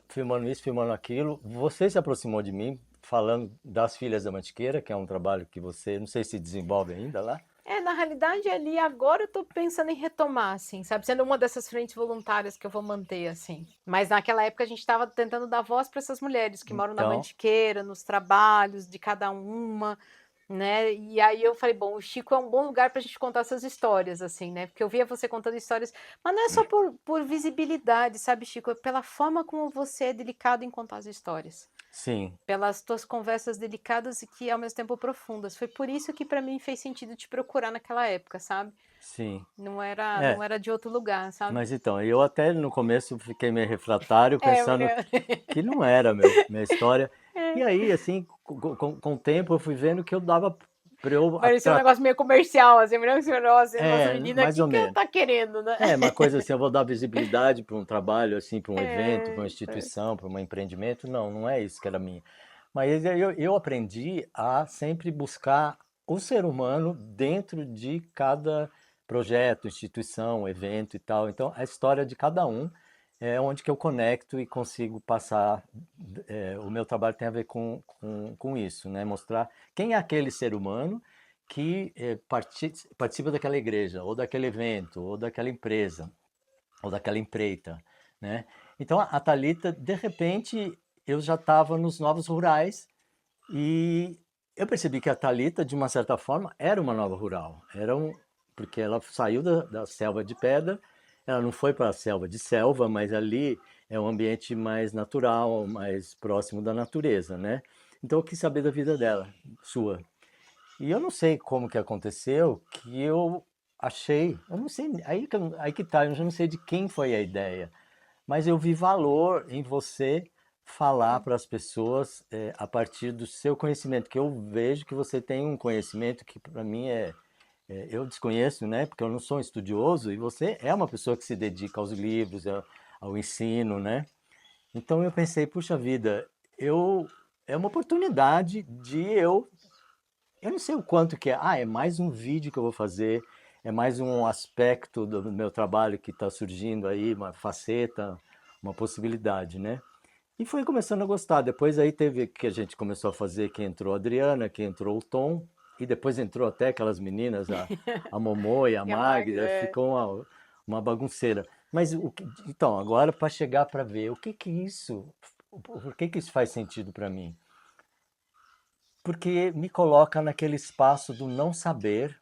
Speaker 2: filmando isso, filmando aquilo. Você se aproximou de mim, falando das Filhas da Mantiqueira, que é um trabalho que você, não sei se desenvolve ainda lá.
Speaker 1: Na realidade, ali agora eu tô pensando em retomar, assim, sabe? Sendo uma dessas frentes voluntárias que eu vou manter, assim. Mas naquela época a gente estava tentando dar voz para essas mulheres que moram na
Speaker 2: Então,
Speaker 1: Mantiqueira, nos trabalhos de cada uma, né? E aí eu falei, bom, o Chico é um bom lugar para a gente contar essas histórias, assim, né? Porque eu via você contando histórias, mas não é só por visibilidade, sabe, Chico? É pela forma como você é delicado em contar as histórias.
Speaker 2: sim,
Speaker 1: Pelas tuas conversas delicadas e que ao mesmo tempo profundas. Foi por isso que para mim fez sentido te procurar naquela época, sabe?
Speaker 2: sim.
Speaker 1: Não
Speaker 2: É,
Speaker 1: era de outro lugar, sabe?
Speaker 2: mas então, eu até no começo fiquei meio refratário, pensando
Speaker 1: Mariana.
Speaker 2: que não era minha história. E aí, assim, com o tempo eu fui vendo que eu dava para eu
Speaker 1: Parecia um
Speaker 2: tratar.
Speaker 1: negócio meio comercial, assim, nossa, essa
Speaker 2: É,
Speaker 1: menina
Speaker 2: mais
Speaker 1: aqui
Speaker 2: ou
Speaker 1: que ela
Speaker 2: menos.
Speaker 1: tá querendo, né?
Speaker 2: É, uma coisa assim, eu vou dar visibilidade para um trabalho, assim, para um evento, para
Speaker 1: É,
Speaker 2: uma instituição, para um empreendimento. Não, não é isso que era minha. Mas eu aprendi a sempre buscar o ser humano dentro de cada projeto, instituição, evento e tal. Então, a história de cada um é onde que eu conecto e consigo passar. O meu trabalho tem a ver com isso, né? Mostrar quem é aquele ser humano que participa daquela igreja, ou daquele evento, ou daquela empresa, ou daquela empreita, né? Então a Thalita, de repente, eu já estava nos Novos Rurais e eu percebi que a Thalita, de uma certa forma, era uma nova rural. Porque ela saiu da selva de pedra, ela não foi para a selva de selva, mas ali é um ambiente mais natural, mais próximo da natureza, né? Então eu quis saber da vida dela, sua. E eu não sei como que aconteceu, que eu achei, eu não sei, aí que tá, eu já não sei de quem foi a ideia, mas eu vi valor em você falar para as pessoas a partir do seu conhecimento, que eu vejo que você tem um conhecimento que para mim eu desconheço, né? Porque eu não sou um estudioso e você é uma pessoa que se dedica aos livros, ao ensino, né? Então eu pensei, puxa vida, eu é uma oportunidade de eu não sei o quanto que é. É mais um vídeo que eu vou fazer, é mais um aspecto do meu trabalho que está surgindo aí, uma faceta, uma possibilidade, né? E fui começando a gostar. Depois aí teve que a gente começou a fazer, que entrou a Adriana, que entrou o Tom, e depois entrou até aquelas meninas, a Momô e a
Speaker 1: e a
Speaker 2: Mag,
Speaker 1: Magda,
Speaker 2: ficou uma bagunceira. Mas então, agora para chegar para ver o que que isso, por que isso faz sentido para mim? Porque me coloca naquele espaço do não saber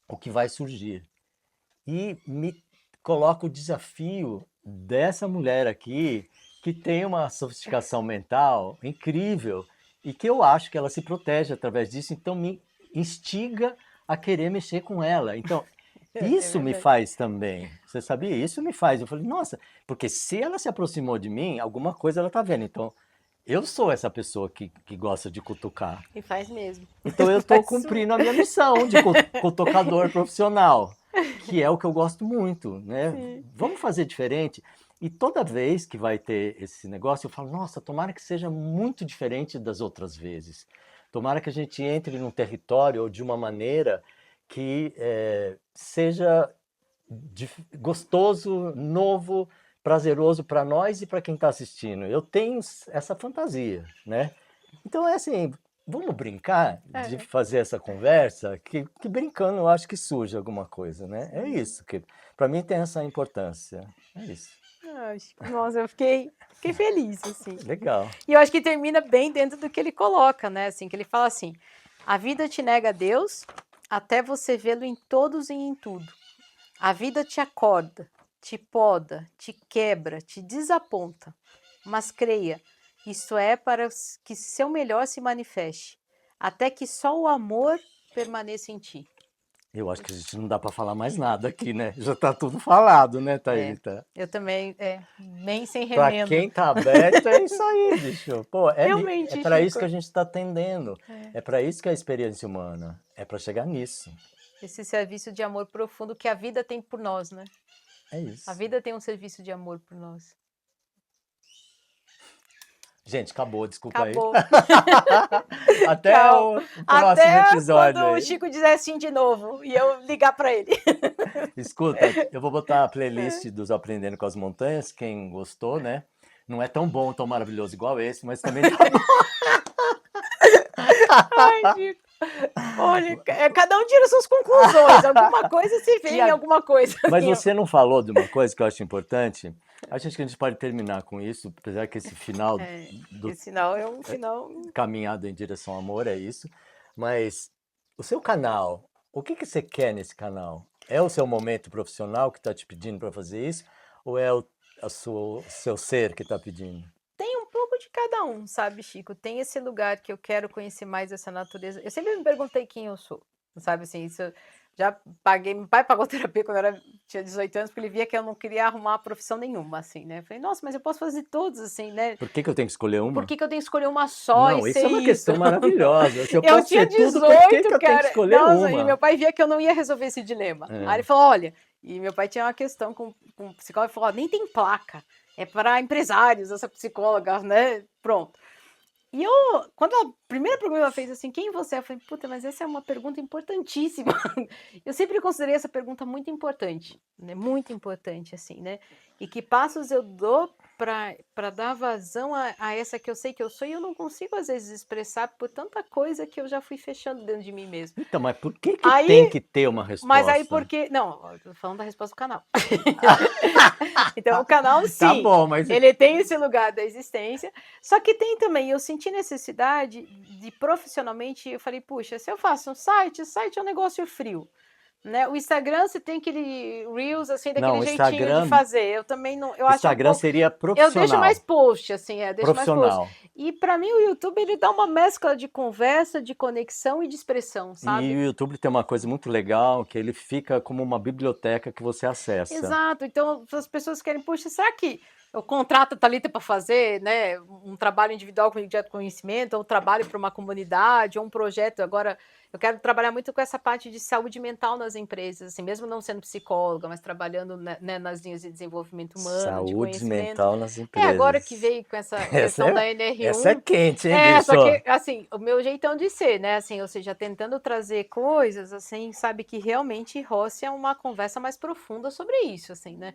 Speaker 2: o que vai surgir. E me coloca o desafio dessa mulher aqui, que tem uma sofisticação mental incrível e que eu acho que ela se protege através disso, então me instiga a querer mexer com ela. Então,
Speaker 1: é
Speaker 2: isso me
Speaker 1: verdade.
Speaker 2: faz também. Você sabia? Isso me faz. Eu falei, nossa, porque se ela se aproximou de mim, alguma coisa ela está vendo. Então, eu sou essa pessoa que gosta de cutucar.
Speaker 1: E faz mesmo.
Speaker 2: Então eu estou
Speaker 1: Faz super.
Speaker 2: cumprindo a minha missão de cotocador profissional, que é o que eu gosto muito, né?
Speaker 1: Sim.
Speaker 2: Vamos fazer diferente. E toda vez que vai ter esse negócio, eu falo, nossa, tomara que seja muito diferente das outras vezes. Tomara que a gente entre num território ou de uma maneira que seja gostoso, novo, prazeroso para nós e para quem está assistindo. Eu tenho essa fantasia, né? Então é assim, vamos brincar de
Speaker 1: É,
Speaker 2: fazer essa conversa, que brincando eu acho que surge alguma coisa, né? É
Speaker 1: sim.
Speaker 2: isso que para mim tem essa importância. É isso.
Speaker 1: Nossa, eu fiquei feliz, assim.
Speaker 2: Legal.
Speaker 1: E eu acho que termina bem dentro do que ele coloca, né? Assim, que ele fala assim: a vida te nega a Deus até você vê-lo em todos e em tudo. A vida te acorda, te poda, te quebra, te desaponta. Mas creia, isto é para que seu melhor se manifeste, até que só o amor permaneça em ti.
Speaker 2: Eu acho que a gente não dá para falar mais nada aqui, né? Já está tudo falado, né,
Speaker 1: É,
Speaker 2: Thalita?
Speaker 1: eu também, nem sem
Speaker 2: Para
Speaker 1: remendo.
Speaker 2: quem tá aberto, é isso aí, bicho. Pô, é
Speaker 1: Realmente,
Speaker 2: para isso
Speaker 1: Chico.
Speaker 2: que a gente está atendendo.
Speaker 1: É.
Speaker 2: É para isso que é a experiência humana. É para chegar nisso.
Speaker 1: Esse serviço de amor profundo que a vida tem por nós, né?
Speaker 2: É
Speaker 1: A
Speaker 2: isso.
Speaker 1: vida tem um serviço de amor por nós.
Speaker 2: Gente, acabou, desculpa aí.
Speaker 1: Acabou.
Speaker 2: Até
Speaker 1: Tchau.
Speaker 2: o próximo
Speaker 1: Até quando
Speaker 2: episódio
Speaker 1: o
Speaker 2: aí.
Speaker 1: Chico dizer sim de novo e eu ligar para ele.
Speaker 2: Escuta, eu vou botar a playlist dos Aprendendo com as Montanhas, quem gostou, né? Não é tão bom, tão maravilhoso igual esse, mas também tá bom.
Speaker 1: Ai, Chico. Olha, cada um tira suas conclusões. Alguma coisa se vê
Speaker 2: E
Speaker 1: em
Speaker 2: a-
Speaker 1: alguma coisa.
Speaker 2: Mas
Speaker 1: assim, ó.
Speaker 2: você não falou de uma coisa que eu acho importante? Acho que a gente pode terminar com isso, apesar que esse final do
Speaker 1: Esse sinal é um final.
Speaker 2: caminhado em direção ao amor é isso. Mas o seu canal, o que você quer nesse canal? É o seu momento profissional que está te pedindo para fazer isso? Ou é o seu ser que está pedindo?
Speaker 1: Tem um pouco de cada um, sabe, Chico? Tem esse lugar que eu quero conhecer mais essa natureza. Eu sempre me perguntei quem eu sou, sabe assim? Isso eu já paguei. Meu pai pagou terapia quando tinha 18 anos, porque ele via que eu não queria arrumar profissão nenhuma, assim, né? Eu falei, nossa, mas eu posso fazer todos, assim, né?
Speaker 2: Por que eu tenho que escolher
Speaker 1: Por
Speaker 2: uma?
Speaker 1: que que eu tenho que escolher uma só e
Speaker 2: Não, isso
Speaker 1: ser
Speaker 2: é uma
Speaker 1: isso?
Speaker 2: questão maravilhosa. Se eu
Speaker 1: Eu
Speaker 2: posso
Speaker 1: tinha
Speaker 2: ser tudo, por que
Speaker 1: 18,
Speaker 2: eu tenho que
Speaker 1: cara.
Speaker 2: escolher
Speaker 1: Nossa, e meu
Speaker 2: uma?
Speaker 1: pai via que eu não ia resolver esse dilema. Aí
Speaker 2: É.
Speaker 1: ele falou: olha, e meu pai tinha uma questão com um psicólogo, ele falou: ó, nem tem placa, é para empresários, essa psicóloga, né? Pronto. E eu, quando a primeira pergunta ela fez assim, quem você é? Eu falei, puta, mas essa é uma pergunta importantíssima. Eu sempre considerei essa pergunta muito importante, né? Muito importante, assim, né? E que passos eu dou para dar vazão a essa que eu sei que eu sou e eu não consigo, às vezes, expressar por tanta coisa que eu já fui fechando dentro de mim mesmo.
Speaker 2: Então, mas por que tem
Speaker 1: Aí,
Speaker 2: que ter uma
Speaker 1: mas aí
Speaker 2: resposta?
Speaker 1: porque. Não, eu tô falando da resposta do canal. Então, o canal,
Speaker 2: Tá
Speaker 1: sim,
Speaker 2: bom, mas
Speaker 1: ele tem esse lugar da existência, só que tem também, eu senti necessidade de profissionalmente, eu falei, puxa, se eu faço um site, o site é um negócio frio, né? O Instagram, você tem aquele Reels, assim, daquele
Speaker 2: não,
Speaker 1: jeitinho de fazer, eu também não, eu acho um
Speaker 2: Instagram
Speaker 1: pouco,
Speaker 2: seria
Speaker 1: eu deixo mais
Speaker 2: profissional.
Speaker 1: post, assim, deixo mais post.
Speaker 2: Profissional.
Speaker 1: E para mim o YouTube, ele dá uma mescla de conversa, de conexão e de expressão,
Speaker 2: E
Speaker 1: sabe?
Speaker 2: o YouTube tem uma coisa muito legal, que ele fica como uma biblioteca que você acessa.
Speaker 1: Exato, então as pessoas querem, puxa, será que eu contrato a Thalita para fazer, né, um trabalho individual com de autoconhecimento, ou um trabalho para uma comunidade, ou um projeto, agora eu quero trabalhar muito com essa parte de saúde mental nas empresas, assim, mesmo não sendo psicóloga, mas trabalhando, né, nas linhas de desenvolvimento humano, de
Speaker 2: Saúde
Speaker 1: conhecimento.
Speaker 2: mental nas
Speaker 1: Agora que
Speaker 2: empresas.
Speaker 1: veio com essa
Speaker 2: Essa
Speaker 1: questão da
Speaker 2: essa é
Speaker 1: NR1,
Speaker 2: quente, hein, bicho?
Speaker 1: só que, assim, o meu jeitão de ser, né, assim, ou seja, tentando trazer coisas, assim, sabe, que realmente roce a uma conversa mais profunda sobre isso, assim, né.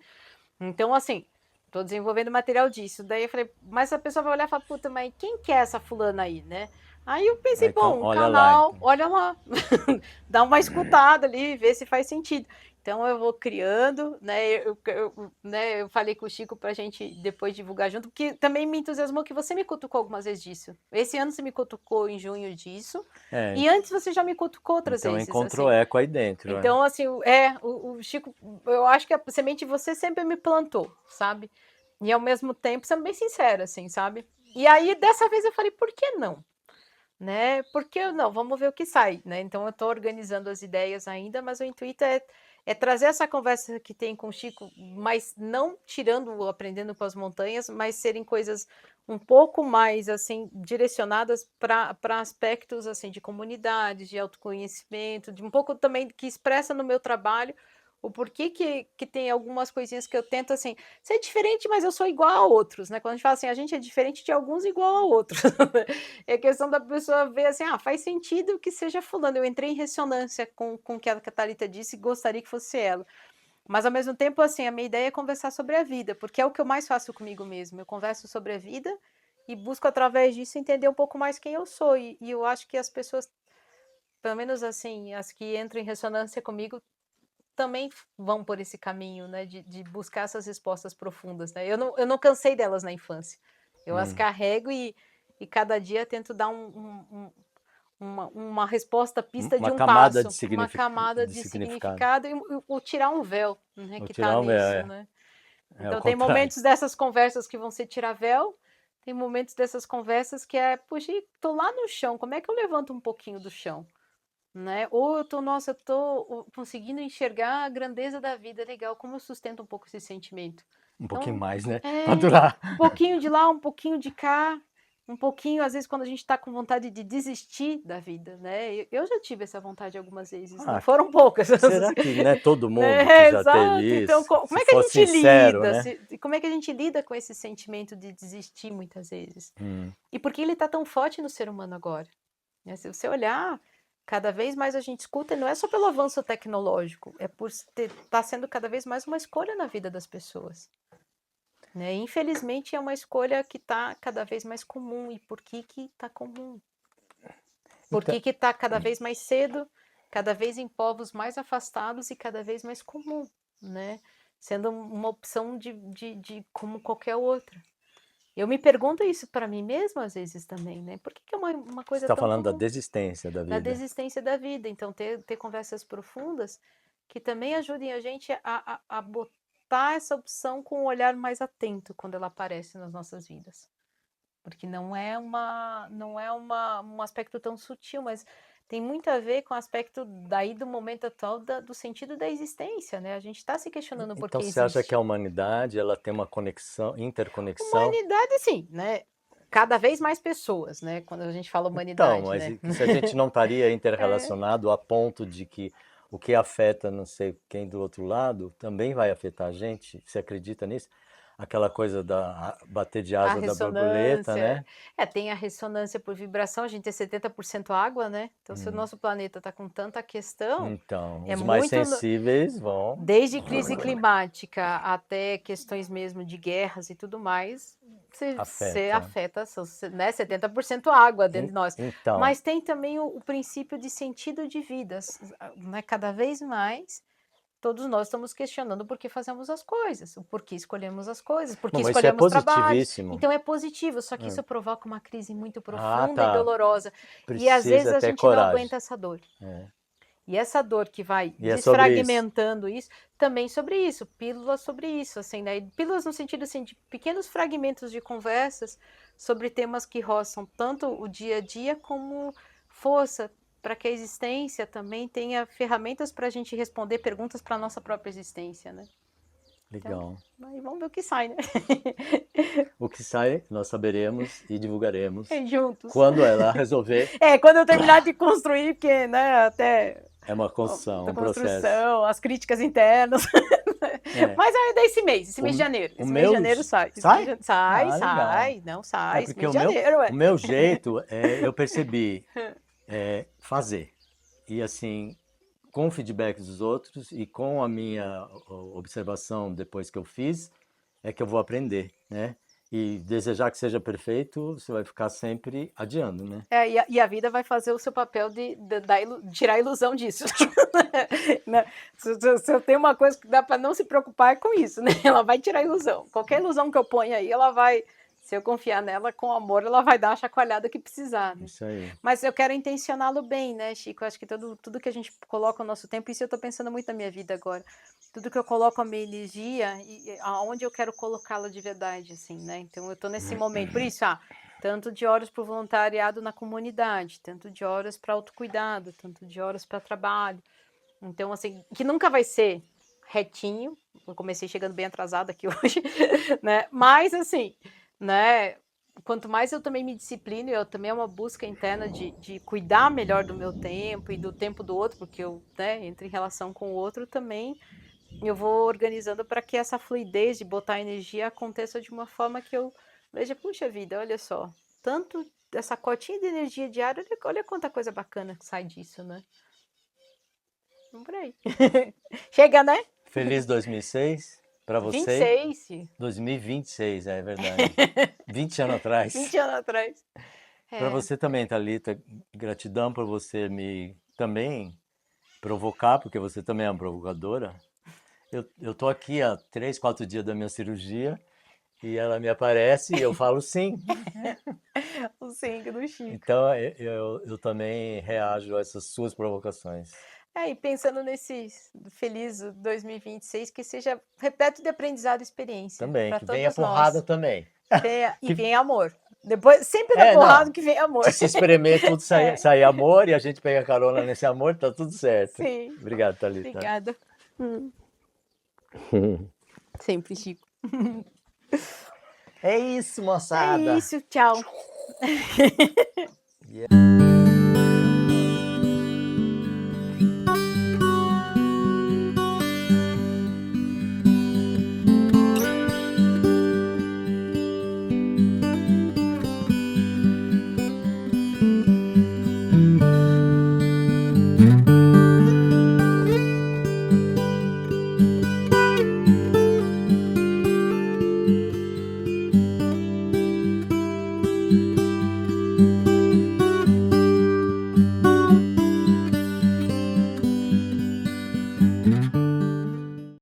Speaker 1: Então, assim, tô desenvolvendo material disso. Daí eu falei, mas a pessoa vai olhar e falar, puta, mas quem que é essa fulana aí, né? Aí eu pensei,
Speaker 2: Então,
Speaker 1: bom, um
Speaker 2: olha lá,
Speaker 1: canal,
Speaker 2: então.
Speaker 1: olha lá, dá uma escutada ali, vê se faz sentido. Então eu vou criando, né? Né, eu falei com o Chico pra gente depois divulgar junto, porque também me entusiasmou que você me cutucou algumas vezes disso. Esse ano você me cutucou em junho disso,
Speaker 2: É,
Speaker 1: e antes você já me cutucou outras
Speaker 2: então
Speaker 1: vezes,
Speaker 2: encontrou
Speaker 1: assim.
Speaker 2: eco aí dentro.
Speaker 1: Então, assim, o Chico, eu acho que a semente você sempre me plantou, sabe? E ao mesmo tempo, sendo bem sincera, assim, sabe? E aí, dessa vez eu falei, por que não? Né? Por que não? Vamos ver o que sai, né? Então eu estou organizando as ideias ainda, mas o intuito é trazer essa conversa que tem com o Chico, mas não tirando o Aprendendo com as Montanhas, mas serem coisas um pouco mais assim direcionadas para aspectos assim de comunidade, de autoconhecimento, de um pouco também que expressa no meu trabalho o porquê que tem algumas coisinhas que eu tento assim ser diferente, mas eu sou igual a outros, né? Quando a gente fala assim, a gente é diferente de alguns igual a outros. É questão da pessoa ver assim, faz sentido que seja fulano. Eu entrei em ressonância com o que a Thalita disse e gostaria que fosse ela. Mas ao mesmo tempo, assim, a minha ideia é conversar sobre a vida, porque é o que eu mais faço comigo mesmo. Eu converso sobre a vida e busco através disso entender um pouco mais quem eu sou. E eu acho que as pessoas, pelo menos assim, as que entram em ressonância comigo, também vão por esse caminho, né? De buscar essas respostas profundas, né? Eu não cansei delas na infância. Eu as carrego e cada dia tento dar uma resposta pista de
Speaker 2: Uma
Speaker 1: um
Speaker 2: camada
Speaker 1: passo, uma camada
Speaker 2: de
Speaker 1: de
Speaker 2: significado.
Speaker 1: significado e tirar um véu, né,
Speaker 2: Vou
Speaker 1: que tá
Speaker 2: tirar um véu,
Speaker 1: nisso, né?
Speaker 2: é o
Speaker 1: Então tem
Speaker 2: contrário.
Speaker 1: momentos dessas conversas que vão ser tirar véu, tem momentos dessas conversas que puxa, tô lá no chão, como é que eu levanto um pouquinho do chão? Né? Ou eu tô, nossa, eu tô conseguindo enxergar a grandeza da vida, legal, como eu sustento um pouco esse sentimento.
Speaker 2: Um pouquinho
Speaker 1: Então,
Speaker 2: mais, né? Pra durar.
Speaker 1: um pouquinho de lá, um pouquinho de cá, um pouquinho, às vezes, quando a gente está com vontade de desistir da vida, né? Eu já tive essa vontade algumas vezes, não
Speaker 2: Ah,
Speaker 1: foram poucas.
Speaker 2: será que não é todo mundo que
Speaker 1: Né?
Speaker 2: já teve
Speaker 1: Exato. Então,
Speaker 2: isso?
Speaker 1: como
Speaker 2: Se
Speaker 1: é que a
Speaker 2: for
Speaker 1: gente
Speaker 2: sincero,
Speaker 1: lida?
Speaker 2: né?
Speaker 1: Como é que a gente lida com esse sentimento de desistir muitas vezes?
Speaker 2: Hum.
Speaker 1: E por que ele está tão forte no ser humano agora? Né? Se você olhar, cada vez mais a gente escuta, e não é só pelo avanço tecnológico, é por estar sendo cada vez mais uma escolha na vida das pessoas. Né? Infelizmente é uma escolha que está cada vez mais comum. E por que está comum? Por
Speaker 2: Então,
Speaker 1: que está cada vez mais cedo, cada vez em povos mais afastados e cada vez mais comum, né? Sendo uma opção de como qualquer outra. Eu me pergunto isso para mim mesma às vezes também, né? Por que que é uma
Speaker 2: você
Speaker 1: coisa
Speaker 2: está
Speaker 1: tão
Speaker 2: falando da
Speaker 1: comum?
Speaker 2: desistência da
Speaker 1: Da
Speaker 2: vida.
Speaker 1: desistência da vida. Então, ter conversas profundas que também ajudem a gente a botar essa opção com um olhar mais atento quando ela aparece nas nossas vidas. Porque não é um aspecto tão sutil, mas tem muito a ver com o aspecto daí do momento atual do sentido da existência, né? A gente está se questionando por
Speaker 2: Então
Speaker 1: que
Speaker 2: você acha que
Speaker 1: existe.
Speaker 2: a humanidade ela tem uma conexão, interconexão?
Speaker 1: Humanidade, sim, né? Cada vez mais pessoas, né? Quando a gente fala
Speaker 2: Então,
Speaker 1: humanidade,
Speaker 2: mas
Speaker 1: né?
Speaker 2: e se a gente não estaria
Speaker 1: É,
Speaker 2: interrelacionado a ponto de que o que afeta não sei quem do outro lado também vai afetar a gente? Você acredita nisso? Aquela coisa da bater de
Speaker 1: a
Speaker 2: asa da borboleta,
Speaker 1: ressonância.
Speaker 2: né?
Speaker 1: Tem a ressonância por vibração, a gente é 70% água, né? Então, se o
Speaker 2: Hum.
Speaker 1: nosso planeta está com tanta questão,
Speaker 2: Então,
Speaker 1: é
Speaker 2: os mais
Speaker 1: muito.
Speaker 2: sensíveis vão
Speaker 1: Desde crise climática até questões mesmo de guerras e tudo mais, você
Speaker 2: afeta.
Speaker 1: afeta, né, 70% água dentro
Speaker 2: En-
Speaker 1: de nós.
Speaker 2: Então,
Speaker 1: Mas tem também o princípio de sentido de vida, né? Cada vez mais, todos nós estamos questionando por que fazemos as coisas, o porquê escolhemos as coisas, por
Speaker 2: bom,
Speaker 1: que
Speaker 2: mas isso é
Speaker 1: escolhemos trabalhos.
Speaker 2: positivíssimo.
Speaker 1: Então é positivo, só que
Speaker 2: É.
Speaker 1: isso provoca uma crise muito
Speaker 2: Ah,
Speaker 1: profunda e
Speaker 2: tá.
Speaker 1: dolorosa. E às vezes
Speaker 2: Precisa
Speaker 1: a
Speaker 2: ter
Speaker 1: gente não
Speaker 2: coragem.
Speaker 1: aguenta essa dor.
Speaker 2: É.
Speaker 1: E essa dor que vai
Speaker 2: E é sobre isso.
Speaker 1: desfragmentando isso, também sobre isso, pílulas sobre isso, assim, né? Pílulas no sentido assim de pequenos fragmentos de conversas sobre temas que roçam tanto o dia a dia como força para que a existência também tenha ferramentas para a gente responder perguntas para a nossa própria existência, né? Então,
Speaker 2: Legal.
Speaker 1: aí vamos ver o que sai, né?
Speaker 2: O que sai, nós saberemos e divulgaremos
Speaker 1: Juntos.
Speaker 2: quando ela resolver.
Speaker 1: Quando eu terminar de construir, porque, né, até
Speaker 2: É uma construção,
Speaker 1: da
Speaker 2: um processo.
Speaker 1: construção, as críticas internas.
Speaker 2: É.
Speaker 1: Mas aí desse mês, esse
Speaker 2: O,
Speaker 1: mês de janeiro.
Speaker 2: o
Speaker 1: Esse mês de
Speaker 2: meu
Speaker 1: janeiro sai. Esse mês
Speaker 2: sai?
Speaker 1: de... Sai,
Speaker 2: Ah, legal.
Speaker 1: sai. Não sai. Esse
Speaker 2: Porque
Speaker 1: mês de janeiro,
Speaker 2: o
Speaker 1: ué.
Speaker 2: meu jeito eu percebi fazer. E assim, com o feedback dos outros e com a minha observação depois que eu fiz, é que eu vou aprender, né? E desejar que seja perfeito, você vai ficar sempre adiando, né?
Speaker 1: E a vida vai fazer o seu papel de tirar a ilusão disso. Né? Se eu tenho uma coisa que dá para não se preocupar é com isso, né? Ela vai tirar a ilusão. Qualquer ilusão que eu ponha aí, ela vai. Se eu confiar nela com amor, ela vai dar a chacoalhada que precisar, né?
Speaker 2: Isso aí.
Speaker 1: Mas eu quero intencioná-lo bem, né, Chico? Eu acho que tudo que a gente coloca o nosso tempo, isso eu estou pensando muito na minha vida agora. Tudo que eu coloco a minha energia e aonde eu quero colocá-la de verdade, assim, né? Então eu estou nesse momento. Por isso, tanto de horas para o voluntariado na comunidade, tanto de horas para autocuidado, tanto de horas para trabalho. Então, assim, que nunca vai ser retinho. Eu comecei chegando bem atrasada aqui hoje, né? Mas, assim, né? Quanto mais eu também me disciplino, eu também é uma busca interna de cuidar melhor do meu tempo e do tempo do outro, porque eu, né, entro em relação com o outro também, eu vou organizando para que essa fluidez de botar energia aconteça de uma forma que eu veja, puxa vida, olha só, tanto essa cotinha de energia diária, olha quanta coisa bacana que sai disso, né? Vamos por aí. Chega, né?
Speaker 2: Feliz 2006 para você.
Speaker 1: 26.
Speaker 2: 2026, é verdade. 20 anos atrás.
Speaker 1: 20 anos atrás.
Speaker 2: Para
Speaker 1: É.
Speaker 2: você também, Thalita, gratidão por você me também provocar, porque você também é uma provocadora. Eu tô aqui há 3, 4 dias da minha cirurgia e ela me aparece e eu falo sim.
Speaker 1: O sangue do Chico.
Speaker 2: Então eu também reajo a essas suas provocações.
Speaker 1: E pensando nesse feliz 2026, que seja repleto de aprendizado e experiência
Speaker 2: Também,
Speaker 1: para
Speaker 2: que venha
Speaker 1: todos
Speaker 2: porrada
Speaker 1: nós.
Speaker 2: também.
Speaker 1: E
Speaker 2: Que,
Speaker 1: vem amor. Depois, sempre da porrada
Speaker 2: não,
Speaker 1: que vem amor.
Speaker 2: que se espremer tudo sair amor e a gente pega carona nesse amor, tá tudo certo.
Speaker 1: Sim.
Speaker 2: Obrigado, Thalita.
Speaker 1: Obrigada. Sempre, Chico.
Speaker 2: É isso, moçada.
Speaker 1: É isso, tchau.
Speaker 2: Yeah.